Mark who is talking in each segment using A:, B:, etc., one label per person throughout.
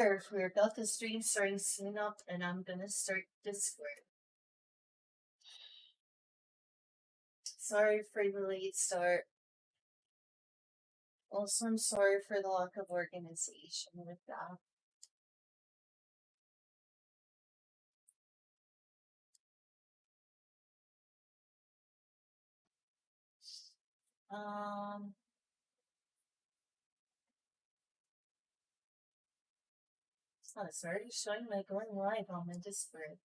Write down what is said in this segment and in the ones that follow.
A: We're got the stream starting soon up, and I'm gonna start Discord. Sorry for the late start. Also, I'm sorry for the lack of organization with that. So it's already showing my going live on my Discord.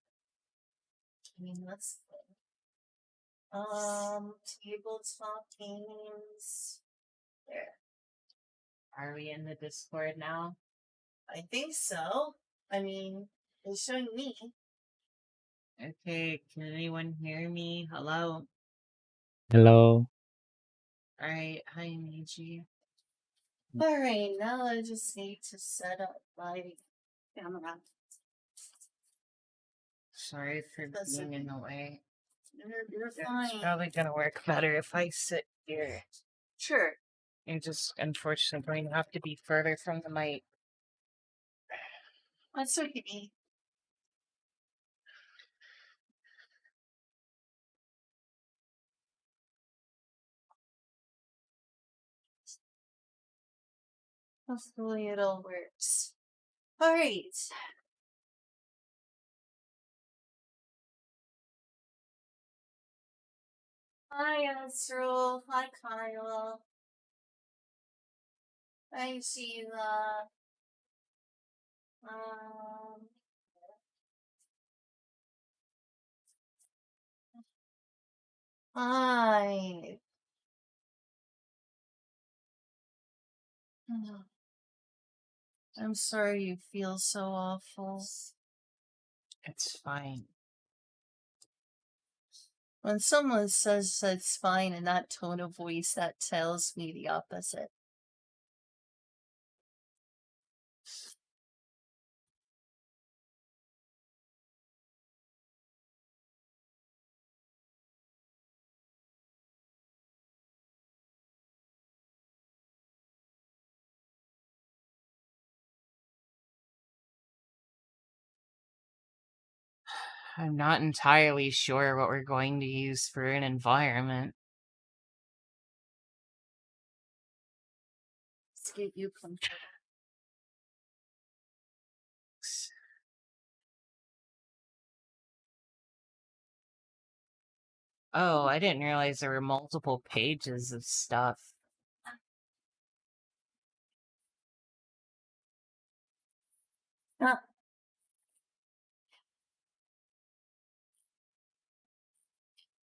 A: I mean, that's good. Tabletop games. There.
B: Are we in the Discord now?
A: I think so. I mean, it's showing me.
B: Okay, can anyone hear me? Hello?
C: Hello.
B: Alright, hi Meiji.
A: Alright, now I just need to set up my camera.
B: Sorry for
A: That's
B: being
A: okay.
B: in the way.
A: You're
B: It's
A: fine.
B: probably gonna work better if I sit here.
A: Sure.
B: You're just unfortunately going to have to be further from the mic.
A: That's okay. Hopefully it all works. Alright. Hi, Astro. Hi, Kyle. Hi, Sheila. Hi. I'm sorry you feel so awful.
B: It's fine.
A: When someone says it's fine in that tone of voice, that tells me the opposite.
B: I'm not entirely sure what we're going to use for an environment.
A: Let's get you comfortable.
B: Oh, I didn't realize there were multiple pages of stuff.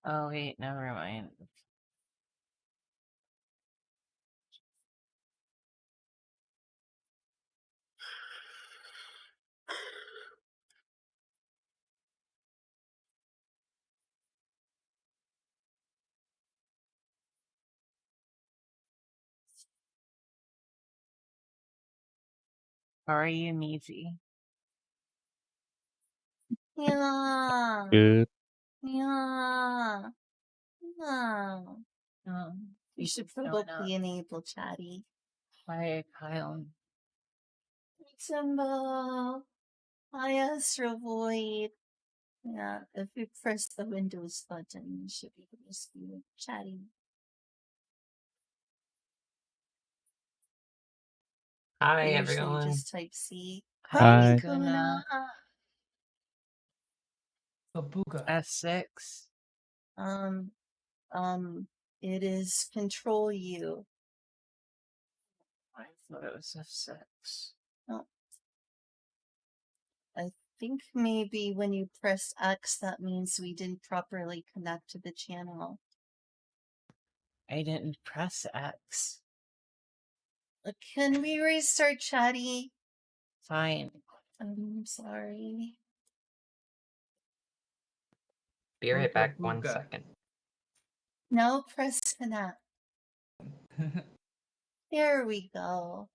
B: Oh wait, never mind. How are you, Meiji?
A: Yeah.
C: Good.
A: Yeah. Yeah. You should probably enable chatty.
B: Hi, Kyle.
A: Symbol. Hi, Astro Void. Yeah, if you press the Windows button, you should be able to see chatting.
D: Hi,
A: I usually
D: everyone.
A: just type C.
C: Hi.
A: Kuna.
D: Babuga.
B: S6.
A: It is Control U.
B: I thought it was F6.
A: Oh. I think maybe when you press X, that means we didn't properly connect to the channel.
B: I didn't press X.
A: Can we restart chatty?
B: Fine.
A: I'm sorry.
D: Be right back.
E: Booga
D: 1
E: booga.
D: second.
A: Now press connect. There we go.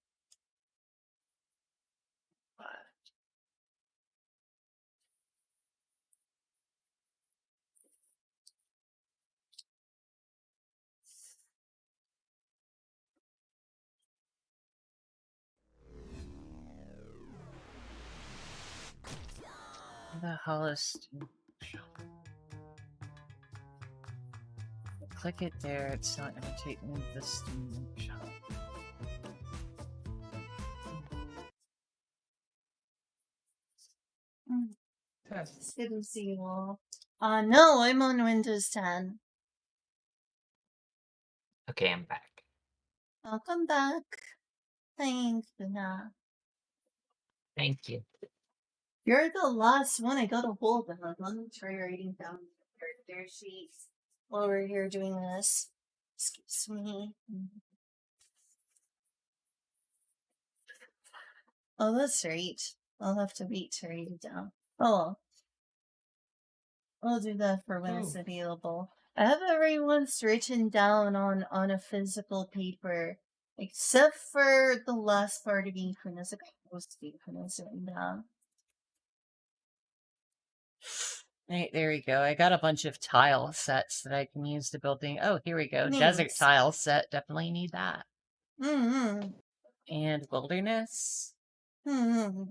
B: The hell is Steam Shop? Click it there, it's not gonna take me to the Steam Shop.
D: Test.
A: It's good to see you all. No, I'm on Windows 10.
D: Okay, I'm back.
A: Welcome back. Thanks, Luna.
D: Thank you.
A: You're the last one I got a hold of. Let me try writing down the character sheets while we're here doing this. Excuse me. Oh, that's right. I'll have to wait to write it down. Oh, I'll do that for when it's
D: Ooh.
A: available. I have everyone's written down on a physical paper, except for the last part of Ethan is supposed to be when it's written down.
B: Right, there we go. I got a bunch of tile sets that I can use to build things. Oh, here we go. Desert
A: Nice.
B: tile set. Definitely need that.
A: Mm-hmm.
B: And wilderness.
A: Mm-hmm.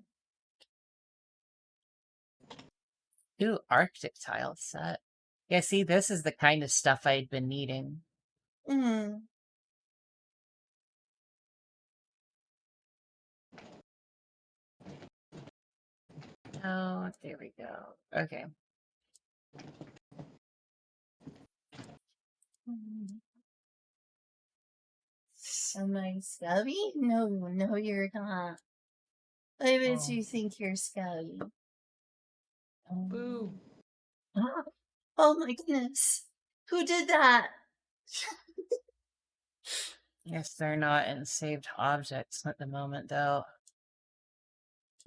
B: Ooh, Arctic tile set. Yeah, see, this is the kind of stuff I'd been needing.
A: Mm-hmm.
B: Oh, there we go. Okay.
A: Am I scabby? No, you're not. Why would
D: Oh.
A: you think you're scabby?
D: Boo.
A: Oh my goodness. Who did that?
B: Yes, they're not in saved objects at the moment, though.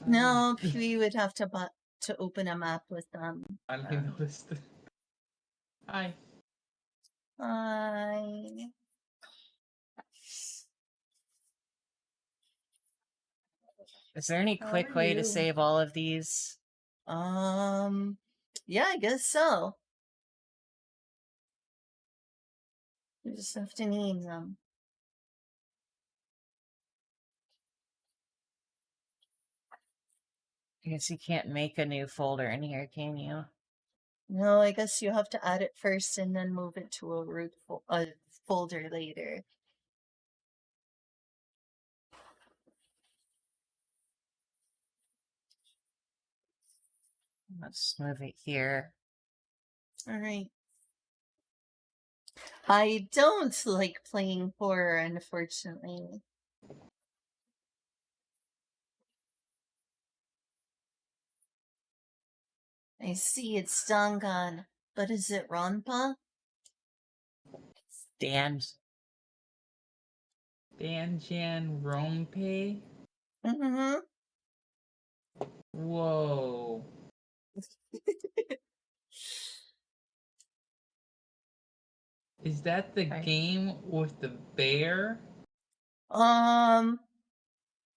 A: No, we would have to open a map with them.
D: Finally noticed. Hi.
A: Hi.
B: Is there any
A: How
B: quick
A: are
B: way
A: you?
B: to save all of these?
A: Yeah, I guess so. You just have to name them.
B: I guess you can't make a new folder in here, can you?
A: No, I guess you have to add it first and then move it to a root folder later.
B: Let's move it here.
A: Alright. I don't like playing horror, unfortunately. I see it's Dangan, but is it Ronpa?
B: Dan.
D: Danjan Rompe?
A: Mm-hmm.
D: Whoa. Is that the
B: Right.
D: game with the bear?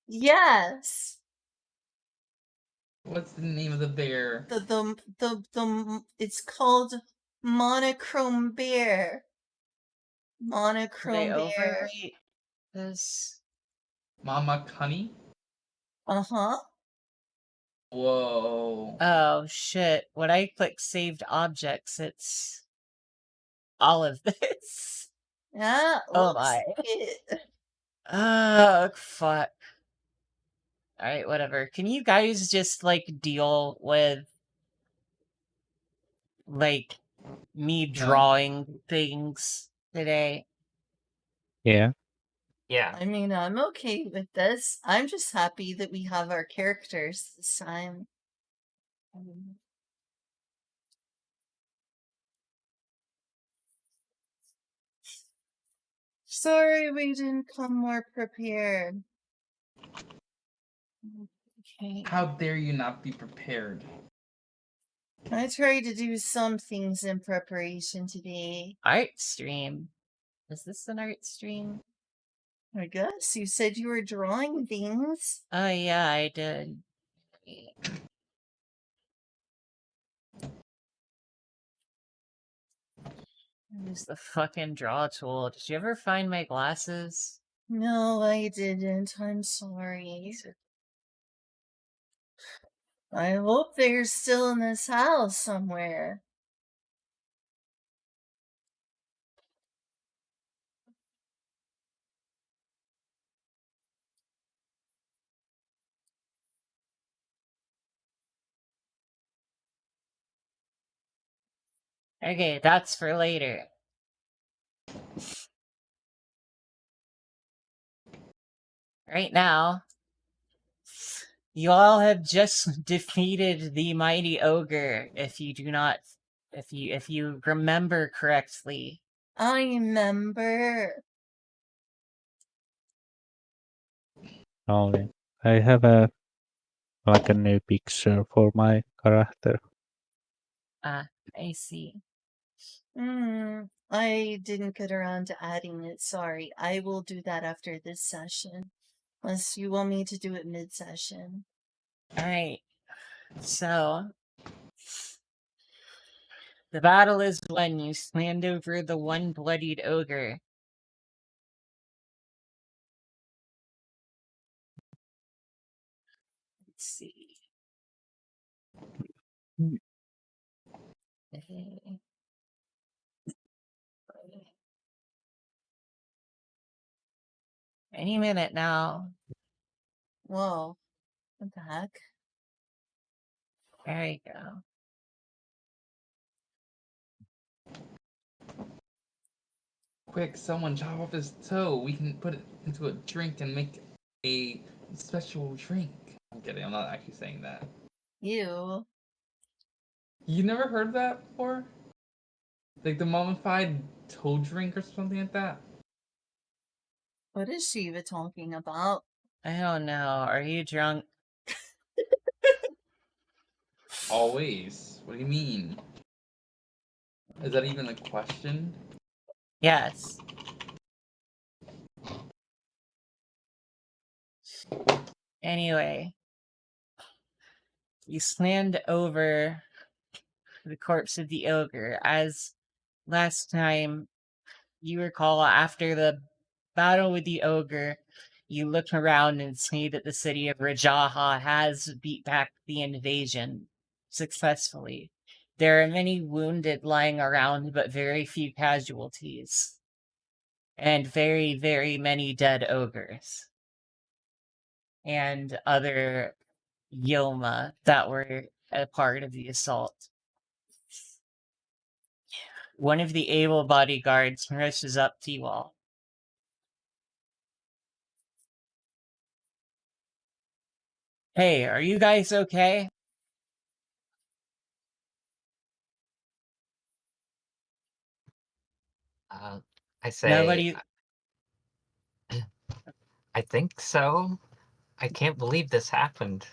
A: Yes.
D: What's the name of the bear?
A: It's called Monochrome Bear.
B: Did
A: Monochrome
B: they
A: Bear.
B: overwrite this?
D: Mama Cunny?
A: Uh-huh.
D: Whoa.
B: Oh, shit. When I click saved objects, it's all of this.
A: Yeah,
B: Oh
A: looks
B: my.
A: like it.
B: Oh, fuck. Alright, whatever. Can you guys just, like, deal with, like, me drawing things today?
C: Yeah.
D: Yeah.
A: I mean, I'm okay with this. I'm just happy that we have our characters this time. Sorry we didn't come more prepared. Okay.
D: How dare you not be prepared?
A: I tried to do some things in preparation today.
B: Art stream. Is this an art stream?
A: I guess you said you were drawing things.
B: Oh, yeah, I did. Use the fucking draw tool. Did you ever find my glasses?
A: No, I didn't. I'm sorry. I hope they're still in this house somewhere.
B: Okay, that's for later. Right now, you all have just defeated the mighty ogre, if you remember correctly.
A: I remember.
C: Only I have a new picture for my character.
B: Ah, I see.
A: I didn't get around to adding it. Sorry. I will do that after this session. Unless you want me to do it mid-session.
B: Alright. So, the battle is won. You stand over the one-bloodied ogre. Let's see. Any minute now.
A: Whoa. What the heck?
B: There you go.
D: Quick, someone chop off his toe. We can put it into a drink and make a special drink. I'm kidding. I'm not actually saying that.
A: You.
D: You never heard of that before? Like the mummified toe drink or something like that?
A: What is Shiva talking about?
B: I don't know. Are you drunk?
D: Always. What do you mean? Is that even a question?
B: Yes. Anyway, you stand over the corpse of the ogre. As last time you recall, after the battle with the ogre, you look around and see that the city of Rajaha has beat back the invasion successfully. There are many wounded lying around, but very few casualties. And very, very many dead ogres. And other Yoma that were a part of the assault. One of the able bodyguards rushes up to you all. Hey, are you guys okay?
E: I say,
B: Nobody.
E: I think so. I can't believe this happened.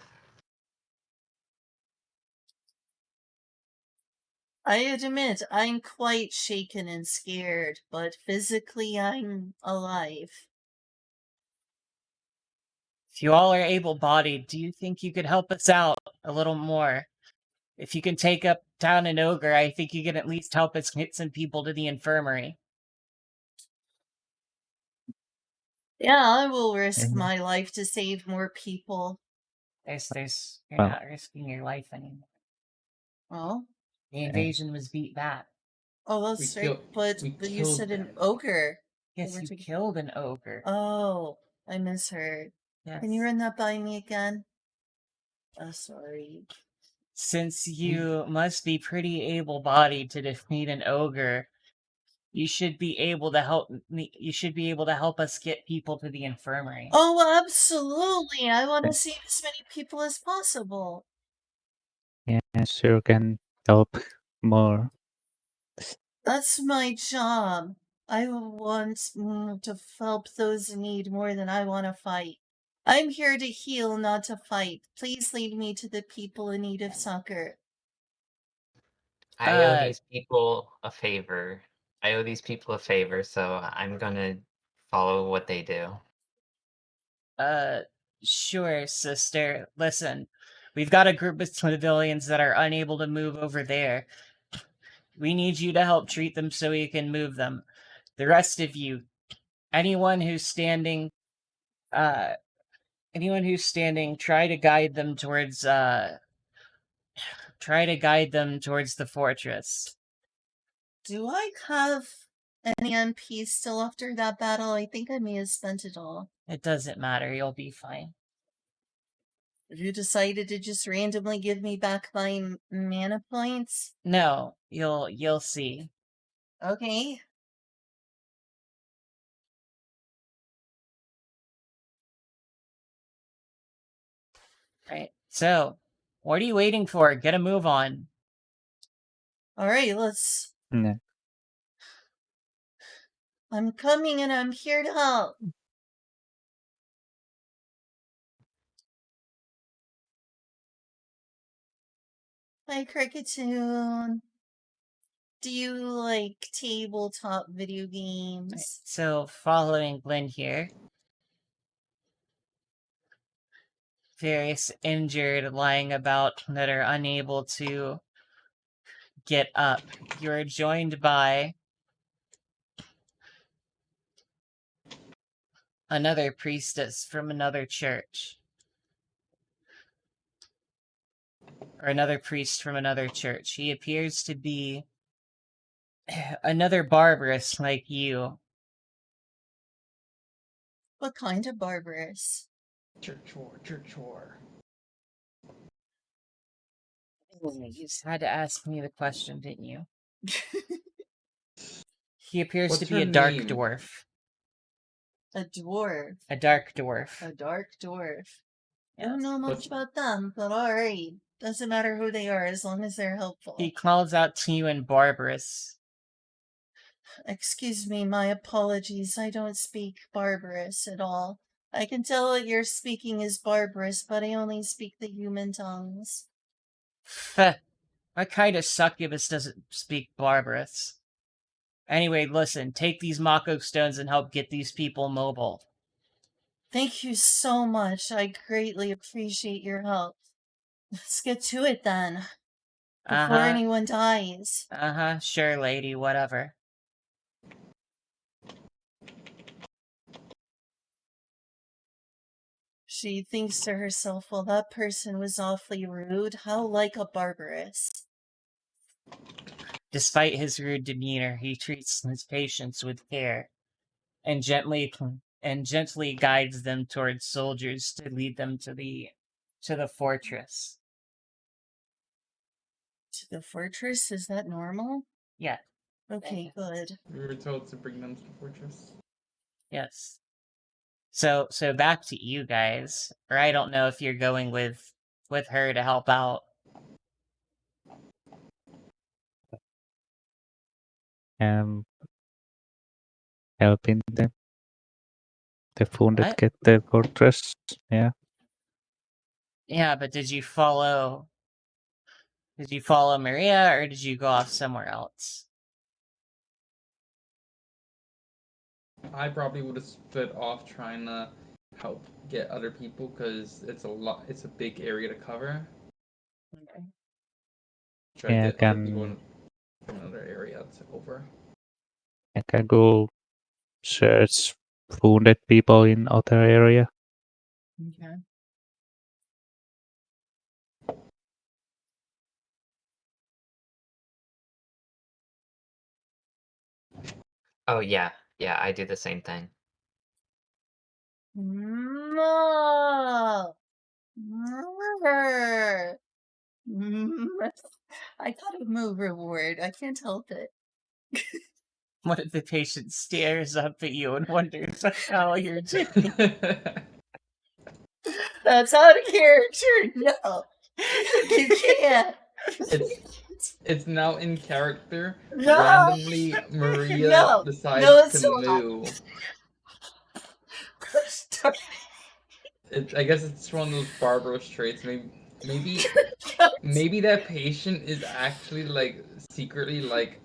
A: I admit, I'm quite shaken and scared, but physically I'm alive.
B: If you all are able bodied, do you think you could help us out a little more? If you can take up down an ogre, I think you can at least help us get some people to the infirmary.
A: Yeah, I will risk
C: Mhm.
A: my life to save more people.
B: You're
C: Well-
B: not risking your life anymore.
A: Oh?
B: The invasion was beat back.
A: Oh, that's
D: We
A: right.
D: kill-
A: But
D: we
A: you
D: killed
A: said an
D: them.
A: ogre.
B: Yes,
A: we're
B: you
A: taking-
B: killed an ogre.
A: Oh, I misheard.
B: Yes.
A: Can you run that by me again? Oh, sorry.
B: Since you must be pretty able-bodied to defeat an ogre, you should be able to help me. You should be able to help us get people to the infirmary.
A: Oh, absolutely. I want to save as many people as possible.
C: Yes, you can help more.
A: That's my job. I want to help those in need more than I want to fight. I'm here to heal, not to fight. Please lead me to the people in need of succor.
E: I owe these people a favor. So I'm gonna follow what they do.
B: Sure, sister. Listen, we've got a group of civilians that are unable to move over there. We need you to help treat them so we can move them. The rest of you, anyone who's standing, try to guide them towards, try to guide them towards the fortress.
A: Do I have any MP still after that battle? I think I may have spent it all.
B: It doesn't matter, you'll be fine.
A: You decided to just randomly give me back my mana points?
B: No, you'll see.
A: Okay.
B: Right. So, what are you waiting for? Get a move on.
A: Alright, let's...
C: Yeah.
A: I'm coming and I'm here to help. Hi, Cricketoon. Do you like tabletop video games?
B: So, following Glenn here, various injured lying about that are unable to get up. You're joined by another priestess from another church. Or another priest from another church. He appears to be another barbarous like you.
A: What kind of barbarous?
D: Church war, church war.
B: You just had to ask me the question, didn't you? He appears
D: What's
B: to be
D: her
B: a dark
D: name?
B: dwarf.
A: A dwarf.
B: A dark dwarf.
A: A dark dwarf. I don't
B: Yes.
A: know much
D: What's-
A: about them, but alright. Doesn't matter who they are as long as they're helpful.
B: He calls out to you in barbarous.
A: Excuse me, my apologies. I don't speak barbarous at all. I can tell that your speaking is barbarous, but I only speak the human tongues.
B: What kind of succubus doesn't speak barbarous? Anyway, listen, take these Mako stones and help get these people mobile.
A: Thank you so much. I greatly appreciate your help. Let's get to it then. Before anyone dies.
B: Sure, lady, whatever.
A: She thinks to herself, well, that person was awfully rude. How like a barbarous.
B: Despite his rude demeanor, he treats his patients with care and gently guides them towards soldiers to lead them to the fortress.
A: To the fortress? Is that normal?
B: Yeah.
A: Okay, good.
D: We were told to bring them to the fortress.
B: Yes. So back to you guys. Or I don't know if you're going with her to help out.
C: Helping the wounded
B: What?
C: get the fortress. Yeah.
B: Yeah, but did you follow Maria or did you go off somewhere else?
D: I probably would have split off trying to help get other people because it's a big area to cover.
B: Okay.
D: Try to
C: Yeah,
D: get other people from another area over.
C: I can go search wounded people in other area.
B: Okay.
E: Oh yeah, I do the same thing.
A: No. I got a move reward. I can't help it.
B: One of the patients stares up at you and wonders how you're doing.
A: That's out of character. No. You can't.
D: It's now in character.
A: No.
D: Randomly, Maria
A: No.
D: decides
A: No, it's
D: to
A: not.
D: move. I guess it's one of those barbarous traits. Maybe that patient is actually like secretly like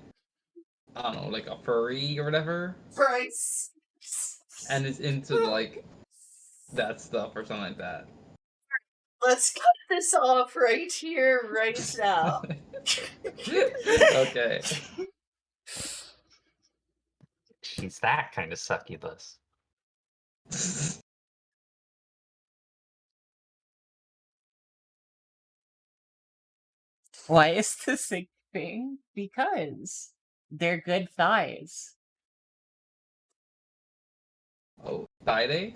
D: I don't know, like a furry or whatever,
A: Bryce.
D: and is into like that stuff or something like that.
A: Let's cut this off right here, right now.
D: Okay.
E: She's that kind of succubus.
B: Why is this a thing? Because they're good thighs.
D: Oh, thigh day?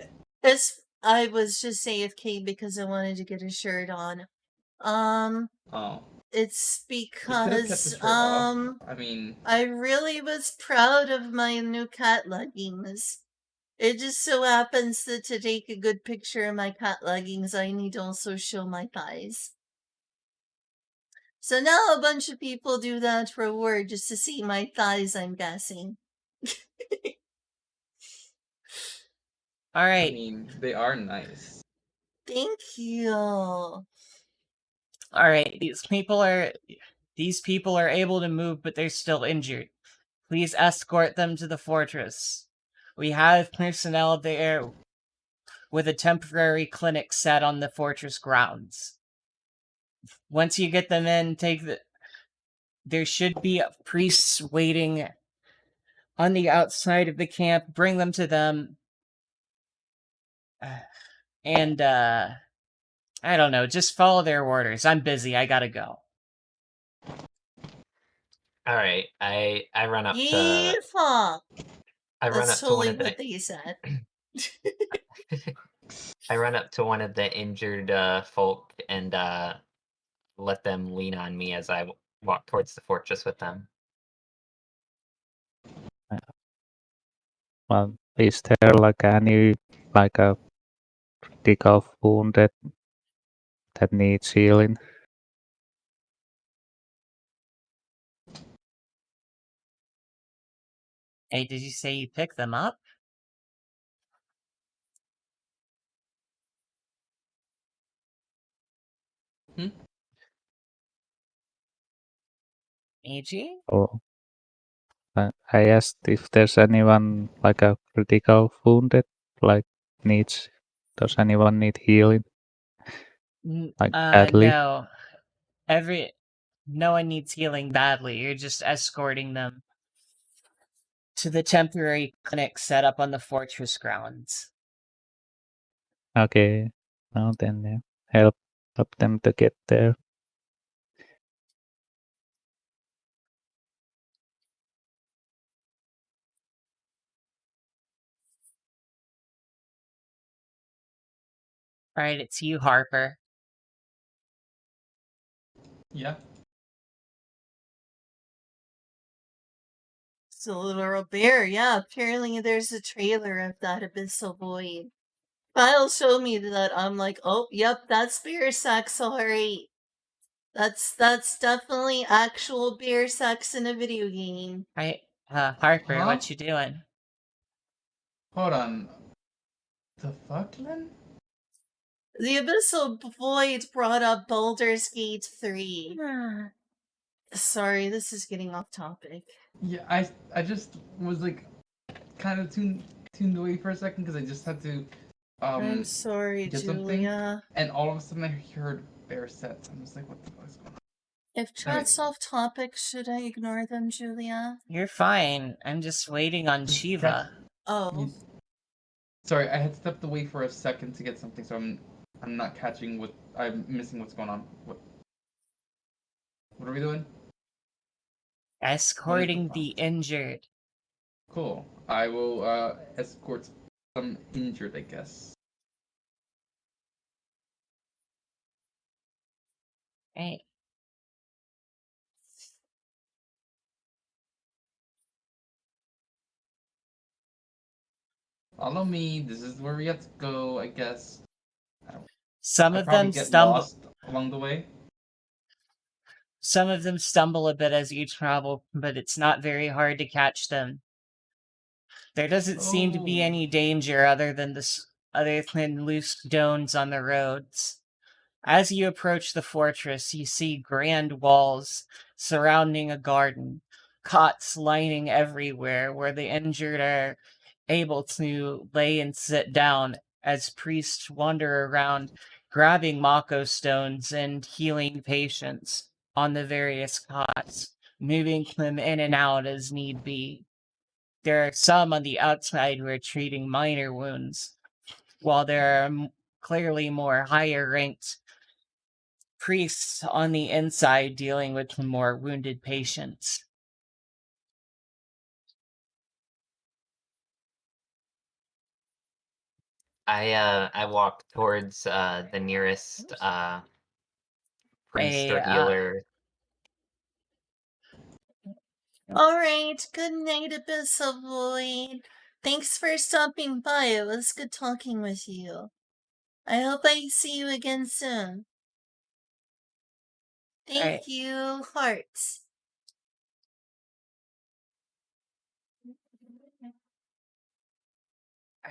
A: I was just AFK because I wanted to get a shirt on.
D: Oh.
A: It's
D: You could have kept the
A: because,
D: shirt off. I mean,
A: I really was proud of my new cat leggings. It just so happens that to take a good picture of my cat leggings, I need to also show my thighs. So now a bunch of people do that for reward just to see my thighs, I'm guessing.
B: All
D: I
B: right.
D: mean, they are nice.
A: Thank you.
B: All right. These people are able to move, but they're still injured. Please escort them to the fortress. We have personnel there with a temporary clinic set on the fortress grounds. Once you get them in, there should be priests waiting on the outside of the camp. Bring them to them. And, I don't know, just follow their orders. I'm busy, I gotta go.
E: Alright, I run up to
A: Yeehaw!
E: I run
A: That's
E: up to one
A: totally
E: of the
A: what they said.
E: I run up to one of the injured folk and let them lean on me as I walk towards the fortress with them.
C: Well, is there like any like a critical wound that needs healing?
B: Hey, did you say you pick them up? AG?
C: Or I asked if there's anyone like a critical wounded, like does anyone need healing? Like badly?
B: No. No one needs healing badly. You're just escorting them to the temporary clinic set up on the fortress grounds.
C: Okay, well then help them to get there.
B: Alright, it's you, Harper.
D: Yeah.
A: So Little Bear, yeah, apparently there's a trailer of that Abyssal Void. Kyle showed me that. I'm like, oh, yep, that's beer sex, alright. That's definitely actual beer sex in a video game.
B: Right, Harper,
D: Huh?
B: what you doing?
D: Hold on. The fuck, Lynn?
A: The Abyssal Void brought up Baldur's Gate 3. Sorry, this is getting off topic.
D: Yeah, I just was like kind of tuned away for a second because I just had to
A: I'm sorry,
D: get something,
A: Julia.
D: and all of a sudden I heard bear sets. I'm just like, what the fuck is going on?
A: If chat's off topic, should I ignore them, Julia?
B: You're fine. I'm just waiting on Shiva.
A: Oh.
D: Sorry, I had stepped away for a second to get something, so I'm not catching what I'm missing. What's going on? What are we doing?
B: Escorting
D: What is
B: the injured.
D: Cool. I will escort some injured, I guess.
B: Hey.
D: Follow me. This is where we have to go, I guess.
B: Some
D: I'll
B: of
D: probably
B: them
D: get
B: stumble.
D: lost along the way.
B: Some of them stumble a bit as you travel, but it's not very hard to catch them. There doesn't seem to be any danger other than loose stones on the roads. As you approach the fortress, you see grand walls surrounding a garden, cots lining everywhere where the injured are able to lay and sit down as priests wander around grabbing Mako stones and healing patients on the various cots, moving them in and out as need be. There are some on the outside who are treating minor wounds, while there are clearly more higher ranked priests on the inside dealing with more wounded patients.
E: I walk towards the nearest priest or healer.
A: All right. Good night, Abyssal Void. Thanks for stopping by. It was good talking with you. I hope I see you again soon. Thank
B: Alright.
A: you, hearts.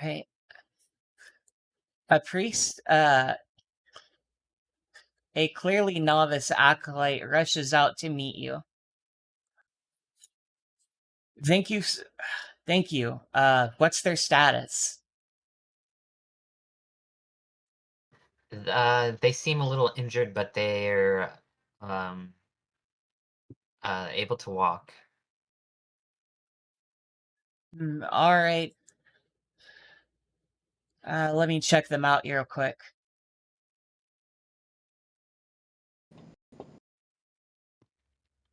B: Right. A priest, a clearly novice acolyte rushes out to meet you. Thank you. Thank you. What's their status?
E: They seem a little injured, but they're able to walk.
B: All right. Let me check them out real quick.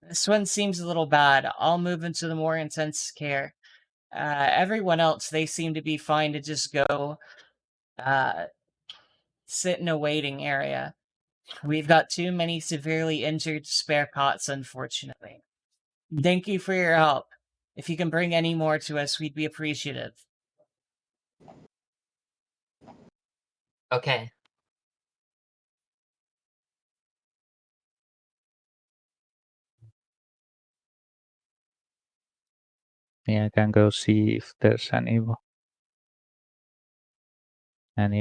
B: This one seems a little bad. I'll move into the more intense care. Everyone else, they seem to be fine to just go sit in a waiting area. We've got too many severely injured spare cots, unfortunately. Thank you for your help. If you can bring any more to us, we'd be appreciative.
E: Okay.
C: Yeah, I can go see if there's any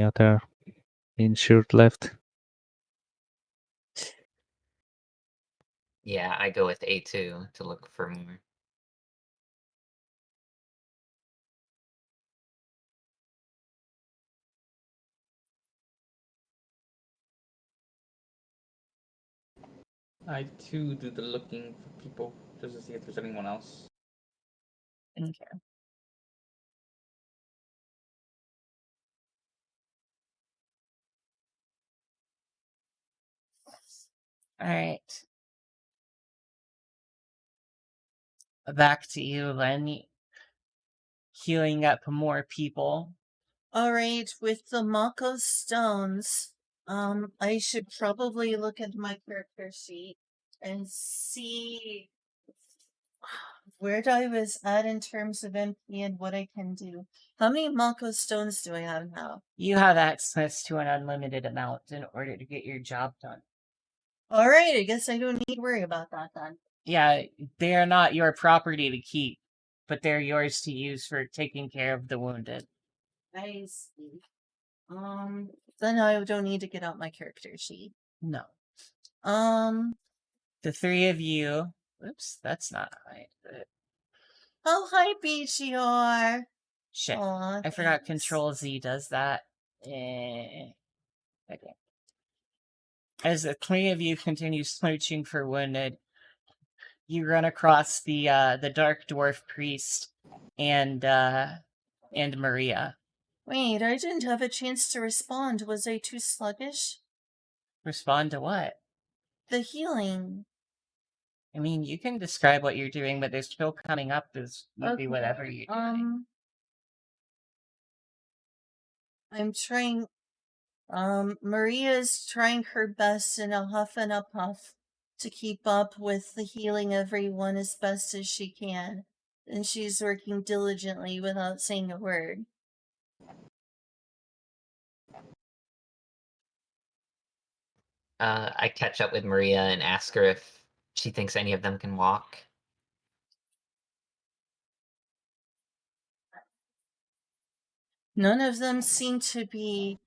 C: other injured left.
E: Yeah, I go with A2 to look for more.
D: I too do the looking for people just to see if there's anyone else.
B: Okay. All right. Back to you, Lenny. Healing up more people.
A: All right, with the Mako stones, I should probably look at my character sheet and see where I was at in terms of MP and what I can do. How many Mako stones do I have now?
B: You have access to an unlimited amount in order to get your job done.
A: All right, I guess I don't need to worry about that then.
B: Yeah, they are not your property to keep, but they're yours to use for taking care of the wounded.
A: I see. Then I don't need to get out my character sheet.
B: No.
A: Um,
B: The three of you. Oops, that's not right.
A: oh, hi, BGR.
B: Shit.
A: Aw,
B: I forgot
A: thanks.
B: Control Z does that. Okay. As the three of you continue searching for wounded, you run across the Dark Dwarf priest and Maria.
A: Wait, I didn't have a chance to respond. Was I too sluggish?
B: Respond to what?
A: The healing.
B: I mean, you can describe what you're doing, but they're still coming up as you do whatever you're doing.
A: I'm trying. Maria's trying her best in a huff and a puff to keep up with the healing everyone as best as she can. And she's working diligently without saying a word.
E: I catch up with Maria and ask her if she thinks any of them can walk.
A: None of them seem to be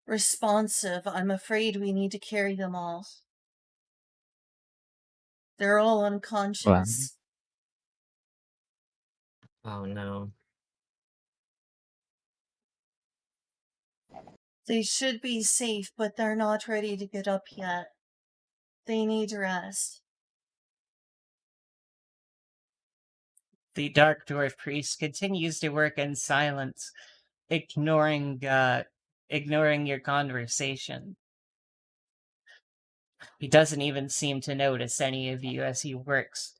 A: responsive. I'm afraid we need to carry them all. They're all unconscious.
E: Oh no.
A: They should be safe, but they're not ready to get up yet. They need rest.
B: The Dark Dwarf priest continues to work in silence, ignoring your conversation. He doesn't even seem to notice any of you as he works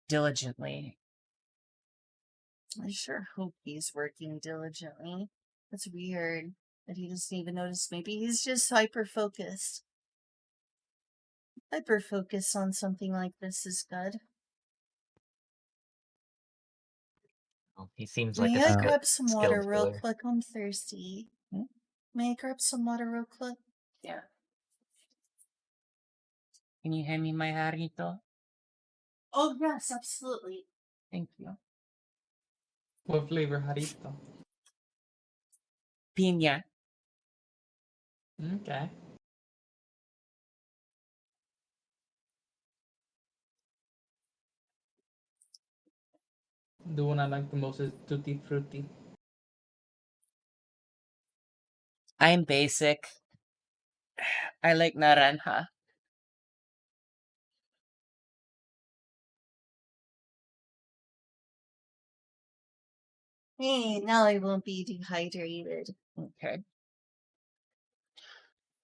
B: diligently.
A: I sure hope he's working diligently. That's weird that he doesn't even notice. Maybe he's just hyper focused. Hyper focus on something like this is good.
E: Well, he seems like
A: May
E: a
A: I
C: Uh,
A: grab some
E: skill
A: water real
E: filler.
A: quick? I'm thirsty.
B: Hmm?
A: May I grab some water real quick?
B: Yeah. Can you hand me my jarrito?
A: Oh, yes, absolutely.
B: Thank you.
D: What flavor jarrito?
B: Piña.
D: Okay. The one I like the most is Tutti Frutti.
B: I'm basic. I like naranja.
A: Hey, now I won't be dehydrated.
B: Okay.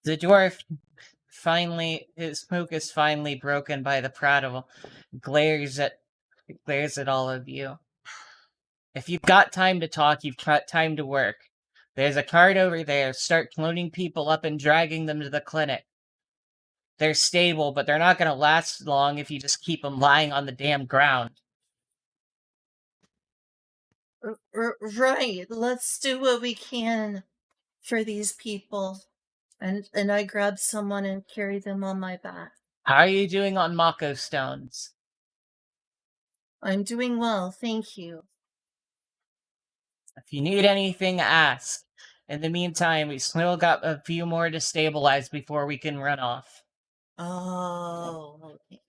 B: The dwarf his focus finally broken by the prattle, glares at all of you. If you've got time to talk, you've got time to work. There's a cart over there. Start cloning people up and dragging them to the clinic. They're stable, but they're not going to last long if you just keep them lying on the damn ground.
A: Right, let's do what we can for these people. And I grab someone and carry them on my back.
B: How are you doing on Mako stones?
A: I'm doing well, thank you.
B: If you need anything, ask. In the meantime, we still got a few more to stabilize before we can run off.
A: Oh, okay.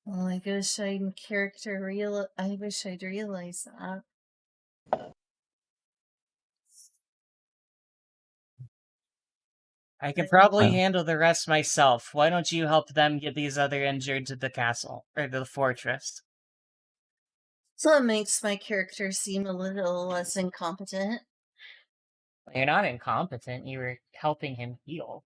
A: Well, I wish I wish I'd realized that.
B: I can probably
C: Uh.
B: handle the rest myself. Why don't you help them get these other injured to the castle, or the fortress?
A: So it makes my character seem a little less incompetent.
B: You're not incompetent, you were helping him heal.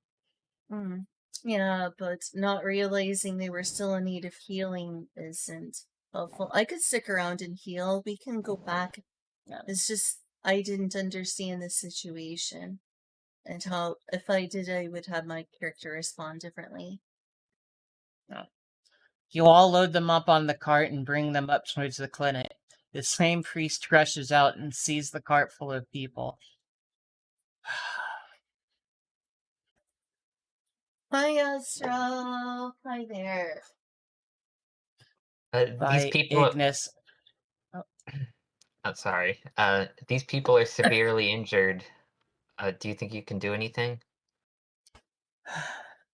A: Yeah, but not realizing they were still in need of healing isn't helpful. I could stick around and heal. We can go back.
B: Yeah.
A: It's just I didn't understand the situation and how if I did, I would have my character respond differently.
B: You all load them up on the cart and bring them up towards the clinic. The same priest rushes out and sees the cart full of people.
A: Hi, Astro. Hi there.
E: These
B: By
E: people.
B: Ignis.
E: Oh, sorry. These people are severely injured. Do you think you can do anything?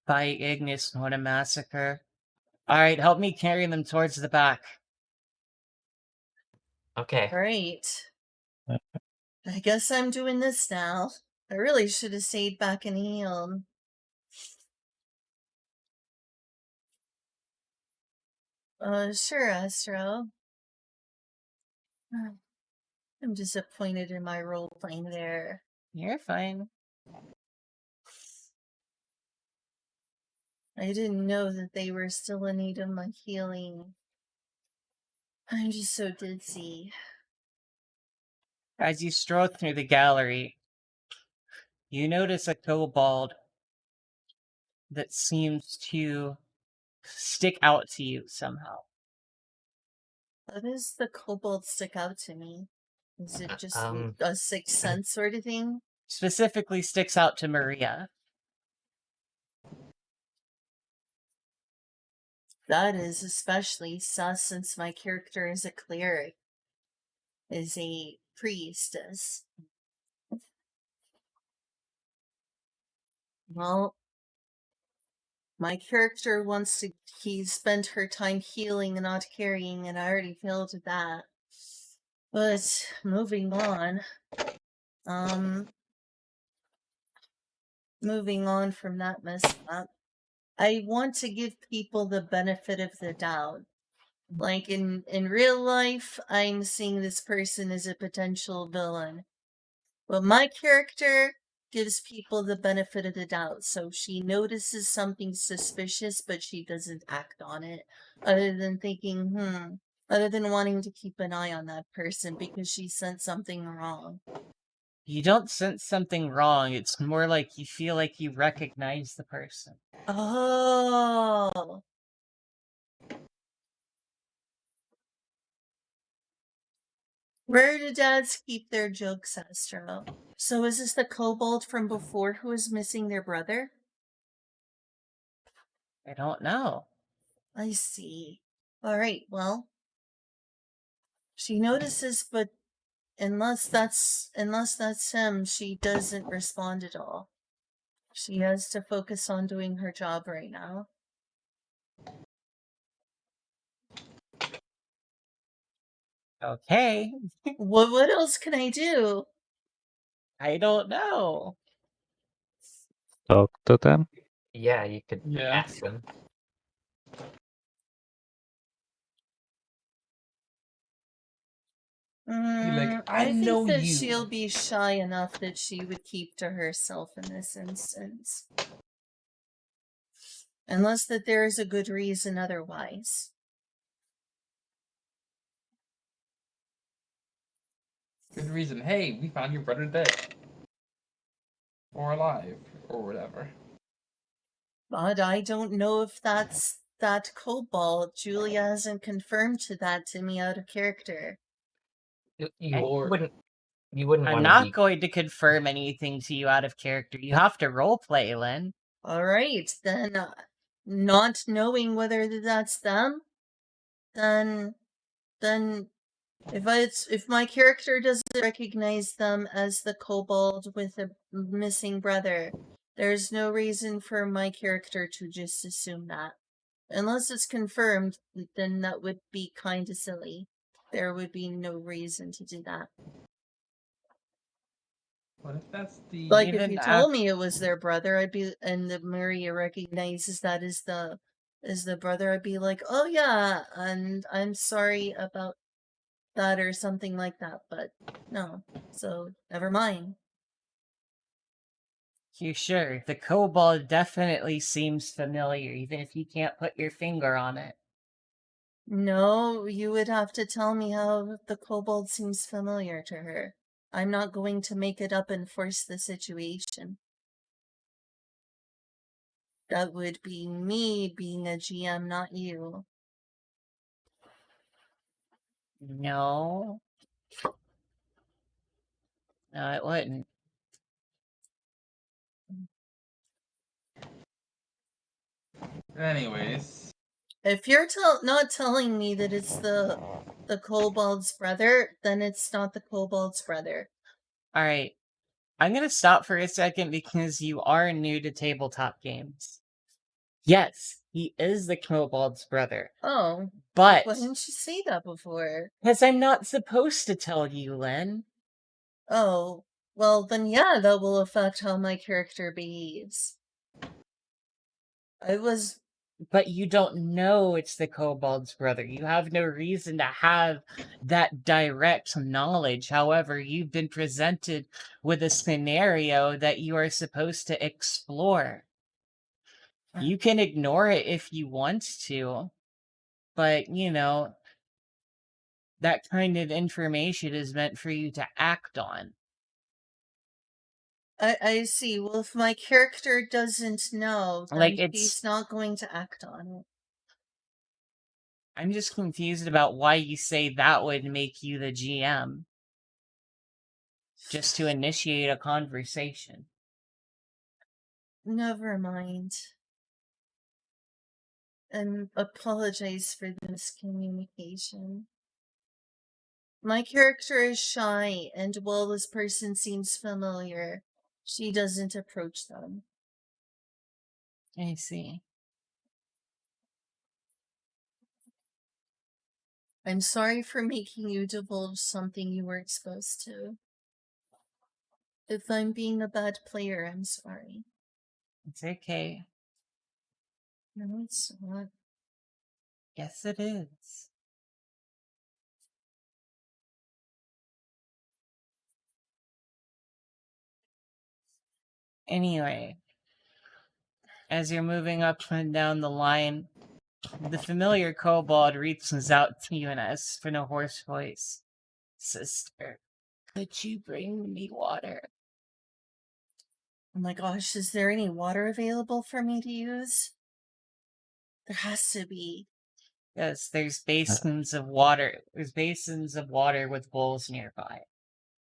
B: By Ignis, what a massacre. Alright, help me carry them towards the back.
E: Okay.
A: Great. I guess I'm doing this now. I really should have stayed back and healed. Sure, Astro. I'm disappointed in my role playing there.
B: You're fine.
A: I didn't know that they were still in need of my healing. I'm just so ditzy.
B: As you stroll through the gallery, you notice a kobold that seems to stick out to you somehow.
A: How does the kobold stick out to me? Is it just
E: Um,
A: a sixth sense sort of thing?
B: Specifically sticks out to Maria.
A: That is especially sus since my character is a cleric, is a priestess. Well, my character wants to spent her time healing and not carrying, and I already failed at that. But moving on. Moving on from that mess up. I want to give people the benefit of the doubt. Like in real life, I'm seeing this person as a potential villain. But my character gives people the benefit of the doubt. So she notices something suspicious, but she doesn't act on it, other than thinking, other than wanting to keep an eye on that person because she sent something wrong.
B: You don't sense something wrong. It's more like you feel like you recognize the person.
A: Oh. Where do dads keep their jokes, Astro? So is this the kobold from before who is missing their brother?
B: I don't know.
A: I see. Alright, well. She notices, but unless that's him, she doesn't respond at all. She has to focus on doing her job right now.
B: Okay.
A: What else can I do?
B: I don't know.
C: Talk to them.
E: Yeah, you could
D: Yeah.
E: ask them.
D: I know
A: think that
D: you.
A: she'll be shy enough that she would keep to herself in this instance. Unless that there is a good reason otherwise.
D: Good reason. Hey, we found your brother dead. Or alive. Or whatever.
A: But I don't know if that's that kobold. Julia hasn't confirmed that to me out of character.
E: You
D: Or
E: wouldn't
B: I'm
E: want to
B: not
E: be.
B: going to confirm anything to you out of character. You have to roleplay, Lynn.
A: Alright, then not knowing whether that's them, then if my character doesn't recognize them as the kobold with a missing brother, there's no reason for my character to just assume that. Unless it's confirmed, then that would be kinda silly. There would be no reason to do that.
D: what if that's the
A: Like if
B: Even
A: you told me it was their brother, I'd be, and the Maria recognizes that as the brother, I'd be like, oh yeah, and I'm sorry about that or something like that, but no, so never mind.
B: You sure? The kobold definitely seems familiar, even if you can't put your finger on it.
A: No, you would have to tell me how the kobold seems familiar to her. I'm not going to make it up and force the situation. That would be me being a GM, not you.
B: No. No, it wouldn't.
D: Anyways.
A: If you're not telling me that it's the kobold's brother, then it's not the kobold's brother.
B: Alright. I'm gonna stop for a second because you are new to tabletop games. Yes, he is the kobold's brother.
A: Oh,
B: But
A: why didn't you say that before?
B: because I'm not supposed to tell you, Lynn.
A: Oh, well then yeah, that will affect how my character behaves.
B: But you don't know it's the kobold's brother. You have no reason to have that direct knowledge. However, you've been presented with a scenario that you are supposed to explore. You can ignore it if you want to, but, you know, that kind of information is meant for you to act on.
A: I see. Well, if my character doesn't know, then
B: Like,
A: he's not going to act on it.
B: I'm just confused about why you say that would make you the GM. Just to initiate a conversation.
A: Never mind. And apologize for the miscommunication. My character is shy, and while this person seems familiar, she doesn't approach them.
B: I see.
A: I'm sorry for making you divulge something you weren't supposed to. If I'm being a bad player, I'm sorry.
B: It's okay.
A: No, it's not.
B: Yes, it is. Anyway, as you're moving up and down the line, the familiar kobold reaches out to you and asks in a hoarse voice, "Sister, could you bring me water?"
A: Oh my gosh, is there any water available for me to use? There has to be.
B: Yes, there's basins of water. There's basins of water with bowls nearby.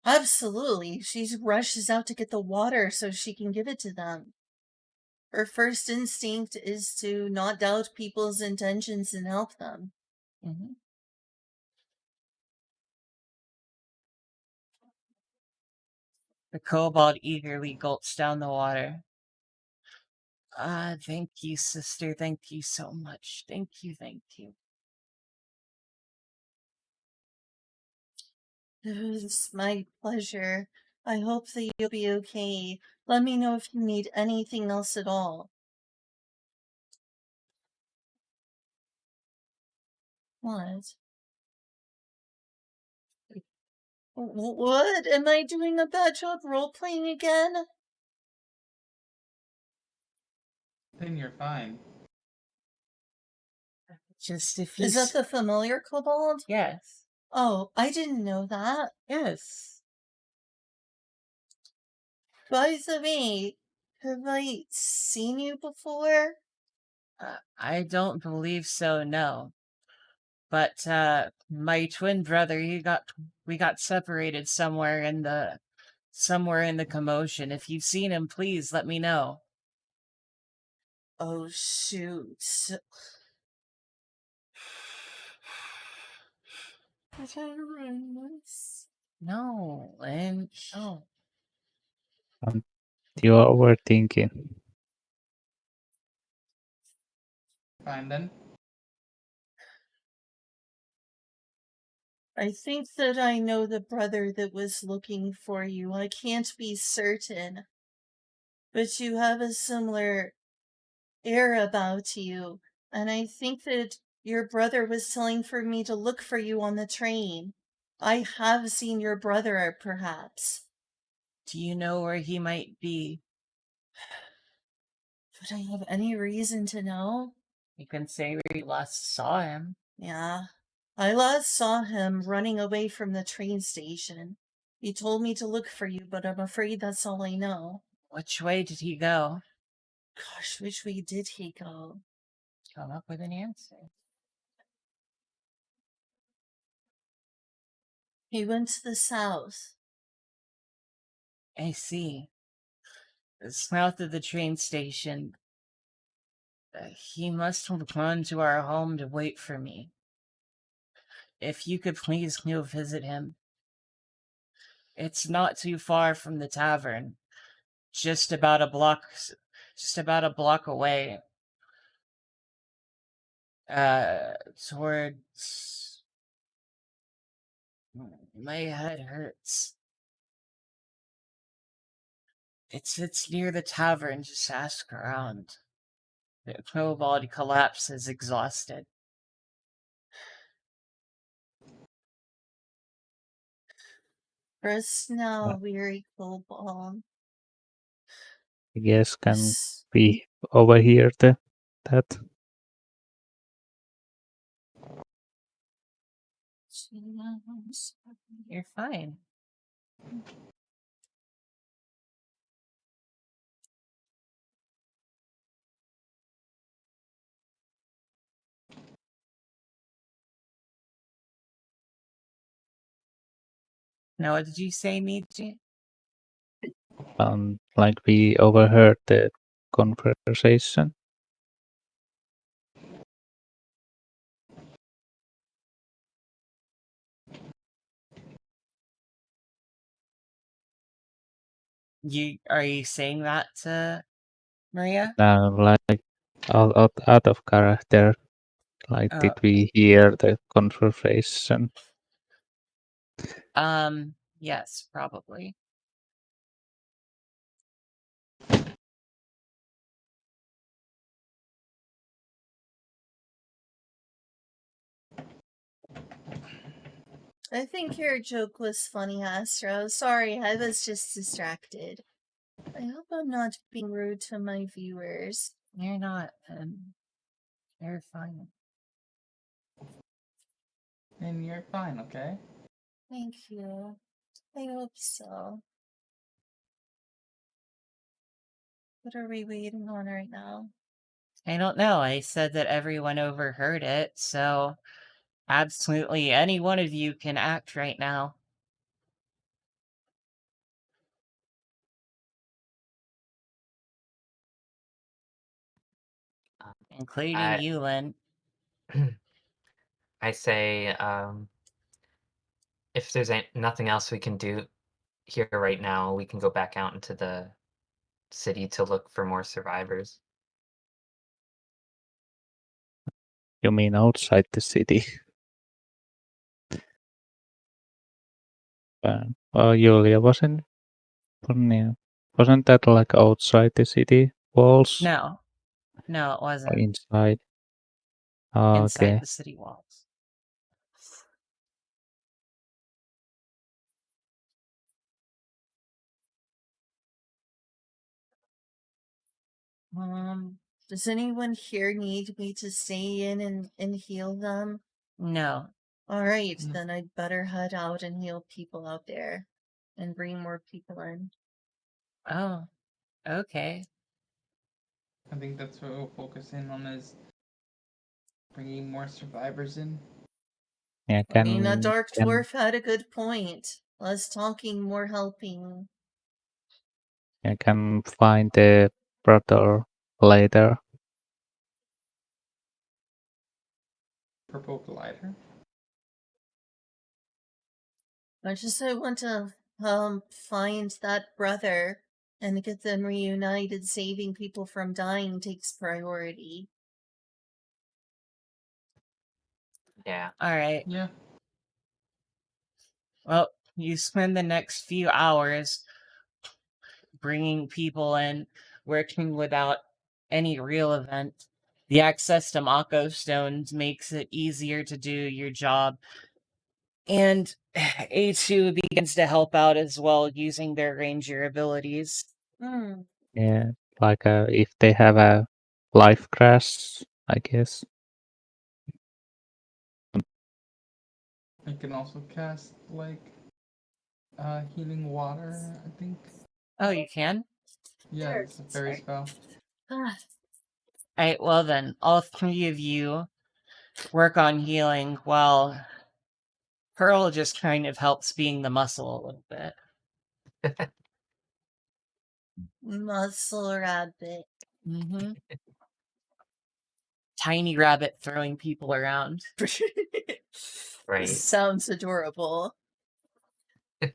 A: Absolutely. She rushes out to get the water so she can give it to them. Her first instinct is to not doubt people's intentions and help them.
B: Mm-hmm. The kobold eagerly gulps down the water. Thank you, sister. Thank you so much. Thank you, thank you.
A: It was my pleasure. I hope that you'll be okay. Let me know if you need anything else at all. What? What? Am I doing a bad job role-playing again?
D: Then you're fine.
B: Just if you...
A: Is that the familiar kobold?
B: Yes.
A: Oh, I didn't know that.
B: Yes.
A: By the way, have I seen you before?
B: I don't believe so, no. But, my twin brother, we got separated somewhere in the commotion. If you've seen him, please let me know.
A: Oh, shoot. Did I ruin this?
B: No, Lynch. No.
C: You're overthinking.
D: Fine then.
A: I think that I know the brother that was looking for you. I can't be certain. But you have a similar air about you. And I think that your brother was telling for me to look for you on the train. I have seen your brother, perhaps.
B: Do you know where he might be?
A: Would I have any reason to know?
B: You can say where you last saw him.
A: Yeah. I last saw him running away from the train station. He told me to look for you, but I'm afraid that's all I know.
B: Which way did he go?
A: Gosh, which way did he go?
B: Come up with an answer.
A: He went to the south.
B: I see. The south of the train station. He must have gone to our home to wait for me. If you could please go visit him. It's not too far from the tavern. Just about a block away. Towards... My head hurts. It's near the tavern. Just ask around. The kobold collapses, exhausted.
A: Rest now, weary kobold.
C: I guess can we overhear that?
B: You're fine. Now, what did you say, Nietzsche?
C: Like we overheard the conversation.
B: Are you saying that to Maria?
C: Like out of character. Like did we hear the conversation?
B: Yes, probably.
A: I think your joke was funny, Astro. Sorry, I was just distracted. I hope I'm not being rude to my viewers.
B: You're not. You're fine.
D: And you're fine, okay?
A: Thank you. I hope so. What are we waiting on right now?
B: I don't know. I said that everyone overheard it, so absolutely any one of you can act right now,
E: Um,
B: including
E: I
B: you, Lynn.
E: I say, if there's nothing else we can do here right now, we can go back out into the city to look for more survivors.
C: You mean outside the city? Julia, wasn't that like outside the city walls
B: No, it
C: or
B: wasn't
C: inside? Oh,
B: inside
C: okay.
B: the city walls.
A: Does anyone here need me to stay in and heal them?
B: No.
A: Alright,
D: Mm.
A: then I'd better head out and heal people out there. And bring more people in.
B: Oh, okay.
D: I think that's what we'll focus in on is bringing more survivors in.
C: Yeah,
A: I mean, that dark
C: can
A: dwarf had a good point. Less talking, more helping.
C: I can find the brother later.
D: Purple glider.
A: I want to find that brother and get them reunited. Saving people from dying takes priority.
E: Yeah.
B: All right.
D: Yeah.
B: Well, you spend the next few hours bringing people in, working without any real event. The access to Mako stones makes it easier to do your job. And A2 begins to help out as well using their ranger abilities.
A: Hmm.
C: Yeah, like if they have a life crash, I guess.
D: I can also cast like healing water, I think.
B: Oh, you can?
D: Yeah,
A: There,
D: it's a fairy
A: sorry.
D: spell.
A: Ah,
B: Alright, well then, all three of you work on healing while Pearl just kind of helps being the muscle a little bit.
A: muscle rabbit.
B: Mm-hmm. Tiny rabbit throwing people around.
E: Right.
A: Sounds adorable.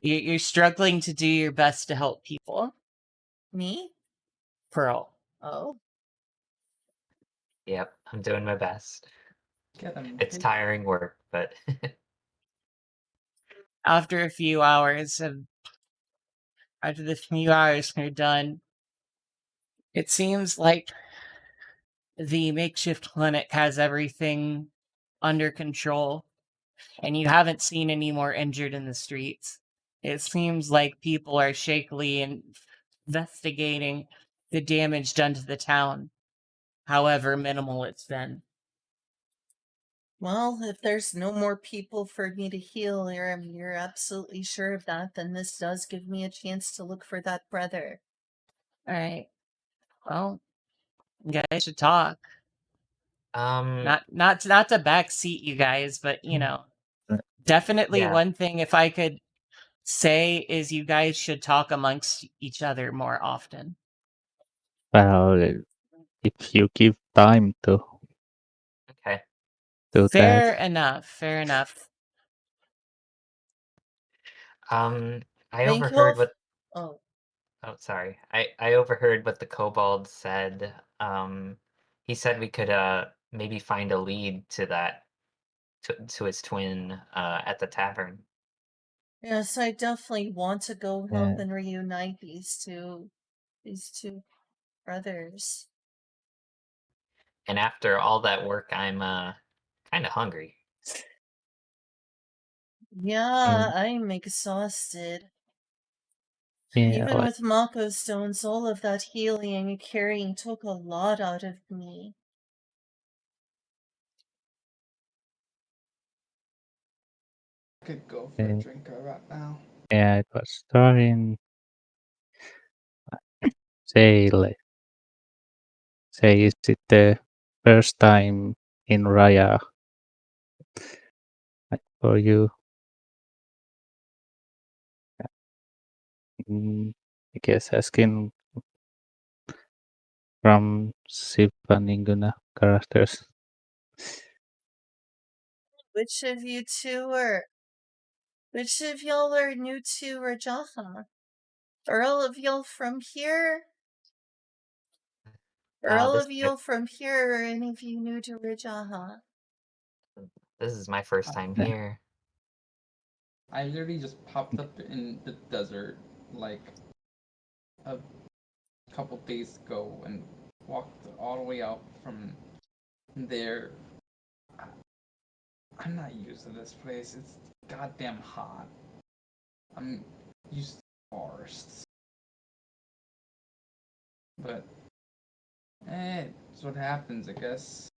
B: You're struggling to do your best to help people.
A: Me?
B: Pearl.
A: Oh.
E: Yep. I'm doing my best.
D: Get them.
E: It's tiring work, but
B: After a few hours after the few hours are done, it seems like the makeshift clinic has everything under control, and you haven't seen any more injured in the streets. It seems like people are shakily investigating the damage done to the town, however minimal it's been.
A: Well, if there's no more people for me to heal, you're absolutely sure of that, then this does give me a chance to look for that brother.
B: All right. Well, you guys should talk. Not to backseat you guys, but definitely
E: yeah.
B: one thing if I could say is you guys should talk amongst each other more often.
C: Well, if you give time to
E: Okay.
C: do
B: Fair
C: that.
B: enough. Fair enough.
E: I
A: Thank you.
E: overheard what.
A: Oh,
E: Oh, sorry. I overheard what the kobold said. He said we could maybe find a lead to that to his twin at the tavern.
A: yes, I definitely want to go
C: Yeah.
A: help and reunite these two brothers.
E: And after all that work, I'm kind of hungry.
A: Yeah, I'm exhausted.
C: Yeah,
A: Even
C: like
A: with Mako stones, all of that healing and carrying took a lot out of me.
D: I could go for a
C: Yeah.
D: drink right now.
C: yeah, it was starting. Say is it the first time in Raya like, for you? I guess asking from Shiva Ninguna characters.
A: Which of you two are. Which of y'all are new to Rajaha? Are all of y'all from here? Are all
E: This
A: of y'all from here, or any of you new to Rajaha?
E: this is my first time
C: Yeah.
E: here.
D: I literally just popped up in the desert like a couple days ago and walked all the way out from there. I'm not used to this place. It's goddamn hot. I'm used to forests. But it's what happens, I guess.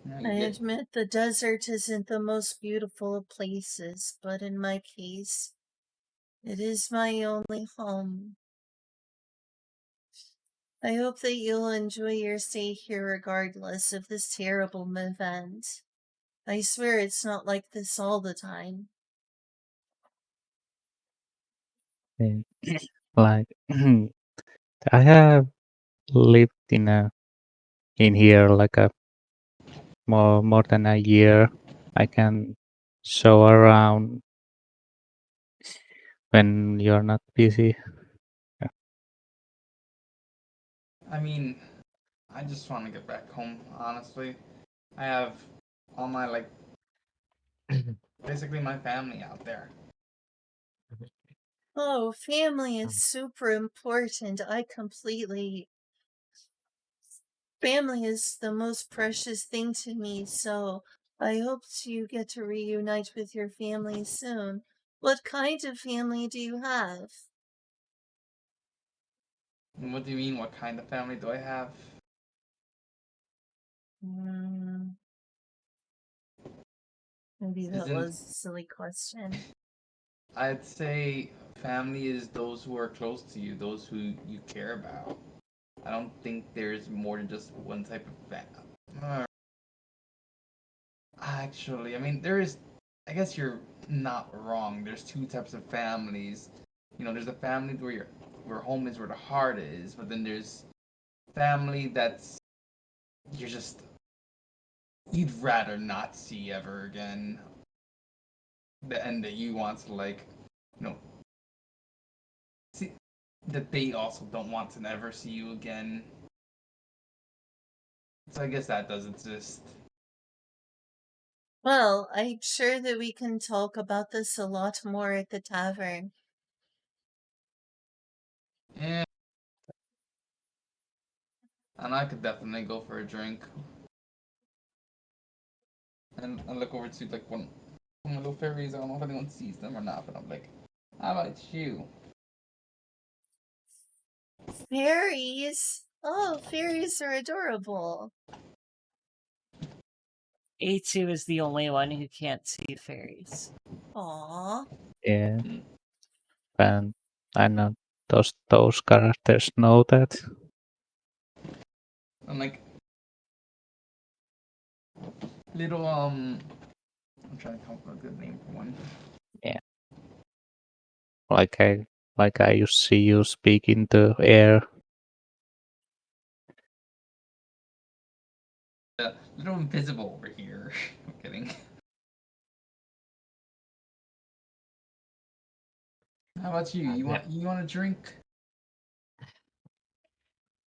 D: You know,
A: I
D: you get
A: admit the desert isn't the most beautiful of places, but in my case, it is my only home. I hope that you'll enjoy your stay here regardless of this terrible event. I swear it's not like this all the time.
C: Yeah. Like I have lived in here like a more than a year. I can show around when you're not busy.
D: I mean, I just want to get back home, honestly. I have all my, like, basically my family out there.
A: Oh, family is super important. Family is the most precious thing to me, so I hope you get to reunite with your family soon. What kind of family do you have?
D: And what do you mean, what kind of family do I have?
A: Hmm, maybe that
D: Isn't
A: was a silly question.
D: I'd say family is those who are close to you, those who you care about. I don't think there's more than just one type of family. Actually, I mean, there is. I guess you're not wrong. There's two types of families. You know, there's a family where home is where the heart is, but then there's family that's you're just you'd rather not see ever again. And that you want to like, you know, see that they also don't want to never see you again. So I guess that does exist.
A: Well, I'm sure that we can talk about this a lot more at the tavern.
D: Yeah. And I could definitely go for a drink. And I look over to like one of my little fairies. I don't know if anyone sees them or not, but I'm like, how about you?
A: Fairies? Oh, fairies are adorable.
B: A2 is the only one who can't see fairies.
A: Aww.
C: Yeah,
D: Mm.
C: and I know those characters know that.
D: I'm like little I'm trying to come up with a good name for one.
C: Yeah, like I used to see you speak in the air.
D: Little invisible over here. I'm kidding. How about you? You want a drink?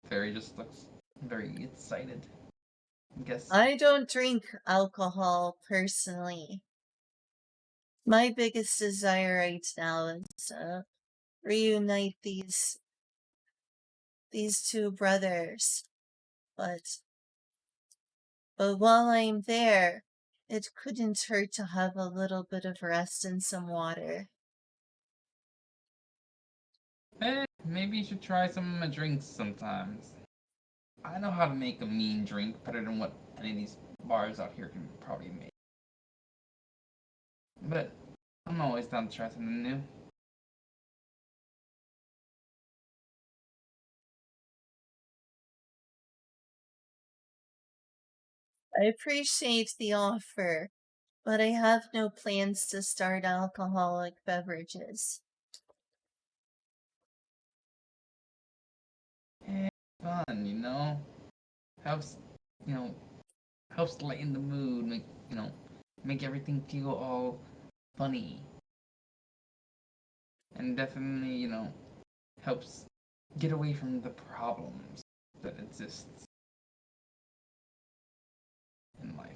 D: Fairy just looks very excited. I guess.
A: I don't drink alcohol personally. My biggest desire right now is to reunite these two brothers. But while I'm there, it couldn't hurt to have a little bit of rest and some water.
D: Maybe you should try some of my drinks sometimes. I know how to make a mean drink better than what any of these bars out here can probably make. But I'm always down to try something new.
A: I appreciate the offer, but I have no plans to start alcoholic beverages.
D: It's fun, you know? Helps, you know, helps lighten the mood, make everything feel all funny. And definitely, helps get away from the problems that exists in life.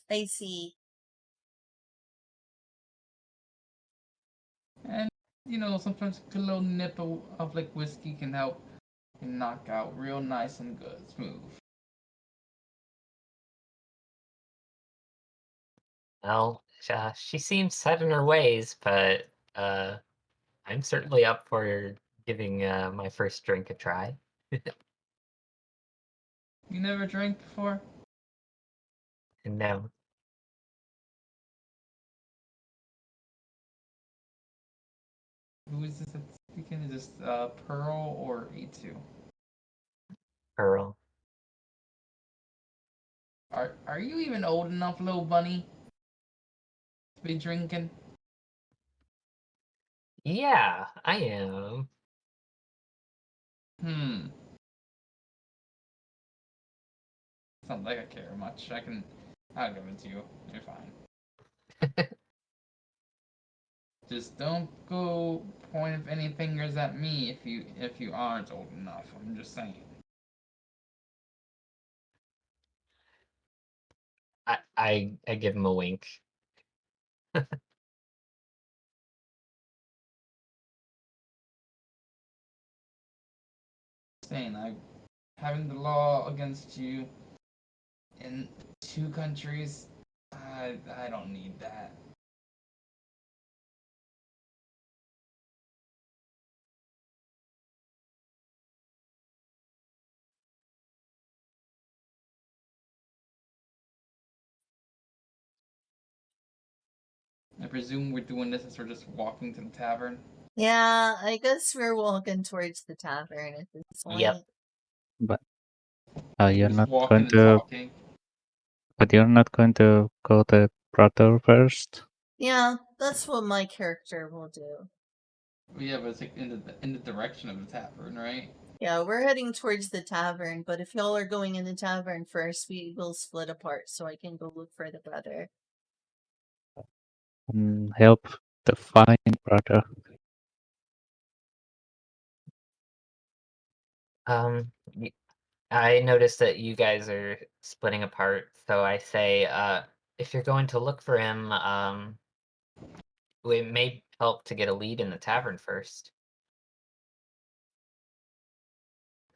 A: I see.
D: And sometimes a little nip of like whiskey can help and knock out real nice and good, smooth.
E: Well, she seems set in her ways, but I'm certainly up for giving my first drink a try.
D: You never drank before?
E: And no,
D: Who is this that's speaking? Is this Pearl or E2?
E: Pearl.
D: Are you even old enough, little bunny, to be drinking?
E: Yeah, I am.
D: Hmm. Sounds like I care much. I'll give it to you. You're fine. Just don't go pointing any fingers at me if you aren't old enough. I'm just saying.
E: I give him a wink.
D: Saying I having the law against you in 2 countries. I don't need that. I presume we're doing this as we're just walking to the tavern.
A: Yeah, I guess we're walking towards the tavern at this point.
E: Yep.
C: But
D: We're
C: you're
D: just
C: not
D: walking
C: going
D: and
C: to.
D: talking.
C: But you're not going to go to brother first.
A: Yeah, that's what my character will do.
D: Yeah, but it's like in the direction of the tavern, right?
A: Yeah, we're heading towards the tavern, but if y'all are going in the tavern first, we will split apart so I can go look for the brother.
C: And help to find brother.
E: Y- I noticed that you guys are splitting apart, so I say, if you're going to look for him, it may help to get a lead in the tavern first.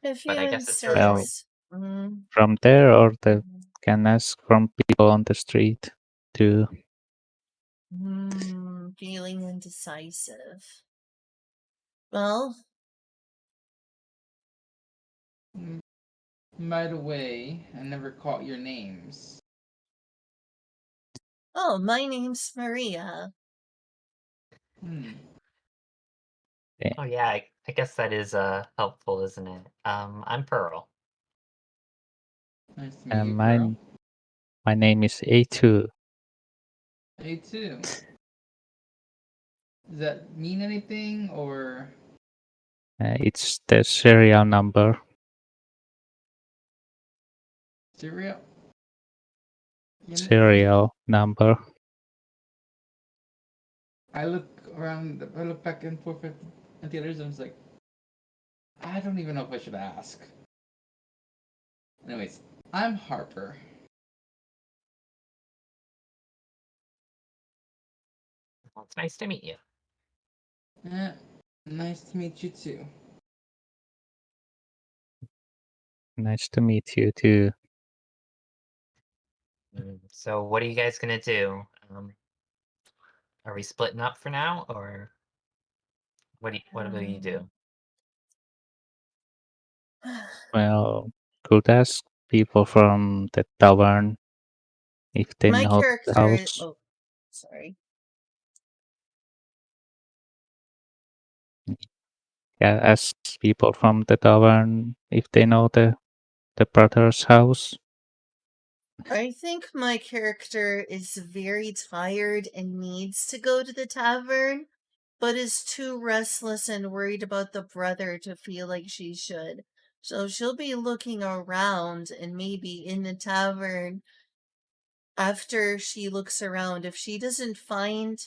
A: If
E: But
A: you
E: I guess it's your choice.
A: insist. Mm,
C: From there, or the can ask from people on the street too.
A: feeling indecisive. Well,
D: By the way, I never caught your names.
A: oh, my name's Maria.
D: Hmm.
E: Oh yeah, I guess that is helpful, isn't it? I'm Pearl.
D: Nice to meet
C: And
D: you, Pearl.
C: my name is A2.
D: A2. Does that mean anything or
C: It's the serial number.
D: cereal?
C: Serial number.
D: I look around. I look back and forth at the others. And I was like, I don't even know if I should ask. Anyways, I'm Harper.
E: Well, it's nice to meet you.
D: Nice to meet you too.
C: Nice to meet you too.
E: So what are you guys gonna do? Are we splitting up for now, or what will you do?
C: Well, could ask people from the tavern if they
A: My
C: know the
A: character.
C: house.
A: Oh, sorry.
C: Yeah, ask people from the tavern if they know the brother's house.
A: I think my character is very tired and needs to go to the tavern, but is too restless and worried about the brother to feel like she should. So she'll be looking around and maybe in the tavern after she looks around. If she doesn't find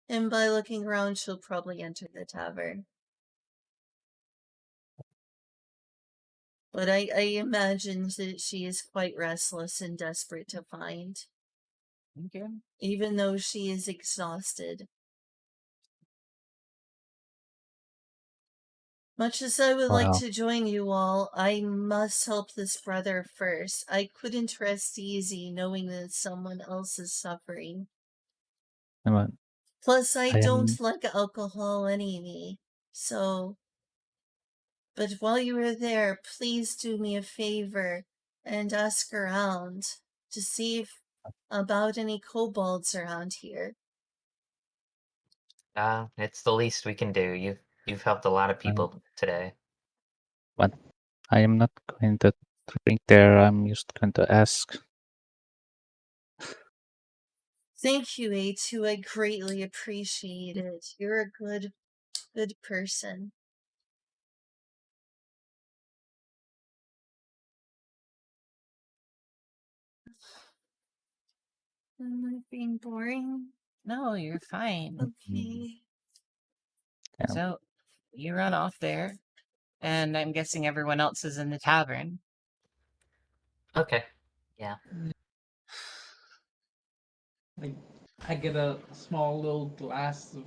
A: him by looking around, she'll probably enter the tavern. But I imagine that she is quite restless and desperate to find,
B: Okay.
A: even though she is exhausted. Much as I would like
C: Well,
A: to join you all, I must help this brother first. I couldn't rest easy knowing that someone else is suffering.
C: well,
A: Plus, I
C: I
A: don't
C: am
A: like alcohol anyway. So, but while you are there, please do me a favor and ask around to see if about any kobolds around here.
E: It's the least we can do. You've helped a lot of
C: I,
E: people today.
C: but I am not going to drink there. I'm just going to ask.
A: Thank you, A2. I greatly appreciate it. You're a good person. Am I being boring?
B: No, you're fine.
A: Okay.
C: Yeah,
B: So you run off there, and I'm guessing everyone else is in the tavern.
E: Okay. Yeah.
D: I get a small little glass of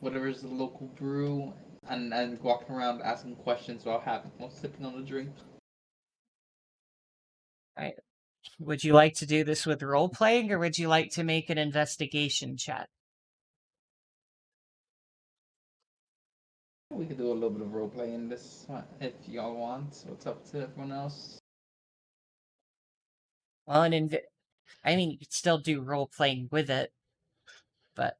D: whatever's the local brew, and walking around asking questions while sipping on the drink.
B: Would you like to do this with role playing, or would you like to make an investigation check?
D: We could do a little bit of role play in this if y'all want. So it's up to everyone else.
B: Well, I mean, you could still do role playing with it, but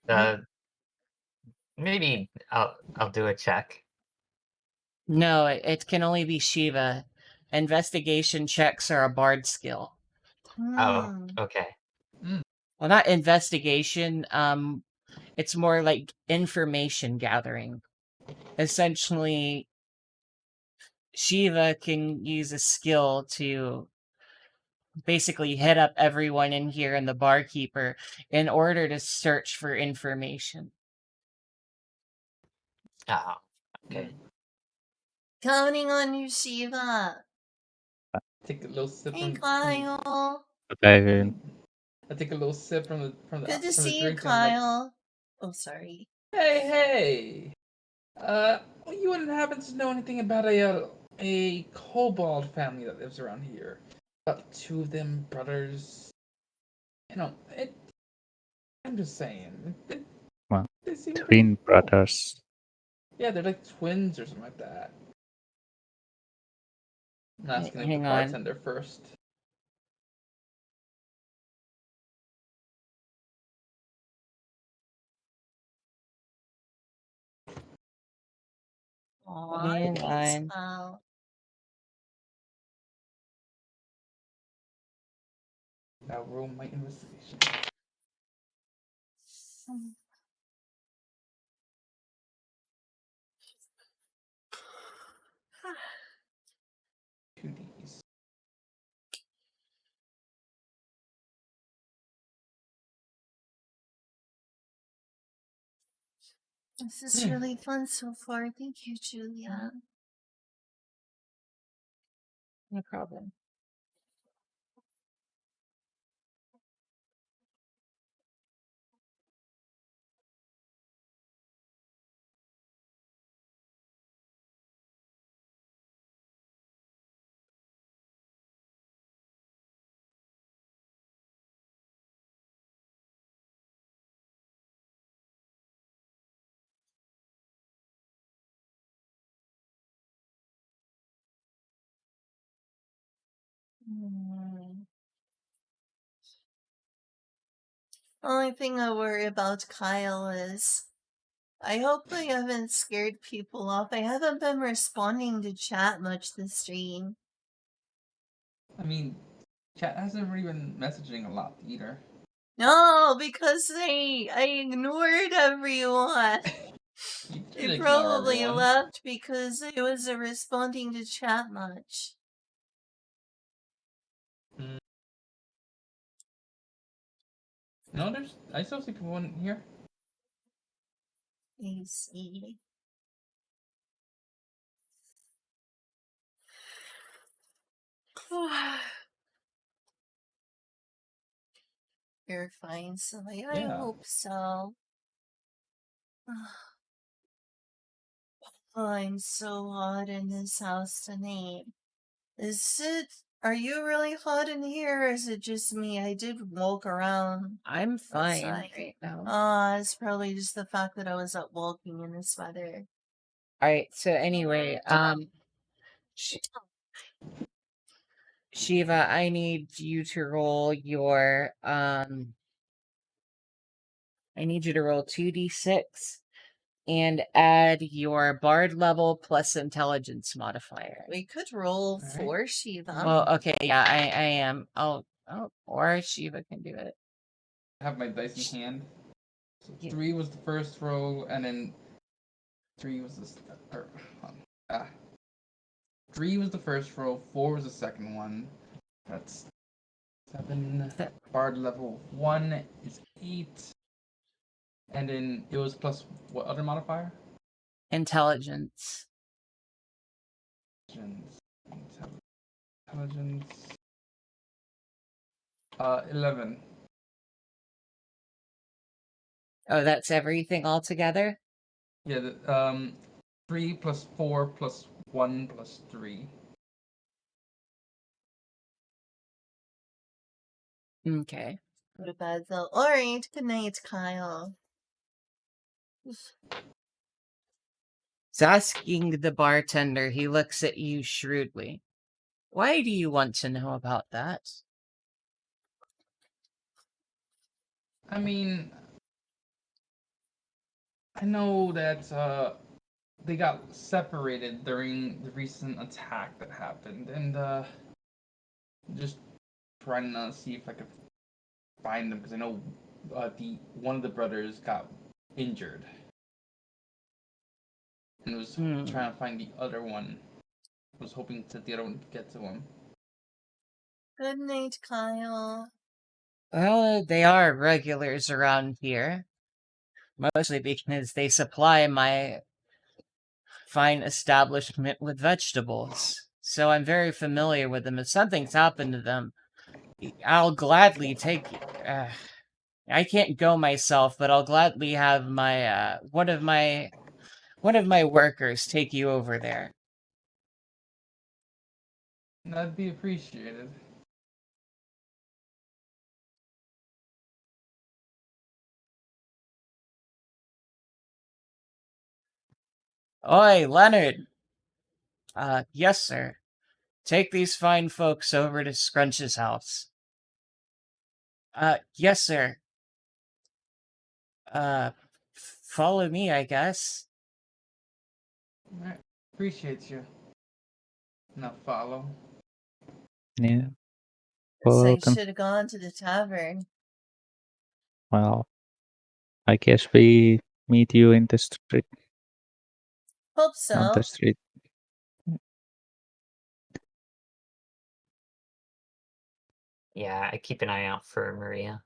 E: Uh, maybe I'll do a check.
B: no, it can only be Shiva. Investigation checks are a bard skill.
E: Oh,
A: Hmm.
E: okay.
B: Well, not investigation. It's more like information gathering. Essentially, Shiva can use a skill to basically hit up everyone in here and the barkeeper in order to search for information.
E: Oh, okay.
A: Counting on you, Shiva.
D: Take a little sip
A: Hey,
D: from.
A: Kyle.
C: but I will.
D: I take a little sip
A: Good to
D: from the
A: see you,
D: drink, and I'm like,
A: Kyle. Oh, sorry.
D: hey. You wouldn't happen to know anything about a kobold family that lives around here? About two of them brothers. You know, I'm just saying.
C: Well,
D: They seem pretty
C: twin
D: cool.
C: brothers.
D: Yeah, they're like twins or something like that. I'm asking like the
B: Hang on.
D: bartender first.
A: Aw,
B: Hang
A: thanks,
B: on.
A: Kyle.
D: Now roll my investigation.
A: Hmm.
D: 2Ds.
A: This is really fun so far. Thank you, Julia.
B: No problem.
A: Only thing I worry about Kyle is I hope I haven't scared people off. I haven't been responding to chat much this stream.
D: I mean, chat hasn't really been messaging a lot either.
A: No, because I ignored everyone.
D: You
A: They
D: should ignore
A: probably
D: everyone.
A: left because I wasn't responding to chat much.
D: No, I still see people in here.
A: I see. You're fine, Silly. I
D: Yeah.
A: hope so. Oh, I'm so hot in this house tonight. Are you really hot in here, or is it just me? I did walk around.
B: I'm fine
A: outside.
B: right now.
A: It's probably just the fact that I was out walking in this weather.
B: All right. So anyway, Shiva, I need you to roll your I need you to roll 2d6 and add your bard level plus intelligence modifier.
A: We could roll
D: Alright.
A: for Shiva.
B: Well, okay, yeah, I am. Or Shiva can do it.
D: I have my dice in hand. So
B: Yeah.
D: 3 was the first roll, and then 3 was the 3 was the first roll, 4 was the second one. That's 7. Bard level 1 is 8. And then it was plus what other modifier?
B: Intelligence.
D: Intelligence. 11.
B: Oh, that's everything altogether?
D: Yeah, 3 plus 4 plus 1 plus 3.
B: Okay.
A: Go to bed though. Alright, good night, Kyle.
B: So asking the bartender, he looks at you shrewdly. Why do you want to know about that?
D: I mean, I know that they got separated during the recent attack that happened, and just trying to see if I could find them because I know one of the brothers got injured, and was trying to find the other one. Was hoping that the other one could get to him.
A: Good night, Kyle.
B: Well, they are regulars around here. Mostly because they supply my fine establishment with vegetables. So I'm very familiar with them. If something's happened to them, I'll gladly take... I can't go myself, but I'll gladly have my, one of my workers take you over there.
D: That'd be appreciated.
B: Oi, Leonard! Yes, sir. Take these fine folks over to Scrunch's house. Yes, sir. Follow me, I guess.
D: Alright, appreciate you. Now follow.
C: Yeah.
A: Guess I
C: Welcome.
A: should have gone to the tavern.
C: Well, I guess we meet you in the street.
A: Hope
C: On the
A: so.
C: street.
E: Yeah, I keep an eye out for Maria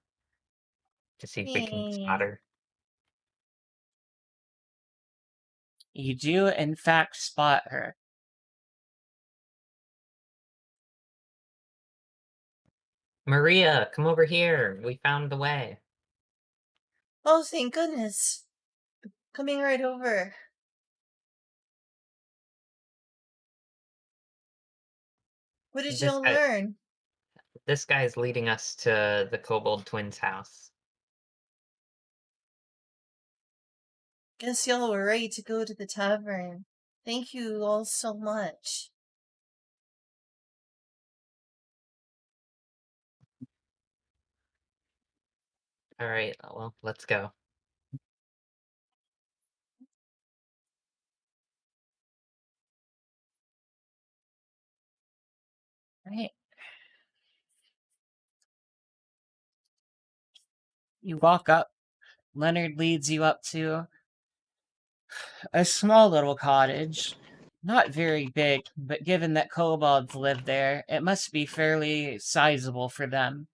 E: to see if we can spot her.
B: You do, in fact, spot her.
E: Maria, come over here. We found the way.
A: Oh, thank goodness. Coming right over. What did
E: This
A: y'all
E: guy-
A: learn?
E: This guy's leading us to the Kobold Twins' house.
A: Guess y'all were right to go to the tavern. Thank you all so much.
E: All right. Well, let's go.
B: Right. You walk up. Leonard leads you up to a small little cottage. Not very big, but given that kobolds live there, it must be fairly sizable for them.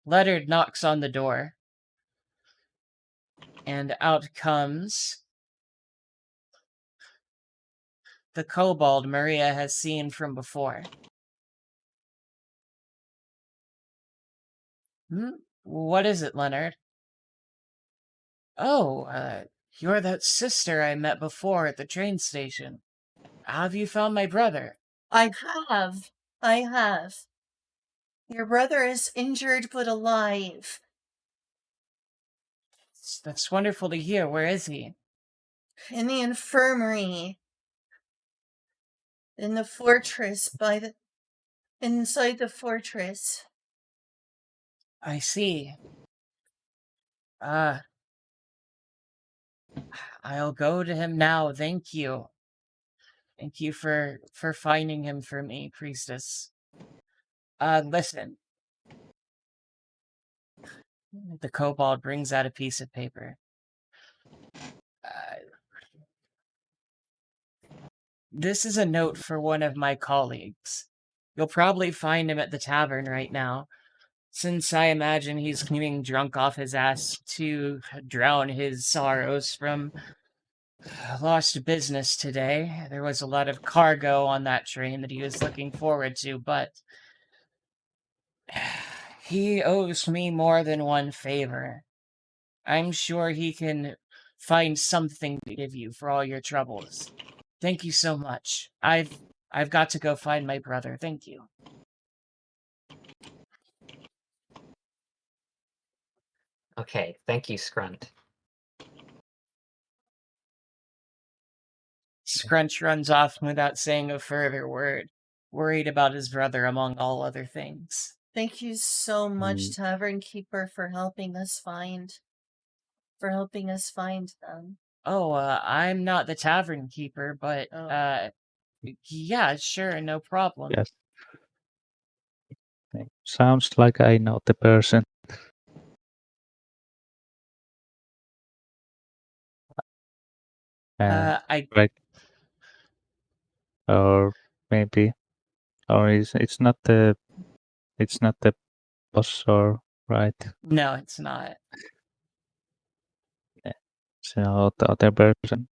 B: Leonard knocks on the door, and out comes the kobold Maria has seen from before. What is it, Leonard? Oh, you're that sister I met before at the train station. Have you found my brother?
A: I have. Your brother is injured but alive.
B: That's wonderful to hear. Where is he?
A: In the infirmary. In the fortress inside the fortress.
B: I see. I'll go to him now. Thank you. Thank you for finding him for me, priestess. Listen. The kobold brings out a piece of paper. This is a note for one of my colleagues. You'll probably find him at the tavern right now, since I imagine he's getting drunk off his ass to drown his sorrows from lost business today. There was a lot of cargo on that train that he was looking forward to, but he owes me more than one favor. I'm sure he can find something to give you for all your troubles. Thank you so much. I've got to go find my brother. Thank you.
E: Okay. Thank you, Scrunt.
B: Scrunch runs off without saying a further word, worried about his brother among all other things.
A: Thank you so much, Tavern Keeper, for helping us find them.
B: Oh, I'm not the tavern keeper, but yeah, sure, no problem.
C: Yes. Sounds like I know the person. Right. Or maybe, or it's not the boss, or right?
B: No, it's not.
C: So the other person.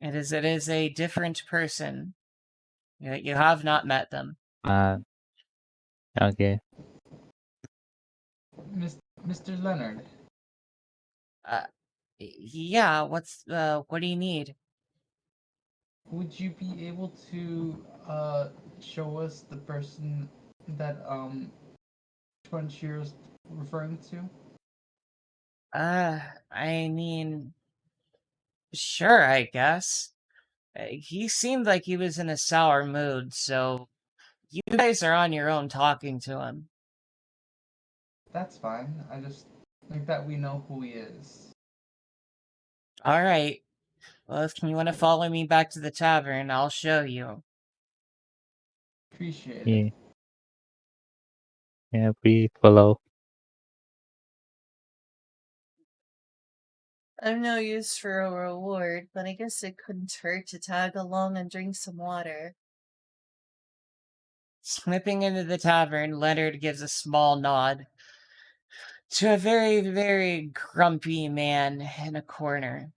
B: It is a different person. You have not met them.
C: Okay.
D: Mr. Leonard.
B: Yeah, what do you need?
D: Would you be able to show us the person that Frontier's referring to?
B: I mean, sure, I guess. He seemed like he was in a sour mood, so you guys are on your own talking to him.
D: That's fine. I just like that we know who he is.
B: All right. Well, if you want to follow me back to the tavern, I'll show you.
D: Appreciate it.
C: Yeah, we follow.
A: I'm no use for a reward, but I guess it couldn't hurt to tag along and drink some water.
B: Slipping into the tavern, Leonard gives a small nod to a very, very grumpy man in a corner.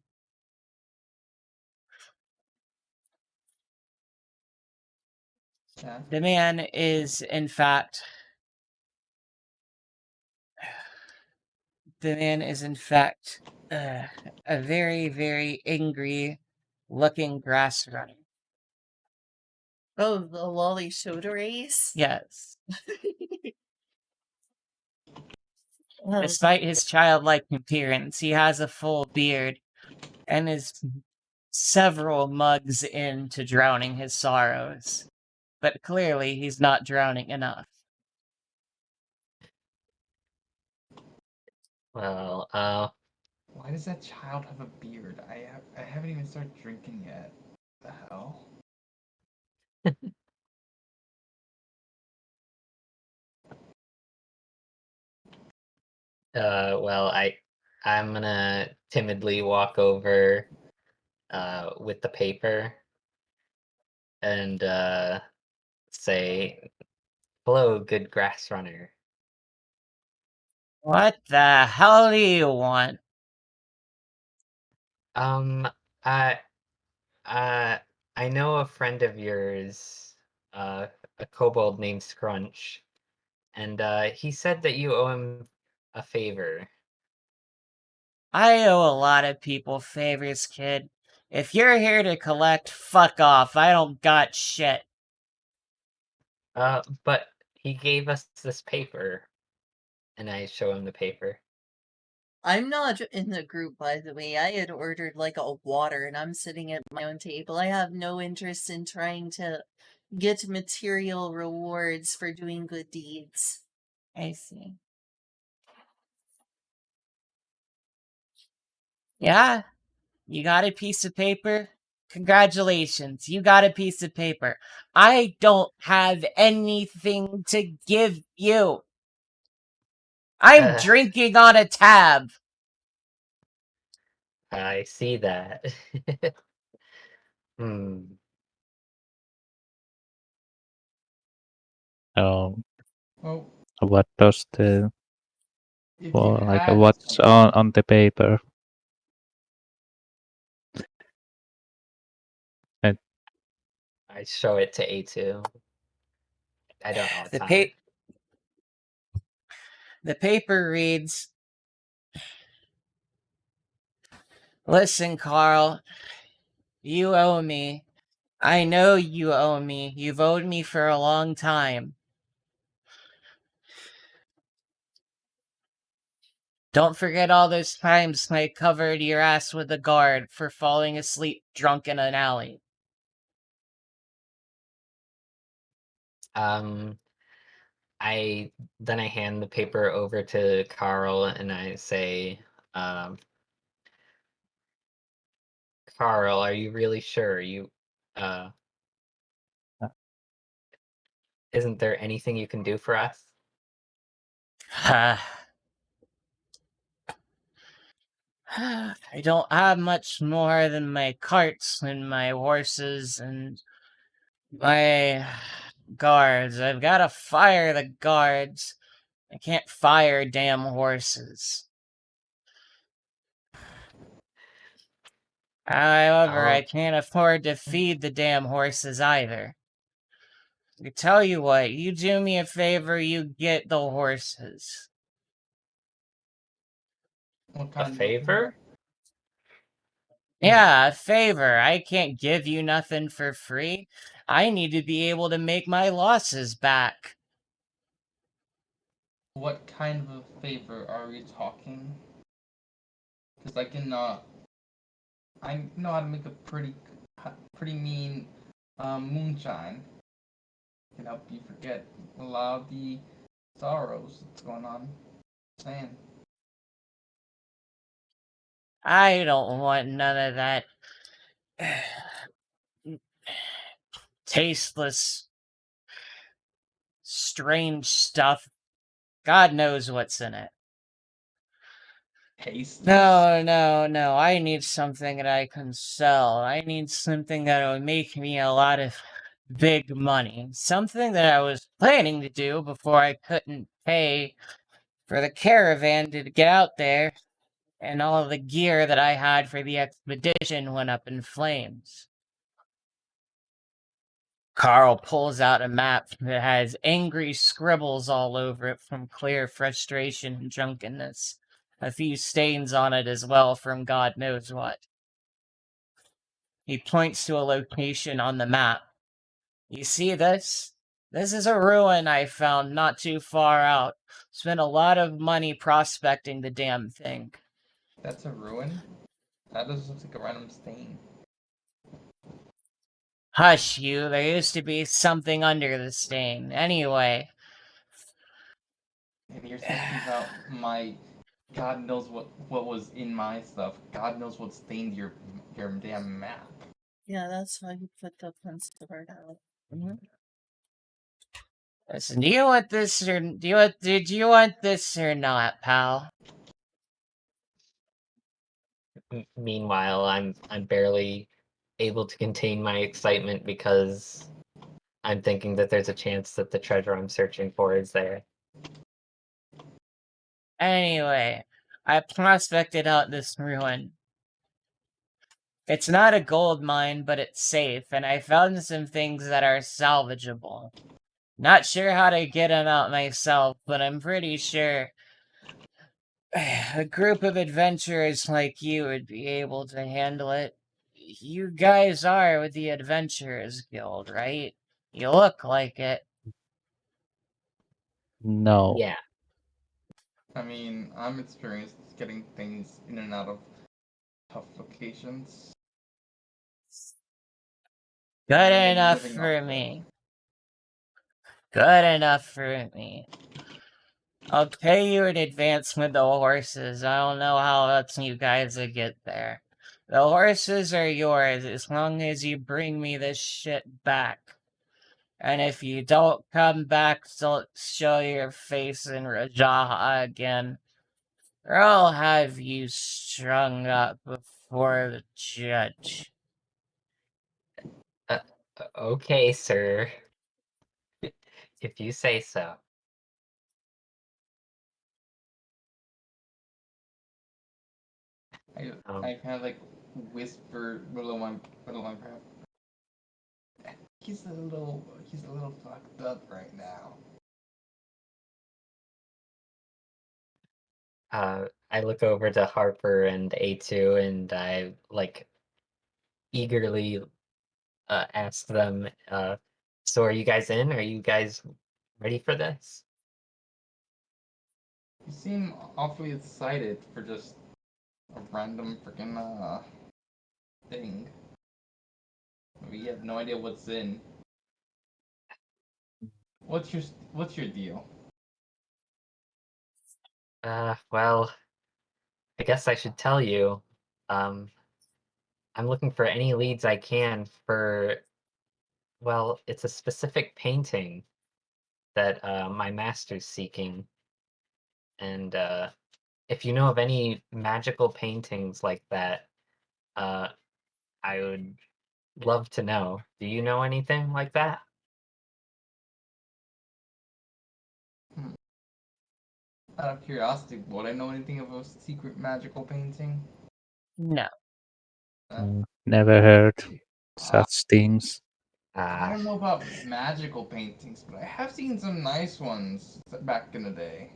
D: Yeah.
B: The man is, in fact, a very, very angry looking grass runner.
A: Oh, the lolly shoulder race?
B: Yes. Despite his childlike appearance, he has a full beard and is several mugs into drowning his sorrows. But clearly, he's not drowning enough.
E: Well,
D: Why does that child have a beard? I haven't even started drinking yet. The hell?
E: well, I'm gonna timidly walk over, with the paper and, say, "Hello, good grass runner."
B: What the hell do you want?
E: Um, I uh, I know a friend of yours, a kobold named Scrunch, and, he said that you owe him a favor.
B: I owe a lot of people favors, kid. If you're here to collect, fuck off. I don't got shit.
E: But he gave us this paper, and I show him the paper.
A: I'm not in the group, by the way. I had ordered like a water and I'm sitting at my own table. I have no interest in trying to get material rewards for doing good deeds.
B: I see. Yeah? You got a piece of paper? Congratulations, you got a piece of paper. I don't have anything to give you. I'm
E: Uh,
B: drinking on a tab.
E: I see that. Hmm.
C: So
D: Well,
C: what does the
D: if you
C: well, like
D: had
C: what's
D: some,
C: on the paper?
E: I show it to A2. I don't know what's
B: The
E: on it.
B: the paper reads, "Listen, Carl, you owe me. I know you owe me. You've owed me for a long time. Don't forget all those times I covered your ass with a guard for falling asleep drunk in an alley."
E: I then I hand the paper over to Carl and I say, um, "Carl, are you really sure uh,
C: Uh,
E: isn't there anything you can do for us?"
B: I don't have much more than my carts and my horses and my guards. I've got to fire the guards. I can't fire damn horses. However, I
E: Oh,
B: can't afford to feed the damn horses either. I tell you what, you do me a favor, you get the horses.
D: what
E: a
D: kind of
E: favor?
B: Yeah, a favor. I can't give you nothing for free. I need to be able to make my losses back.
D: what kind of a favor are we talking? Because I know how to make a pretty mean moonshine. Can help you forget a lot of the sorrows that's going on. Saying.
B: I don't want none of that tasteless, strange stuff. God knows what's in it.
D: Tasteless?
B: No. I need something that I can sell. I need something that would make me a lot of big money. Something that I was planning to do before I couldn't pay for the caravan to get out there, and all of the gear that I had for the expedition went up in flames. Carl pulls out a map that has angry scribbles all over it from clear frustration and drunkenness. A few stains on it as well from God knows what. He points to a location on the map. "You see this? This is a ruin I found not too far out. Spent a lot of money prospecting the damn thing."
D: That's a ruin? That just looks like a random stain.
B: Hush, you. There used to be something under the stain. Anyway.
D: And you're thinking about my God knows what was in my stuff. God knows what stained your damn map.
A: Yeah, that's why you put the Prince card out.
B: Mhm. Listen, do you want this or did you want this or not, pal?
E: Meanwhile, I'm barely able to contain my excitement because I'm thinking that there's a chance that the treasure I'm searching for is there.
B: Anyway, I prospected out this ruin. It's not a gold mine, but it's safe, and I found some things that are salvageable. Not sure how to get them out myself, but I'm pretty sure a group of adventurers like you would be able to handle it. You guys are with the Adventurers Guild, right? You look like it.
C: No.
E: Yeah.
D: I mean, I'm experienced getting things in and out of tough locations.
B: Good
D: And
B: enough
D: living
B: for
D: off
B: me. Good enough for me. I'll pay you in advance with the horses. I don't know how else you guys will get there. The horses are yours as long as you bring me this shit back. And if you don't come back to show your face in Rajaha again, or I'll have you strung up before the judge.
E: Okay, sir. If you say so.
D: I kind of like whisper below my breath. He's a little fucked up right now.
E: I look over to Harper and A2 and I like eagerly ask them, so are you guys in? Are you guys ready for this?
D: You seem awfully excited for just a random freaking thing. We have no idea what's in. What's your deal?
E: Well, I guess I should tell you. Um, I'm looking for any leads I can for, well, it's a specific painting that my master's seeking. And if you know of any magical paintings like that, uh, I would love to know. Do you know anything like that?
D: Out of curiosity, would I know anything of a secret magical painting?
B: No.
C: Never heard
D: Uh,
C: such things.
D: I don't know about magical paintings, but I have seen some nice ones back in the day.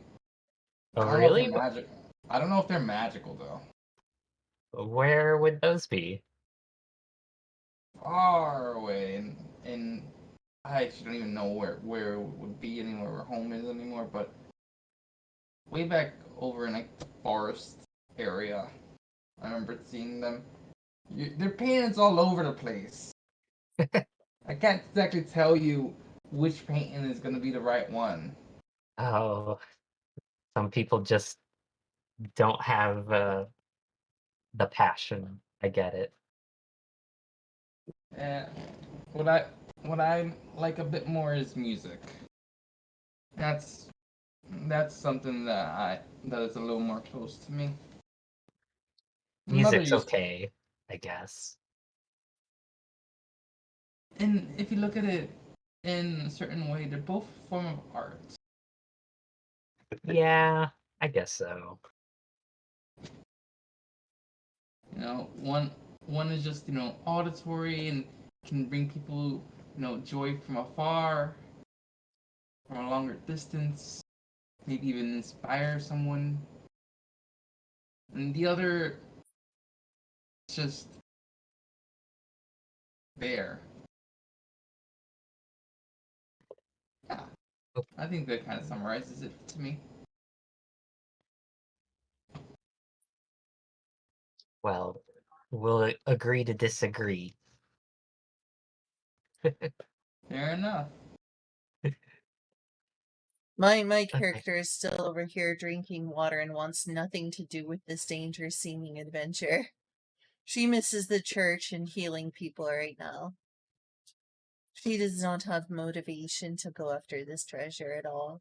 E: Oh,
D: I don't know if they're
E: really?
D: magic. I don't know if they're magical though.
E: Where would those be?
D: Far away, in I actually don't even know where it would be anymore, where home is anymore. But way back over in like the forest area, I remember seeing them. They're paintings all over the place. I can't exactly tell you which painting is gonna be the right one.
E: Oh, some people just don't have the passion. I get it.
D: And what I like a bit more is music. That's that's something that is a little more close to me. Mother
E: Music's
D: used,
E: okay, I guess.
D: and if you look at it in a certain way, they're both a form of art.
E: Yeah, I guess so.
D: You know, one is just auditory and can bring people joy from afar, from a longer distance, maybe even inspire someone. And the other is just there. Yeah, I think that kind of summarizes it to me.
E: Well, we'll agree to disagree.
D: Fair enough.
A: My
E: Okay.
A: character is still over here drinking water and wants nothing to do with this dangerous seeming adventure. She misses the church and healing people right now. She does not have motivation to go after this treasure at all.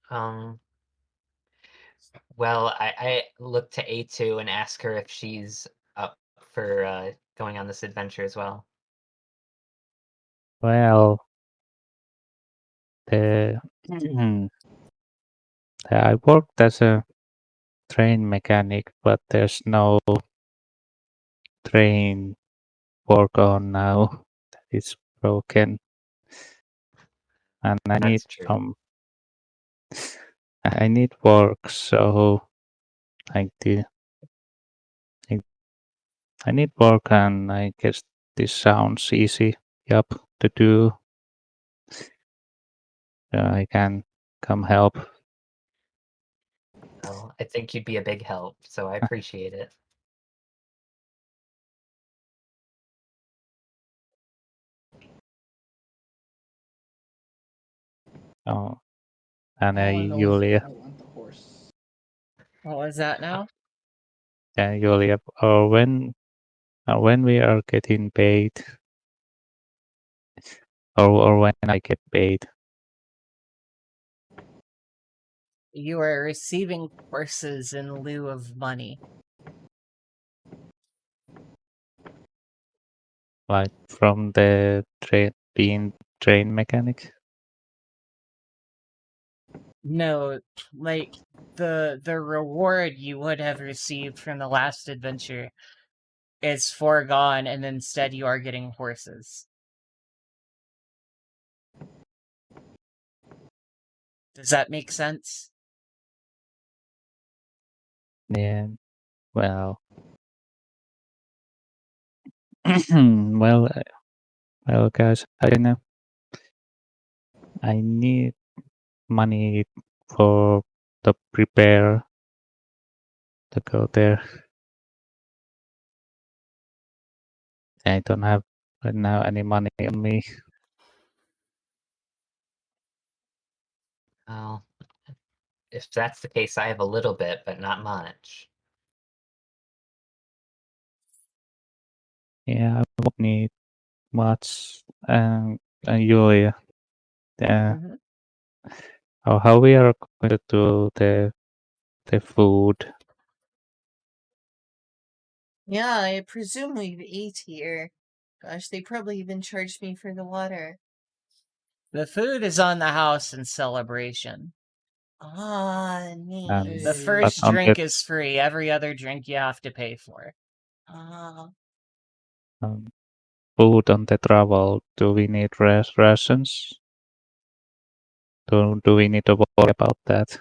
E: Um. Well, I look to A2 and ask her if she's up for going on this adventure as well.
C: Well, the I worked as a train mechanic, but there's no train work on now. It's broken, and I need
E: That's true.
C: some. I need work, so I did. I need work, and I guess this sounds easy. Yup, to do. I can come help.
E: Well, I think you'd be a big help, so I appreciate it.
C: Oh, and
D: All I know is
C: Julia,
D: I want the horse.
B: What was that now?
C: Julia, or when we are getting paid, or when I get paid.
B: You are receiving horses in lieu of money.
C: Like from the being train mechanic.
B: No, like the reward you would have received from the last adventure is foregone, and instead you are getting horses. Does that make sense?
C: Yeah. Well. well, guys, I need money for the prepare to go there. I don't have right now any money on me.
E: Well, if that's the case, I have a little bit, but not much.
C: Yeah, I won't need much. Julia,
B: Mm-hmm.
C: how we are going to do the food?
A: Yeah, I presume we've ate here. Gosh, they probably even charged me for the water.
B: The food is on the house in celebration.
A: Ah, nice.
B: The
C: But
B: first
C: on the
B: drink is free. Every other drink you have to pay for.
A: Ah,
C: food on the travel, do we need rations? Do we need to worry about that?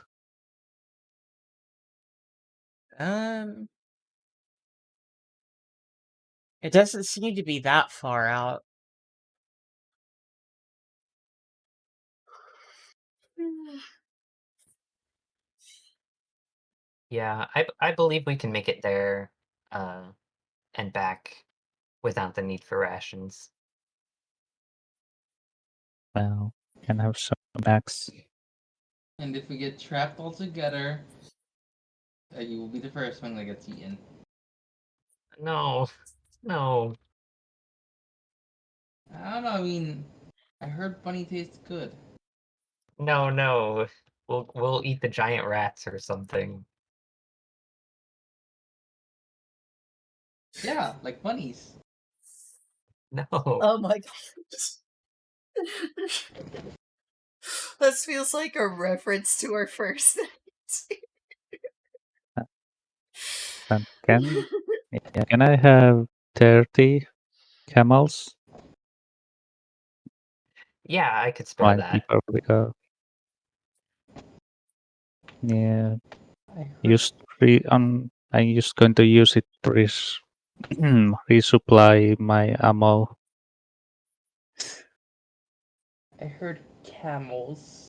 B: It doesn't seem to be that far out.
E: Yeah, I believe we can make it there, and back without the need for rations.
C: Well, can have some snacks.
D: And if we get trapped all together, you will be the first one that gets eaten.
E: No, no.
D: I don't know. I mean, I heard bunny tastes good.
E: No, no. We'll eat the giant rats or something.
D: Yeah, like bunnies.
E: No.
A: oh my god. This feels like a reference to our first
C: And can I have 30 camels?
E: Yeah, I could spare
C: Like
E: that.
C: before we go. Yeah,
D: I heard,
C: just I'm just going to use it to resupply my ammo.
D: I heard camels.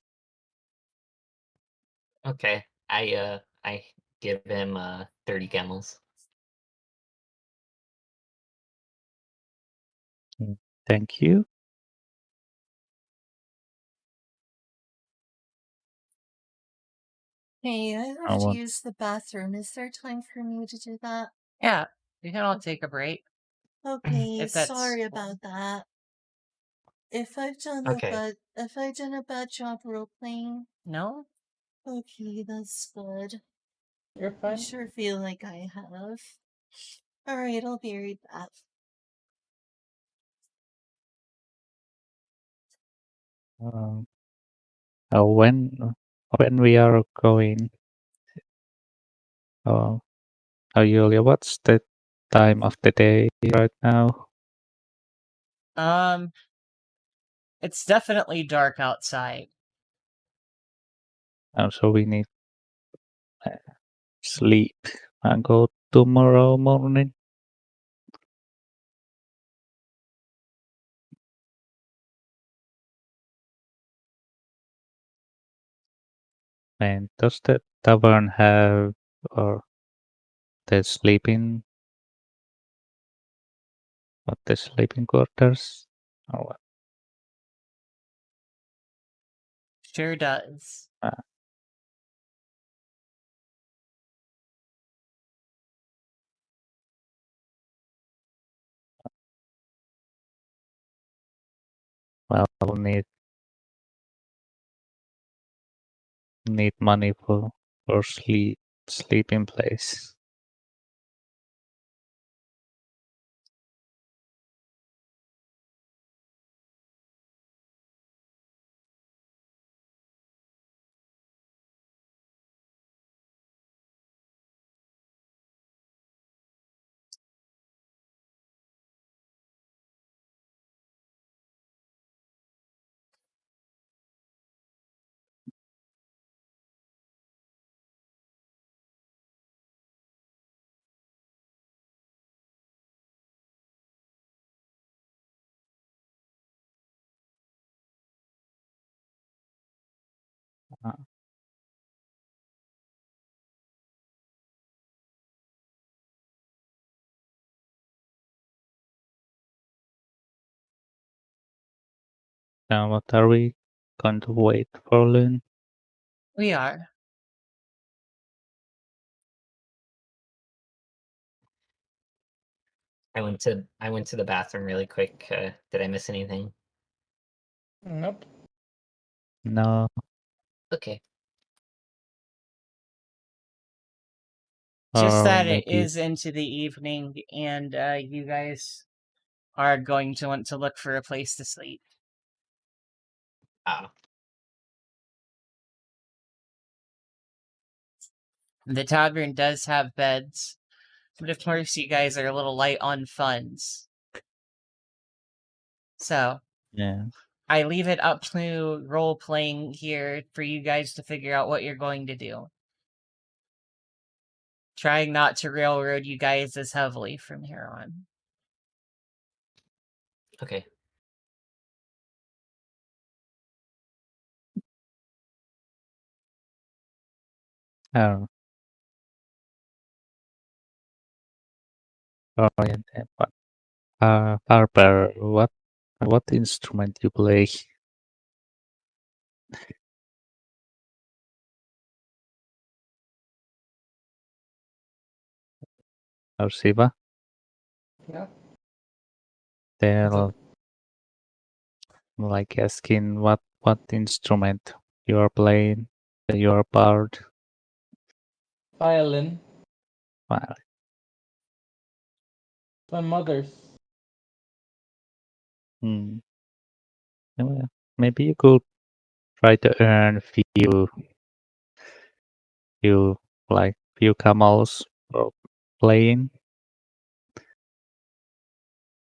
E: Okay. I give him 30 camels.
C: Thank you.
A: Hey, I
C: I
A: have to
C: want.
A: use the bathroom. Is there time for me to do that?
B: Yeah, we can all take a break
A: Okay,
B: if that's
A: sorry about that. If I've done
E: Okay.
A: a bad job role playing,
B: no.
A: okay, that's good.
D: You're
A: I
D: fine.
A: sure feel like I have. Alright, I'll be right back.
C: When we are going, Julia, what's the time of the day right now?
B: It's definitely dark outside.
C: So we need sleep and go tomorrow morning. And does the tavern have or the sleeping quarters? Or what?
B: Sure does.
C: Well, I'll need money for sleeping place. Uh, Now what are we going to wait for, Lynn?
B: We are.
E: I went to the bathroom really quick. Did I miss anything?
D: Nope.
C: No.
E: Okay.
B: Just
C: Or
B: that it
C: maybe
B: is into the evening, and you guys are going to want to look for a place to sleep.
E: Ah.
B: The tavern does have beds, but of course you guys are a little light on funds. So,
C: yeah.
B: I leave it up to role playing here for you guys to figure out what you're going to do. Trying not to railroad you guys as heavily from here on.
E: Okay.
C: Oh. Oh yeah. But, Harper, what instrument you play? Or Siva?
D: Yeah.
C: They're
D: What's up?
C: like asking what instrument you are playing, you are bard.
D: Violin.
C: Well,
D: My mother's.
C: hmm. Well, maybe you could try to earn few camels for playing,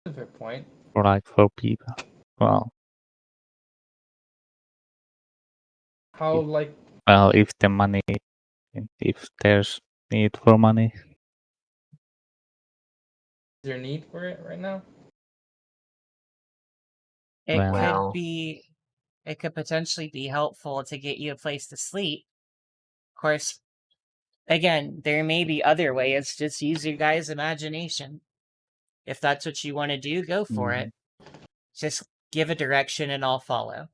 D: That's a fair point.
C: or like for people. Well,
D: How
C: if, well, if there's need for money,
D: is there need for it right now?
B: It
C: well,
B: could potentially be helpful to get you a place to sleep. Of course, again, there may be other ways. Just use your guys' imagination. If that's what you want to do, go for it. Just give a direction and I'll follow.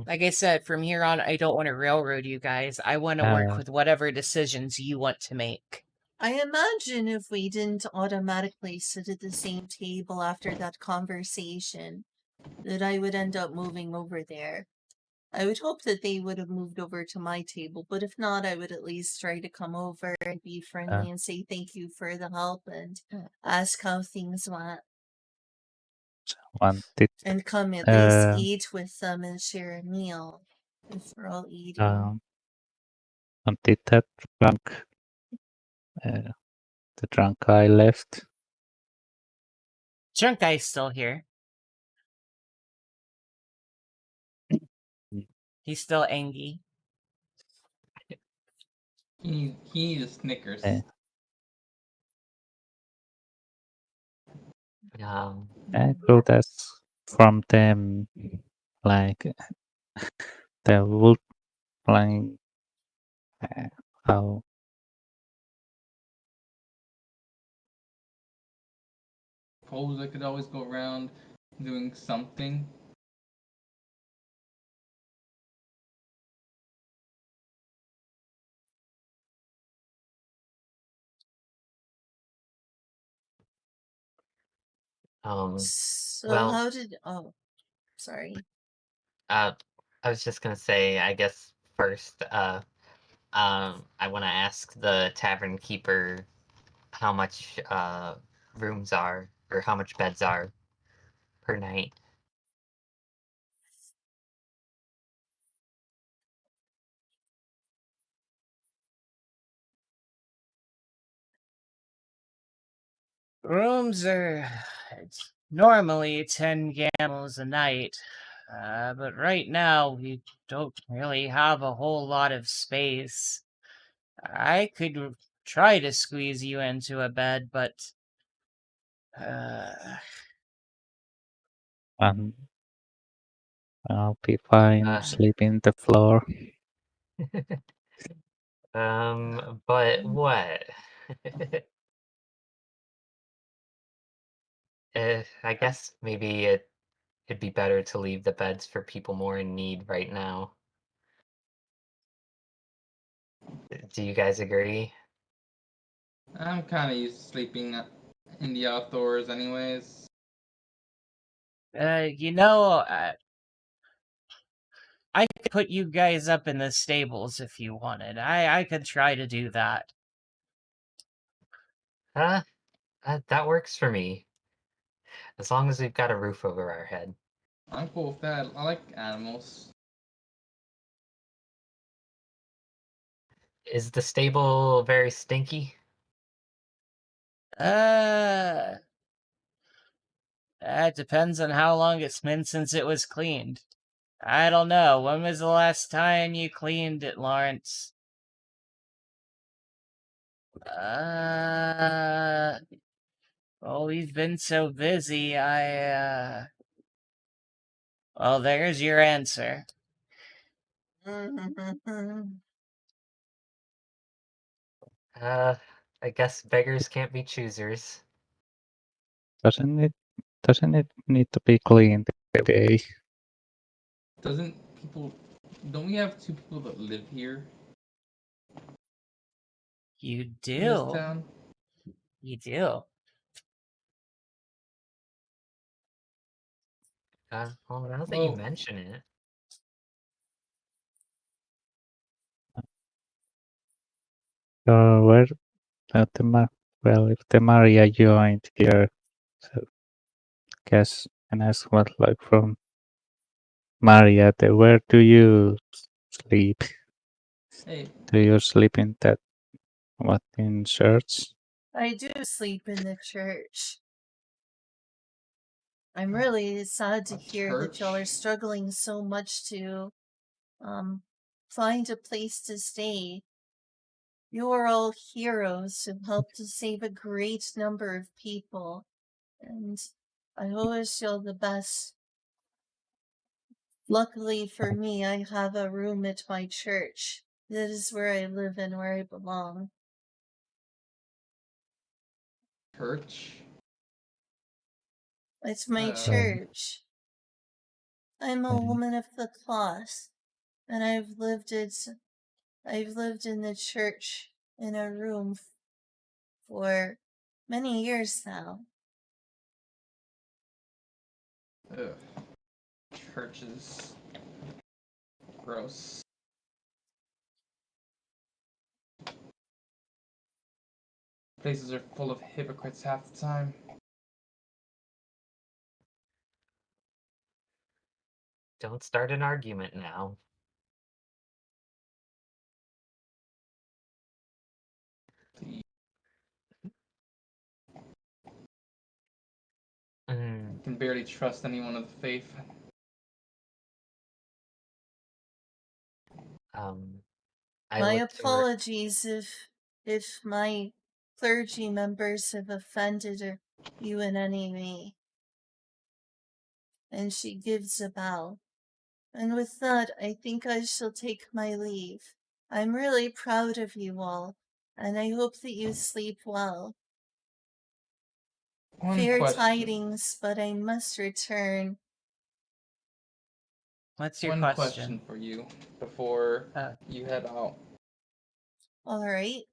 B: Like I said, from here on, I don't want to railroad you guys. I want to work with whatever decisions you want to make.
A: I imagine if we didn't automatically sit at the same table after that conversation, that I would end up moving over there. I would hope that they would have moved over to my table, but if not, I would at least try to come over and be friendly and say thank you for the help and ask how things went.
C: Wanted
A: And come at least eat with them and share a meal if we're all eating.
C: wanted that drunk the drunk guy left.
B: Drunk guy's still here. He's still angry.
D: He needs Snickers.
C: Yeah. Could ask from them, like the wood plank, how
D: Suppose I could always go around doing something.
A: So
E: well,
A: how did sorry.
E: I was just gonna say, I guess first, I want to ask the tavern keeper how much rooms are, or how much beds are per night.
B: Rooms are normally 10 camels a night, but right now we don't really have a whole lot of space. I could try to squeeze you into a bed, but
C: I'll be fine sleeping the floor.
E: But what? I guess maybe it'd be better to leave the beds for people more in need right now. Do you guys agree?
D: I'm kind of used to sleeping in the outdoors, anyways.
B: you know, I could put you guys up in the stables if you wanted. I could try to do that.
E: That works for me. As long as we've got a roof over our head.
D: I'm cool with that. I like animals.
E: Is the stable very stinky?
B: That depends on how long it's been since it was cleaned. I don't know. When was the last time you cleaned it, Lawrence? Well, we've been so busy, well, there's your answer.
E: I guess beggars can't be choosers.
C: Doesn't it need to be cleaned every day?
D: Don't we have 2 people that live here
B: You
D: in this
B: do.
D: town?
B: You do.
E: Well, now that you mention it.
C: So where if the Maria joined here, so guess and ask what like from Maria, where do you sleep?
D: Hey.
C: Do you sleep in that in church?
A: I do sleep in the church. I'm really sad to hear that y'all are struggling so much to find a place to stay. You are all heroes who helped to save a great number of people, and I wish y'all the best. Luckily for me, I have a room at my church. That is where I live and where I belong.
D: church?
A: It's my
D: Uh,
A: church. I'm a
C: Mhm.
A: woman of the cloth, and I've lived in the church in a room for many years now.
D: Ugh. Churches. Gross. Places are full of hypocrites half the time.
E: Don't start an argument now.
D: The-
E: Mm,
D: can barely trust anyone of the faith.
E: I
A: My
E: look to her.
A: apologies if my clergy members have offended you in any way. And she gives a bow. And with that, I think I shall take my leave. I'm really proud of you all, and I hope that you sleep well.
D: One
A: Fair
D: question.
A: tidings, but I must return.
B: What's your
D: One
B: question?
D: question for you before
B: Uh,
D: you head out.
A: All right.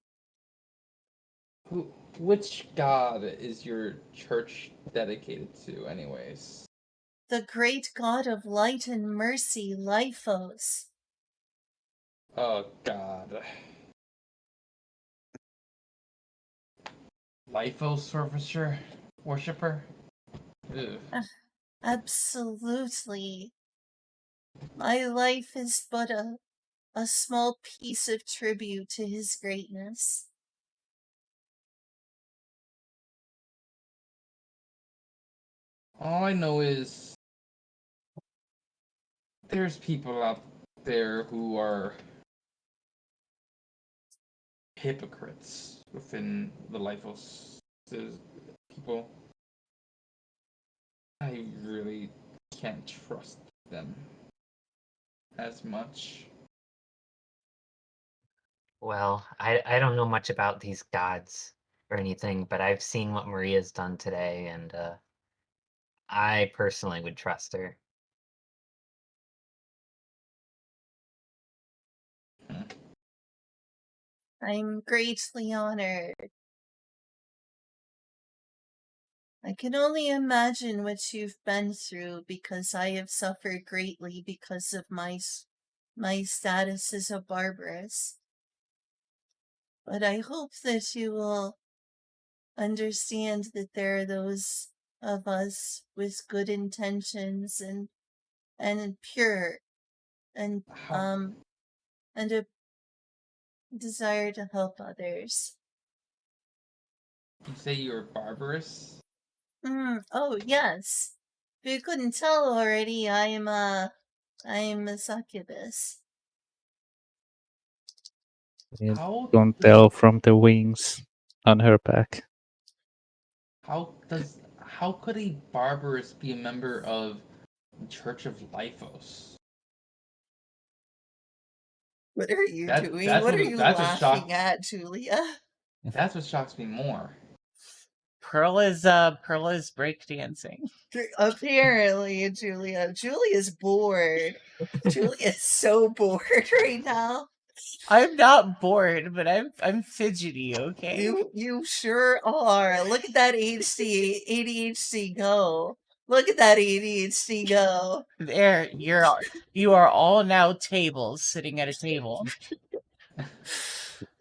D: Which god is your church dedicated to, anyways?
A: The great god of light and mercy, Lyphos.
D: Oh god. Lyphos worshipper? Ugh.
A: Absolutely. My life is but a small piece of tribute to his greatness.
D: All I know is there's people out there who are hypocrites within the Lyphos people. I really can't trust them as much.
E: Well, I don't know much about these gods or anything, but I've seen what Maria's done today, and I personally would trust her.
A: I'm greatly honored. I can only imagine what you've been through because I have suffered greatly because of my status as a barbarous. But I hope that you will understand that there are those of us with good intentions and pure and
D: How
A: and a desire to help others.
D: you say you're barbarous?
A: Oh yes. If you couldn't tell already, I'm a succubus.
C: You
D: How
C: don't tell from the wings on her back.
D: how could a barbarous be a member of the Church of Lyphos?
A: What are you
D: That
A: doing?
D: that's
A: What are
D: what
A: you
D: that's what
A: laughing
D: shocked
A: at, Julia?
D: that's what shocks me more.
B: Pearl is breakdancing.
A: Apparently, Julia. Julia's bored. Julia is so bored right now.
B: I'm not bored, but I'm fidgety, okay?
A: You sure are. Look at that ADHD go. Look at that ADHD go.
B: There, you are all now tables sitting at a table.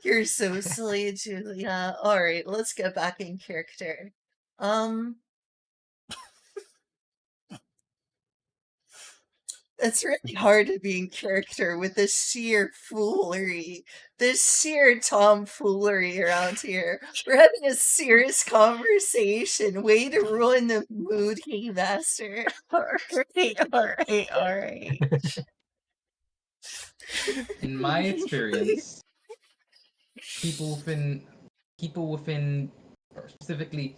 A: You're so silly, Julia. All right, let's get back in character. It's really hard to be in character with this sheer foolery, this sheer tomfoolery around here. We're having a serious conversation. Way to ruin the mood, Keymaster.
B: All right.
D: In my experience, people within or specifically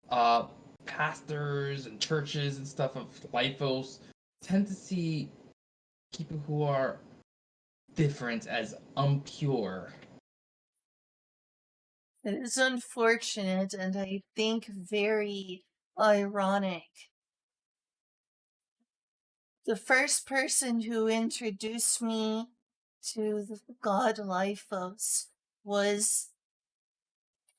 D: uh pastors and churches and stuff of Lyphos tend to see people who are different as impure.
A: It is unfortunate and I think very ironic. The first person who introduced me to the god Lyphos was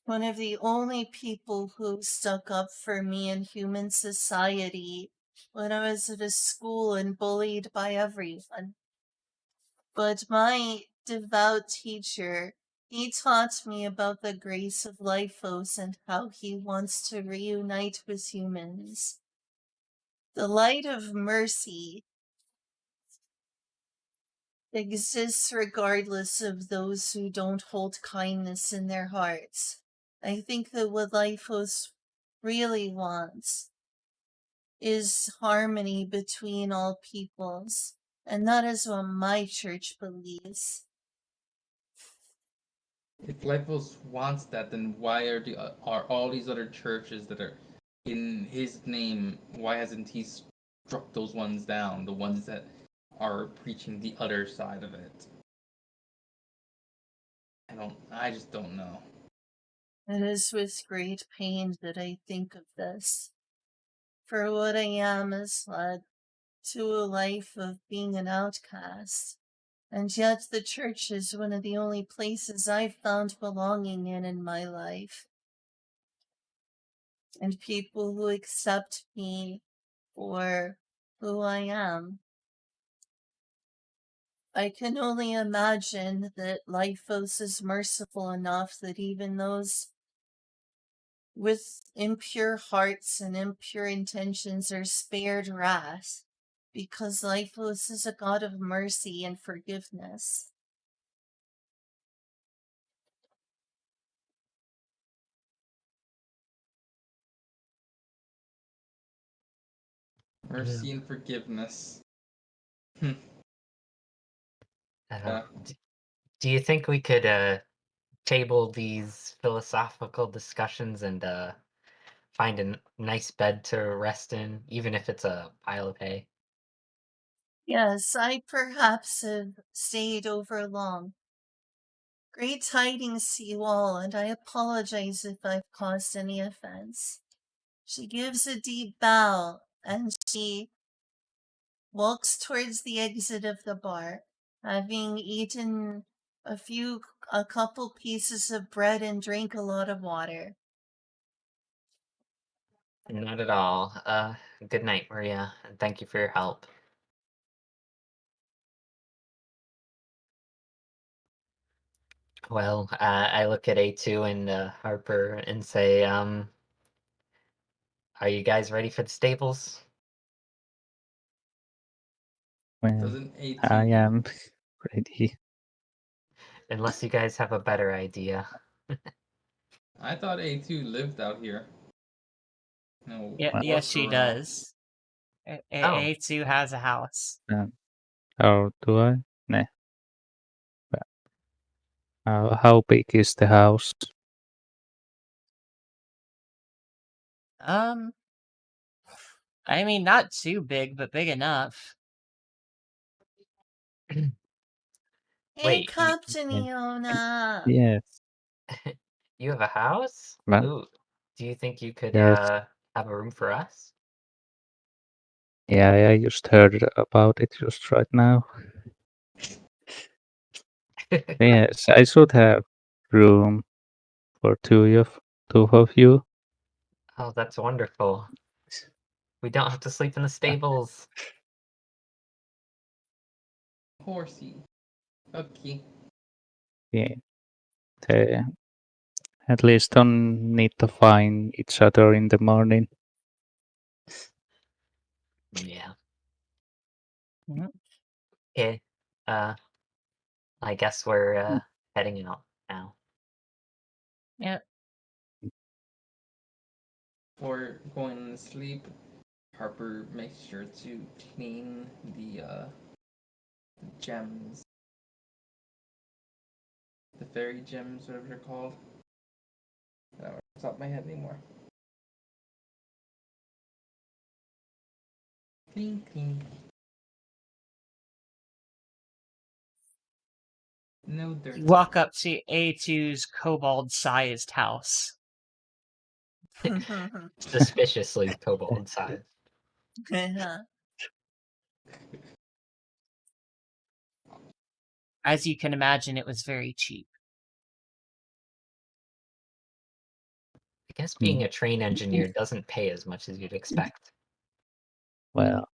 A: one of the only people who stuck up for me in human society when I was at a school and bullied by everyone. But my devout teacher, he taught me about the grace of Lyphos and how he wants to reunite with humans. The light of mercy exists regardless of those who don't hold kindness in their hearts. I think that what Lyphos really wants is harmony between all peoples, and that is what my church believes.
D: If Lifos wants that, then why are all these other churches that are in his name? Why hasn't he struck those ones down? The ones that are preaching the other side of it. I just don't know.
A: It is with great pain that I think of this. For what I am has led to a life of being an outcast, and yet the church is one of the only places I've found belonging in my life. And people who accept me for who I am. I can only imagine that Lyphos is merciful enough that even those with impure hearts and impure intentions are spared wrath, because Lyphos is a god of mercy and forgiveness.
D: Mercy and forgiveness.
E: Uh,
D: Yeah.
E: do you think we could table these philosophical discussions and find a nice bed to rest in, even if it's a pile of hay?
A: Yes, I perhaps have stayed over long. Great tidings to you all, and I apologize if I've caused any offense. She gives a deep bow, and she walks towards the exit of the bar, having eaten a couple pieces of bread and drank a lot of water.
E: Not at all. Good night, Maria, and thank you for your help. Well, I look at A2 and Harper and say, are you guys ready for the stables?
C: Well,
D: Doesn't A2
C: I am ready.
E: Unless you guys have a better idea.
D: I thought A2 lived out here. No,
B: Yeah,
C: Well,
B: yes, she
D: worked around.
B: does.
E: Oh,
B: A2 has a house.
C: Or do I? Nah. How big is the house?
B: Um, I mean, not too big, but big enough.
A: Hey,
E: wait,
A: Captain
C: Yeah.
A: Iona!
C: Yes.
E: you have a house?
C: Well,
E: Ooh, do you think you could
C: yes.
E: have a room for us?
C: Yeah, I just heard about it just right now. Yes, I should have room for two of you.
E: Oh, that's wonderful. We don't have to sleep in the stables.
D: Horsey. Okay.
C: Yeah. They at least don't need to find each other in the morning.
E: Yeah.
B: Mhm.
E: Okay. Uh, I guess we're heading out now.
B: Yeah.
D: Before going to sleep, Harper makes sure to clean the gems. The fairy gems, whatever they're called. I don't know off the top of my head anymore. Clean, clean. No dirt.
B: You walk up to A2's kobold-sized house.
E: Suspiciously kobold size.
B: As you can imagine, it was very cheap.
E: I guess being a train engineer doesn't pay as much as you'd expect.
C: Well,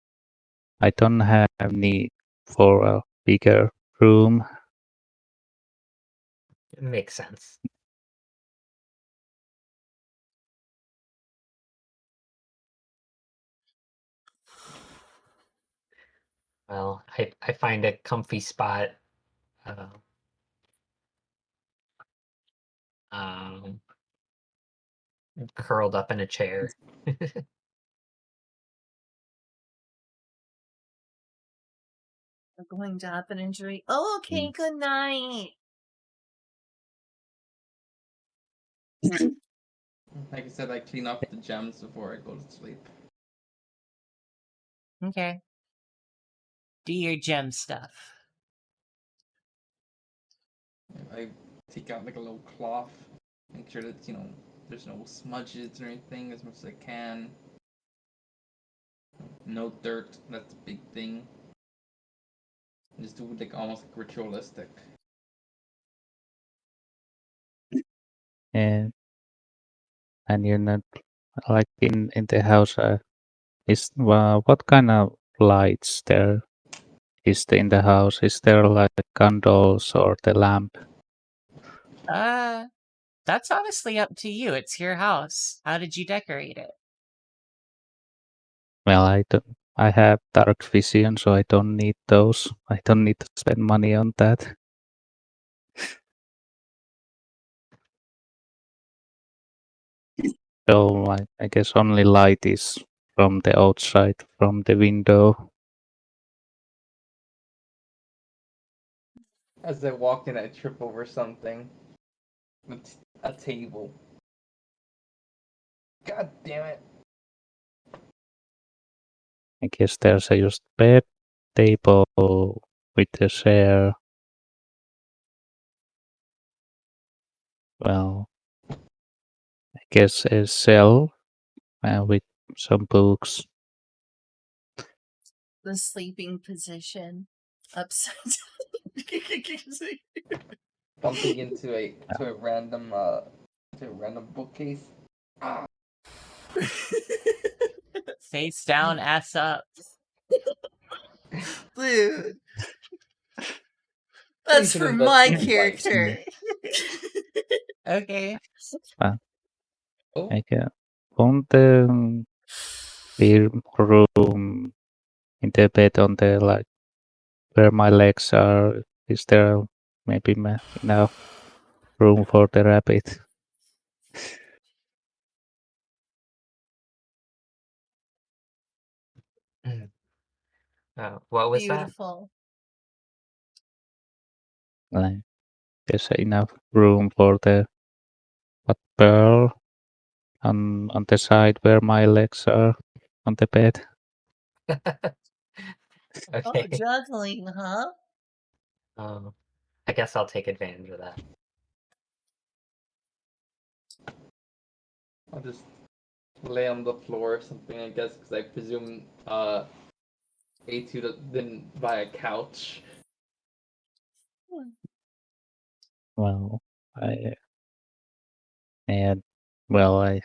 C: I don't have need for a bigger room.
E: It makes sense. Well, I find a comfy spot. Um, curled up in a chair.
A: I'm going to have an injury. Oh, okay, good night.
D: Like I said, I clean up the gems before I go to sleep.
B: Okay. Do your gem stuff.
D: I take out like a little cloth, make sure that there's no smudges or anything as much as I can. No dirt. That's a big thing. Just do like almost like ritualistic.
C: And you're not like in the house. Is what kind of lights there is in the house? Is there like candles or the lamp?
B: That's honestly up to you. It's your house. How did you decorate it?
C: Well, I have dark vision, so I don't need those. I don't need to spend money on that. So I guess only light is from the outside, from the window.
D: As I walk in, I trip over something. It's a table. God damn it.
C: I guess there's a just bed, table with a chair. Well, I guess a shelf with some books.
A: The sleeping position. Upside down.
D: Bumping into a random bookcase. Ah.
B: Face down, ass up.
A: Dude. That's for my character.
B: Okay.
D: Oh.
C: I guess on the room in the bed on the like where my legs are. Is there maybe enough room for the rabbit?
E: What was
A: Beautiful.
C: Like, there's enough room for the pearl on the side where my legs are on the bed.
E: that?
A: Oh,
E: Okay.
A: juggling, huh?
E: I guess I'll take advantage of that.
D: I'll just lay on the floor or something, I guess, because I presume A2 didn't buy a couch.
C: Well, and well, I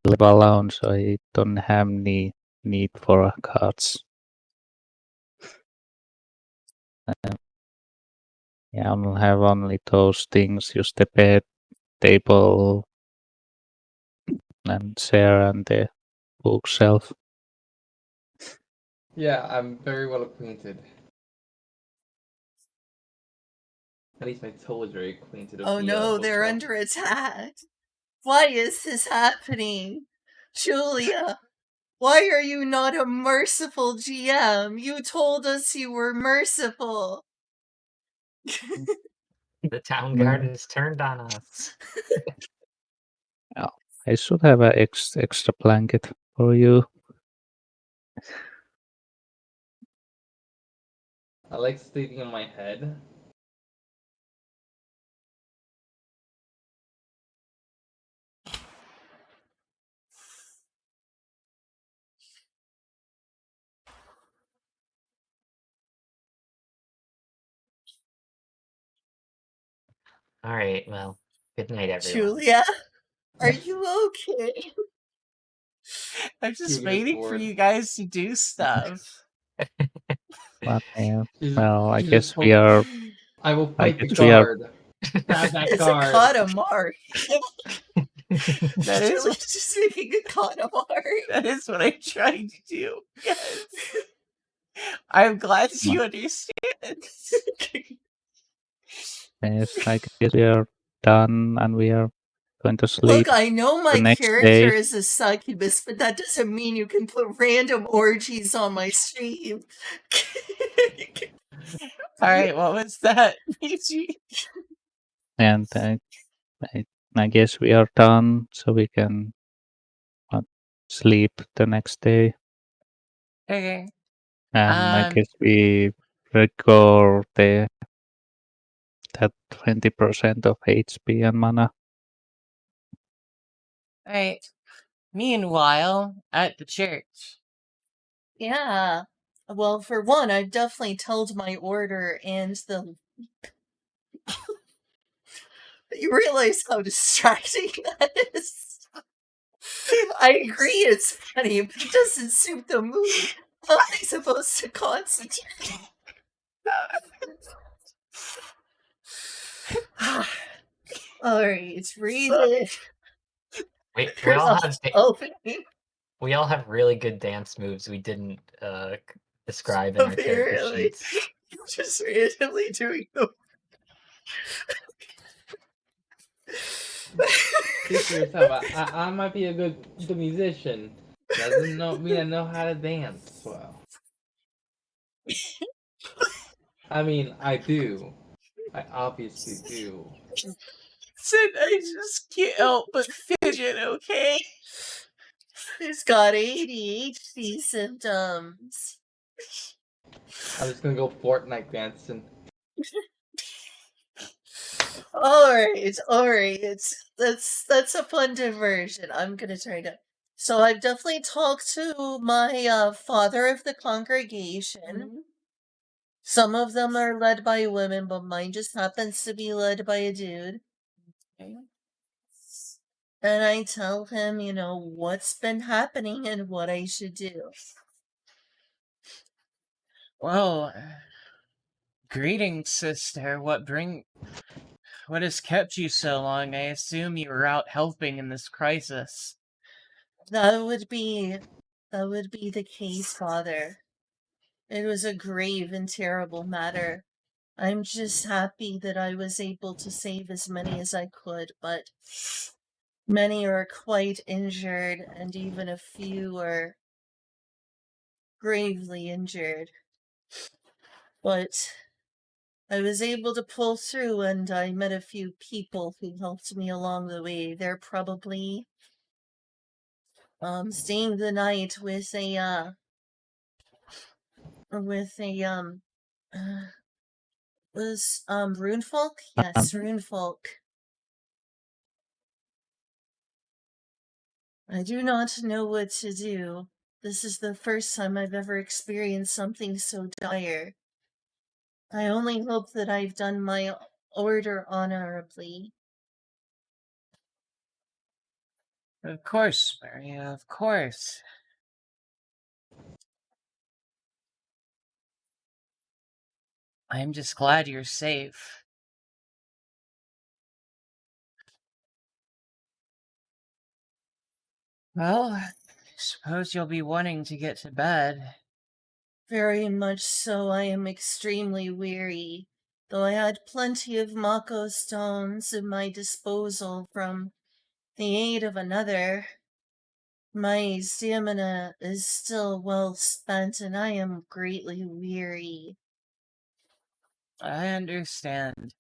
C: live alone, so I don't have any need for a couch. Yeah, I'll have only those things, just the bed, table, and chair, and the bookshelf.
D: Yeah, I'm very well acquainted. At least my toe is very acquainted.
A: Oh no, they're under attack. Why is this happening? Julia, why are you not a merciful GM? You told us you were merciful.
E: The town guard has turned on us.
C: I should have an extra blanket for you.
D: I like sleeping on my head.
E: All right. Well, good night, everyone.
A: Julia, are you okay?
B: I'm just
D: Julia's
B: waiting for
D: bored.
B: you guys to do stuff.
C: What else?
D: She's-
C: Well, I
D: she's
C: guess
D: just
C: we are.
D: I will
C: I
D: fight the
C: guess we are.
D: guard. Grab that
A: It's
D: guard.
A: a Katamari.
B: That is
A: Julia's just making a Katamari.
B: That is what I'm trying to do. Yes. I'm glad you understand.
C: Yes, I guess we are done, and we are going to sleep.
A: Look, I know my
C: next
A: character
C: day.
A: is a succubus, but that doesn't mean you can put random orgies on my stream.
B: All right, what was that?
C: And I guess we are done, so we can sleep the next day.
B: Okay.
C: And I guess we record that 20% of HP and mana.
B: All right. Meanwhile, at the church.
A: Yeah. Well, for one, I've definitely told my order and the. You realize how distracting that is. I agree it's funny, but it doesn't suit the mood. How am I supposed to concentrate? Alright, read it.
E: We all have
A: Opening.
E: we all have really good dance moves we didn't describe in our character
A: Apparently.
E: sheets.
A: Just randomly doing them.
D: Speak for yourself. I might be a good musician. Doesn't mean I know how to dance well. I mean, I do. I obviously do.
B: Said I just can't help but fidget, okay?
A: He's got ADHD symptoms.
D: I'm just gonna go Fortnite dancing.
A: Alright. That's a fun diversion. I'm gonna try to. So I've definitely talked to my father of the congregation. Some of them are led by women, but mine just happens to be led by a dude. And I tell him, what's been happening and what I should do.
B: Well, greetings, sister. What has kept you so long? I assume you were out helping in this crisis.
A: That would be the case, Father. It was a grave and terrible matter. I'm just happy that I was able to save as many as I could, but many are quite injured, and even a few are gravely injured. But I was able to pull through, and I met a few people who helped me along the way. They're probably staying the night with a was Runefolk? Yes, Runefolk. I do not know what to do. This is the first time I've ever experienced something so dire. I only hope that I've done my order honorably.
B: Of course, Maria, of course. I'm just glad you're safe. Well, I suppose you'll be wanting to get to bed.
A: Very much so. I am extremely weary, though I had plenty of Mako stones at my disposal from the aid of another. My stamina is still well spent, and I am greatly weary.
B: I understand.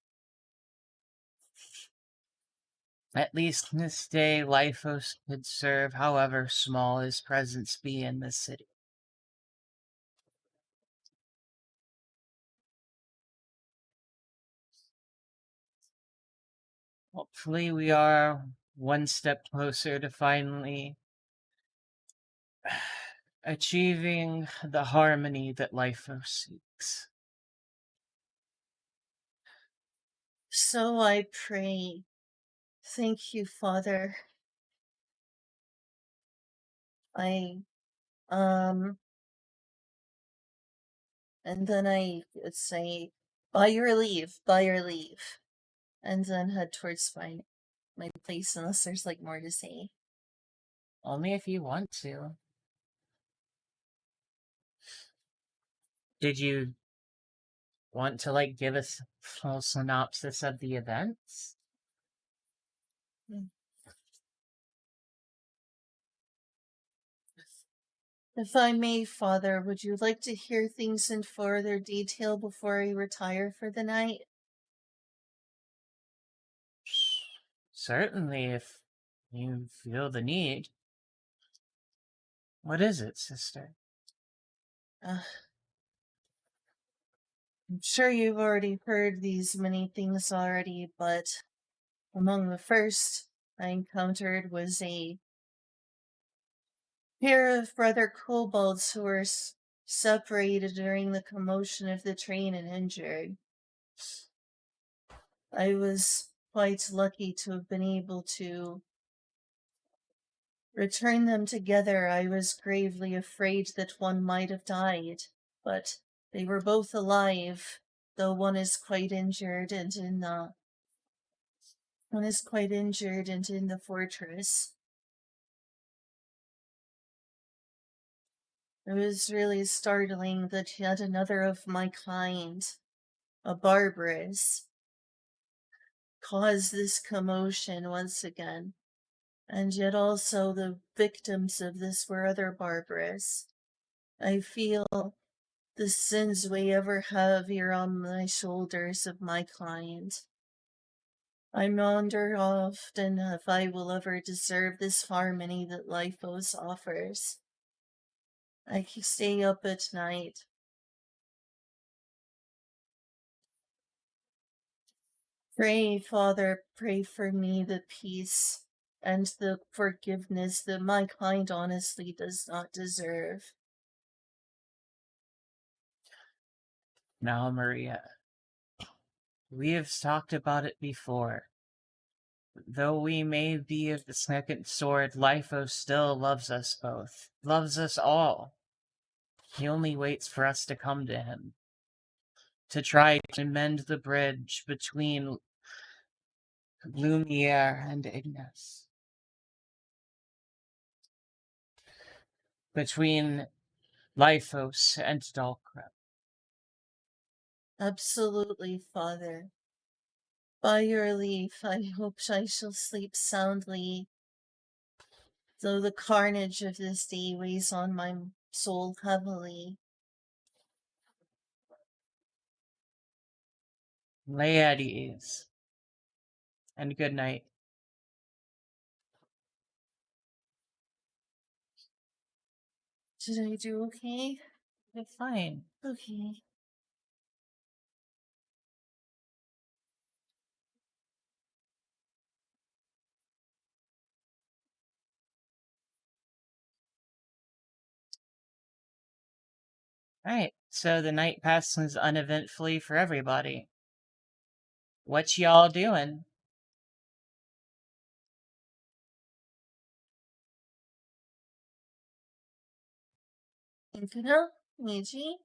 B: At least in this day, Lyphos could serve, however small his presence be in this city. Hopefully, we are one step closer to finally achieving the harmony that Lyphos seeks.
A: So I pray. Thank you, Father. I, and then I would say, by your leave, and then head towards my place unless there's like more to say.
B: Only if you want to. Did you want to like give us a full synopsis of the events?
A: If I may, Father, would you like to hear things in further detail before I retire for the night?
B: Certainly, if you feel the need. What is it, sister?
A: I'm sure you've already heard these many things already, but among the first I encountered was a pair of brother kobolds who were separated during the commotion of the train and injured. I was quite lucky to have been able to return them together. I was gravely afraid that one might have died, but they were both alive, though one is quite injured and in the fortress. It was really startling that yet another of my kind, a barbarous, caused this commotion once again. And yet also the victims of this were other barbarous. I feel the sins weigh ever heavier on my shoulders of my client. I wonder often if I will ever deserve this harmony that Lifos offers. I can stay up at night. Pray, Father, pray for me the peace and the forgiveness that my kind honestly does not deserve.
B: Now, Maria, we have talked about it before. Though we may be of the second sword, Lifo still loves us both. Loves us all. He only waits for us to come to him. To try to mend the bridge between Lumiere and Ignis. Between Lifos and Dalcrep.
A: Absolutely, Father. By your leave, I hope I shall sleep soundly, though the carnage of this day weighs on my soul heavily.
B: Lay at ease. And good night.
A: Did I do okay?
B: You're fine.
A: Okay.
B: Alright, so the night passes uneventfully for everybody. What y'all doing?
A: Inkuna, Meiji,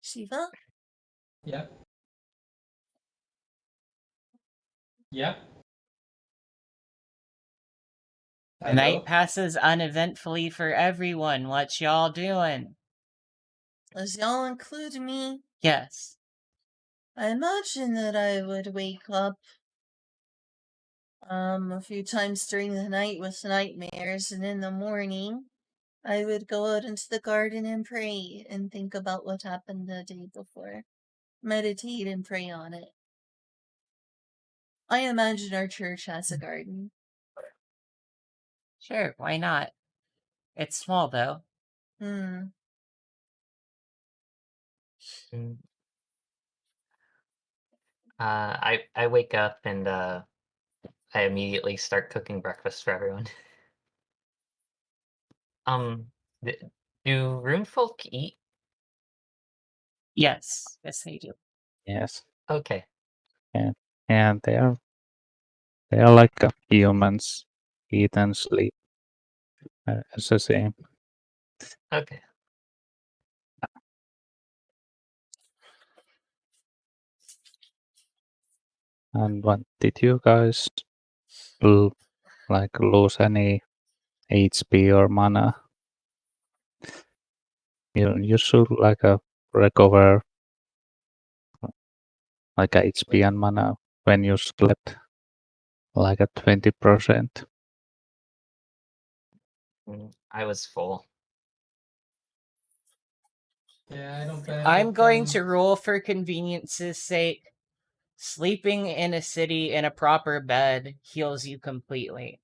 A: Shiva.
D: Yep. Yep.
B: The night passes uneventfully for everyone. What y'all doing?
A: Does y'all include me?
B: Yes.
A: I imagine that I would wake up a few times during the night with nightmares, and in the morning I would go out into the garden and pray and think about what happened the day before. Meditate and pray on it. I imagine our church has a garden.
B: Sure, why not? It's small, though.
E: Mm. I wake up and I immediately start cooking breakfast for everyone. Do Runefolk eat?
B: Yes. Yes, they do.
C: Yes.
E: Okay.
C: Yeah. And they are like humans, eat and sleep. It's the same.
E: Okay.
C: And what did you guys l- lose any HP or mana? You should recover HP and mana when you slept at 20%.
E: I was full.
D: Yeah, I don't benefit
B: I'm going
D: from.
B: to rule for convenience's sake. Sleeping in a city in a proper bed heals you completely.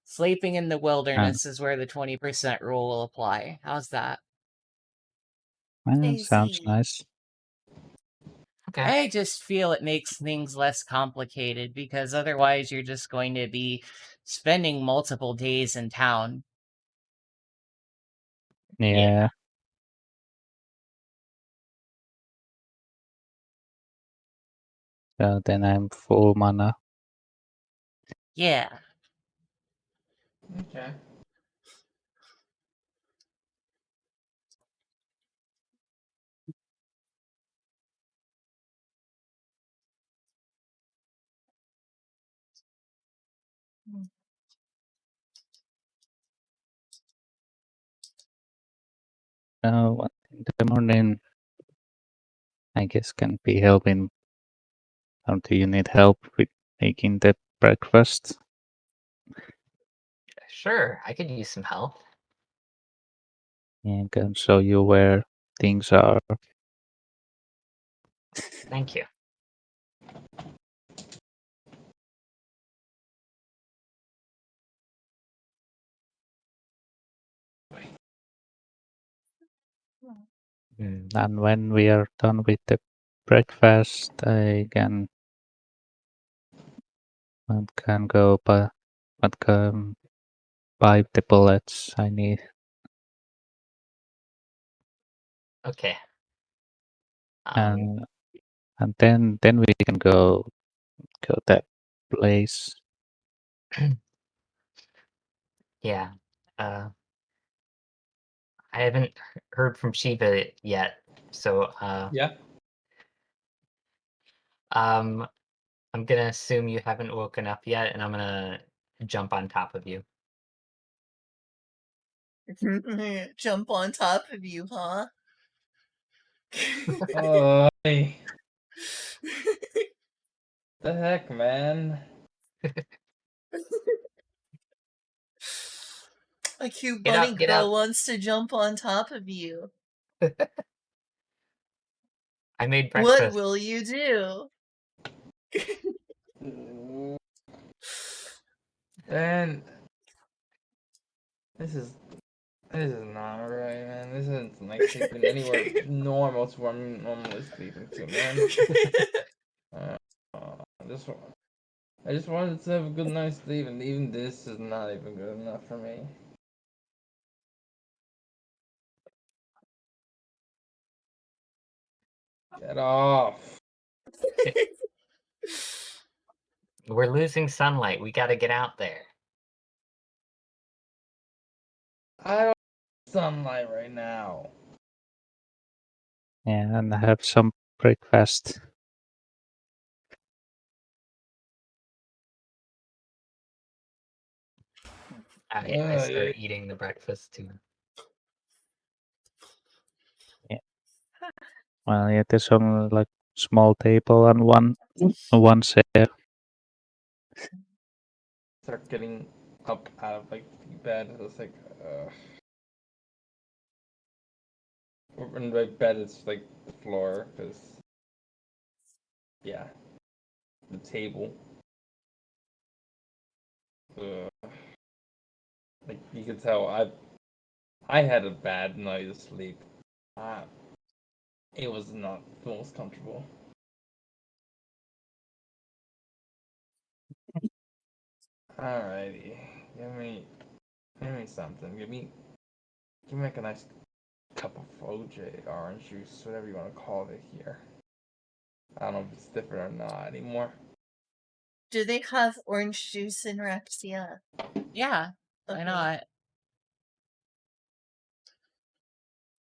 B: Sleeping in the wilderness is where the 20% rule will apply. How's that?
C: Sounds
A: Easy.
C: nice.
E: Okay.
B: I just feel it makes things less complicated because otherwise you're just going to be spending multiple days in town.
C: Yeah. So then I'm full mana.
B: Yeah.
D: Okay.
C: In the morning, I guess can be helping. Or do you need help with making the breakfast?
E: Sure, I could use some help.
C: Yeah, I can show you where things are.
E: Thank you.
C: And when we are done with the breakfast, I can go buy the bullets I need.
E: Okay.
C: And then we can go that place.
E: Yeah. I haven't heard from Shiva yet, so
D: Yeah.
E: I'm gonna assume you haven't woken up yet, and I'm gonna jump on top of you.
A: Jump on top of you, huh?
D: Oh, hey. The heck, man.
A: A cute
E: Get
A: bunny
E: up! Get
A: girl
E: up!
A: wants to jump on top of you.
E: I made
A: What
E: breakfast.
A: will you do?
D: And this is not right, man. This isn't like sleeping anywhere normal to where I'm normally sleeping to, man. I just wanted to have a good night's sleep, and even this is not even good enough for me. Get off.
E: We're losing sunlight. We gotta get out there.
D: I don't have sunlight right now.
C: Yeah, and have some breakfast.
E: I start eating the breakfast too.
C: Yeah. Well, yeah, there's some small table and one chair.
D: Start getting up out of the bed. It's like, in my bed, it's like the floor, because, yeah, the table. Like you can tell, I had a bad night of sleep. It was not the most comfortable. Alrighty, give me something. Give me like a nice cup of OJ, orange juice, whatever you want to call it here. I don't know if it's different or not anymore.
A: Do they have orange juice in Rexia?
B: Yeah, why
A: Okay.
B: not?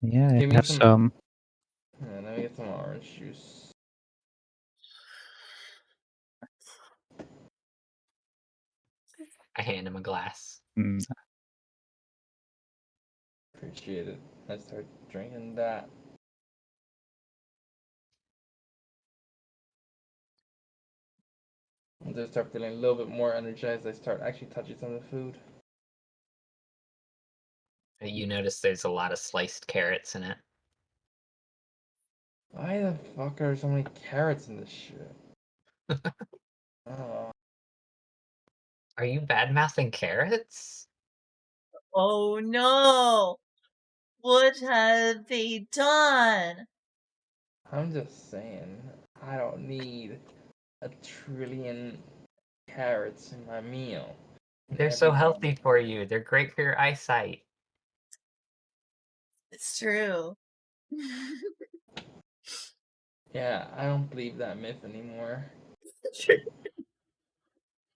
C: Yeah, I
D: Give me
C: have
D: some-
C: some.
D: Yeah, let me get some orange juice.
E: I hand him a glass.
C: Mm,
D: Appreciate it. I start drinking that. Once I start feeling a little bit more energized, I start actually touching some of the food.
E: You notice there's a lot of sliced carrots in it.
D: Why the fuck are so many carrots in this shit? Oh,
E: Are you bad mouthing carrots?
A: Oh no! What have they done?
D: I'm just saying, I don't need 1,000,000,000,000 carrots in my meal.
E: They're so
D: Every day.
E: healthy for you. They're great for your eyesight.
A: It's true.
D: Yeah, I don't believe that myth anymore.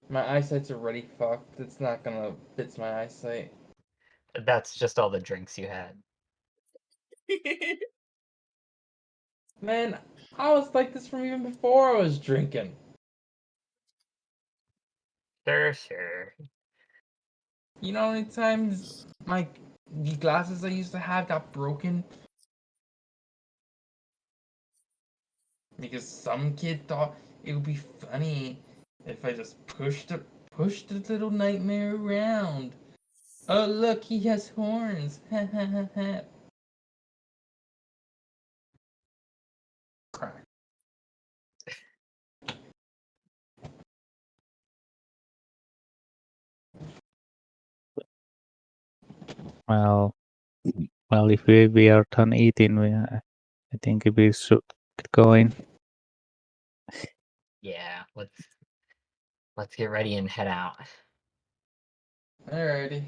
D: My eyesight's already fucked. It's not gonna fix my eyesight.
E: That's just all the drinks you had.
D: Man, I was like this from even before I was drinking.
E: Sure.
D: You know how many times the glasses I used to have got broken? Because some kid thought it would be funny if I just pushed the little nightmare around. Oh look, he has horns. Ha ha ha ha. Crack.
C: well, if we are done eating, I think we should get going.
E: Yeah, let's get ready and head out.
D: Alrighty.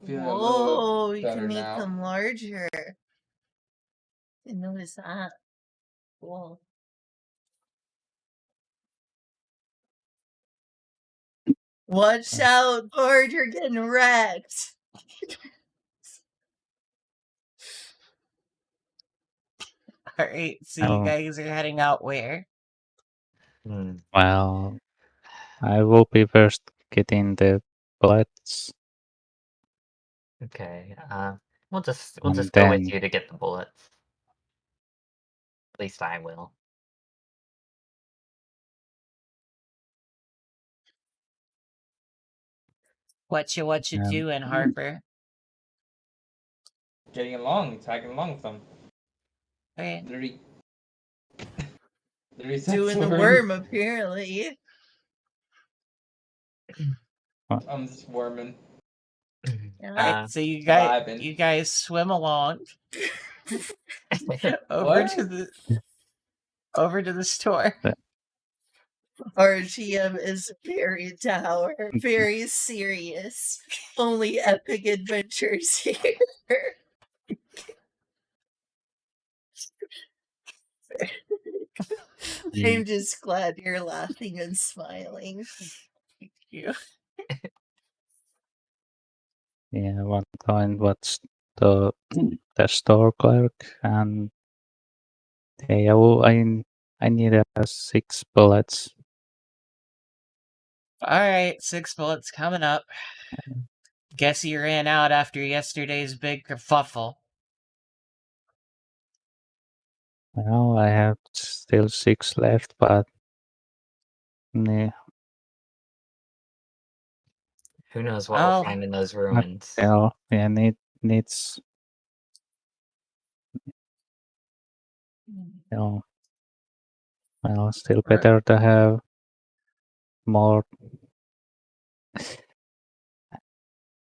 D: Feeling a little
A: Whoa,
D: bit
A: you
D: better
A: can make
D: now.
A: them larger. Didn't notice that. Cool. Watch out, Bard, you're getting wrecked.
B: All right, so you
C: Oh.
B: guys are heading out where?
E: Hmm.
C: Well, I will be first getting the bullets,
E: Okay. We'll just
C: and
E: go with
C: then
E: you to get the bullets. At least I will.
B: What you
C: Um,
B: doing, Harper?
D: Getting along, tagging along with them.
B: Okay.
D: Literally said
A: Doing the
D: swearing.
A: worm, apparently.
D: I'm just worming.
A: Yeah.
B: Alright, so you
D: vibing.
B: guys swim along
D: What?
B: over to the store.
A: Our GM is very dour, very serious. Only epic adventures here. I'm just glad you're laughing and smiling.
B: You.
C: yeah, one time what's the store clerk, and hey, I need 6 bullets.
B: Alright, 6 bullets coming up. Guess you ran out after yesterday's big kerfuffle.
C: Well, I have still 6 left, but yeah,
E: Who knows what we'll
B: Oh,
E: find in those ruins?
C: yeah, needs well, still
D: Right.
C: better to have more.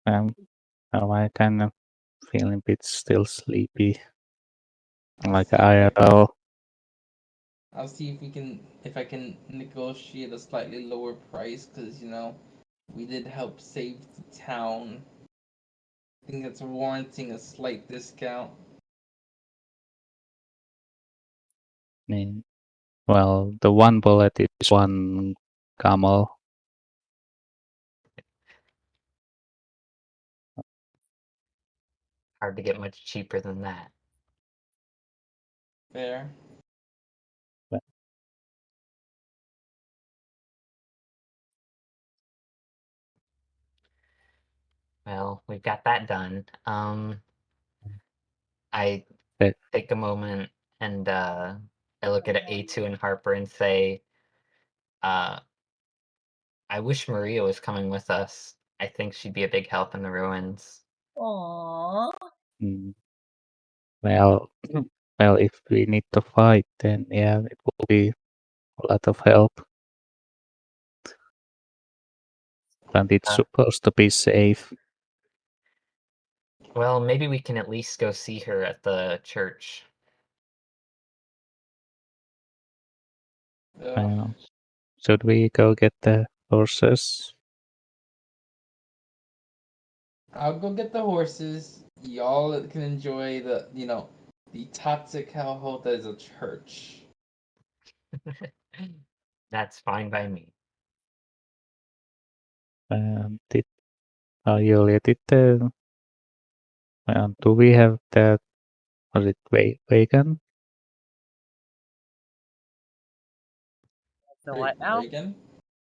C: I kind of feeling a bit still sleepy, like IRL.
D: I'll see if I can negotiate a slightly lower price, because we did help save the town. I think that's warranting a slight discount.
C: I mean, Well, the one bullet is one camel.
E: Hard to get much cheaper than that.
D: Fair.
E: Well, we've got that done. I
C: That-
E: take a moment and I look at A2 and Harper and say, I wish Maria was coming with us. I think she'd be a big help in the ruins.
A: Aww.
C: Mm, Well, well, if we need to fight, then yeah, it will be a lot of help. And it's
E: Uh,
C: supposed to be safe.
E: Well, maybe we can at least go see her at the church.
C: Well, should we go get the horses?
D: I'll go get the horses. Y'all can enjoy the toxic hellhole that is a church.
E: That's fine by me.
C: Did Julia, do we have that? Was it vegan?
B: The what now?
D: Reagan?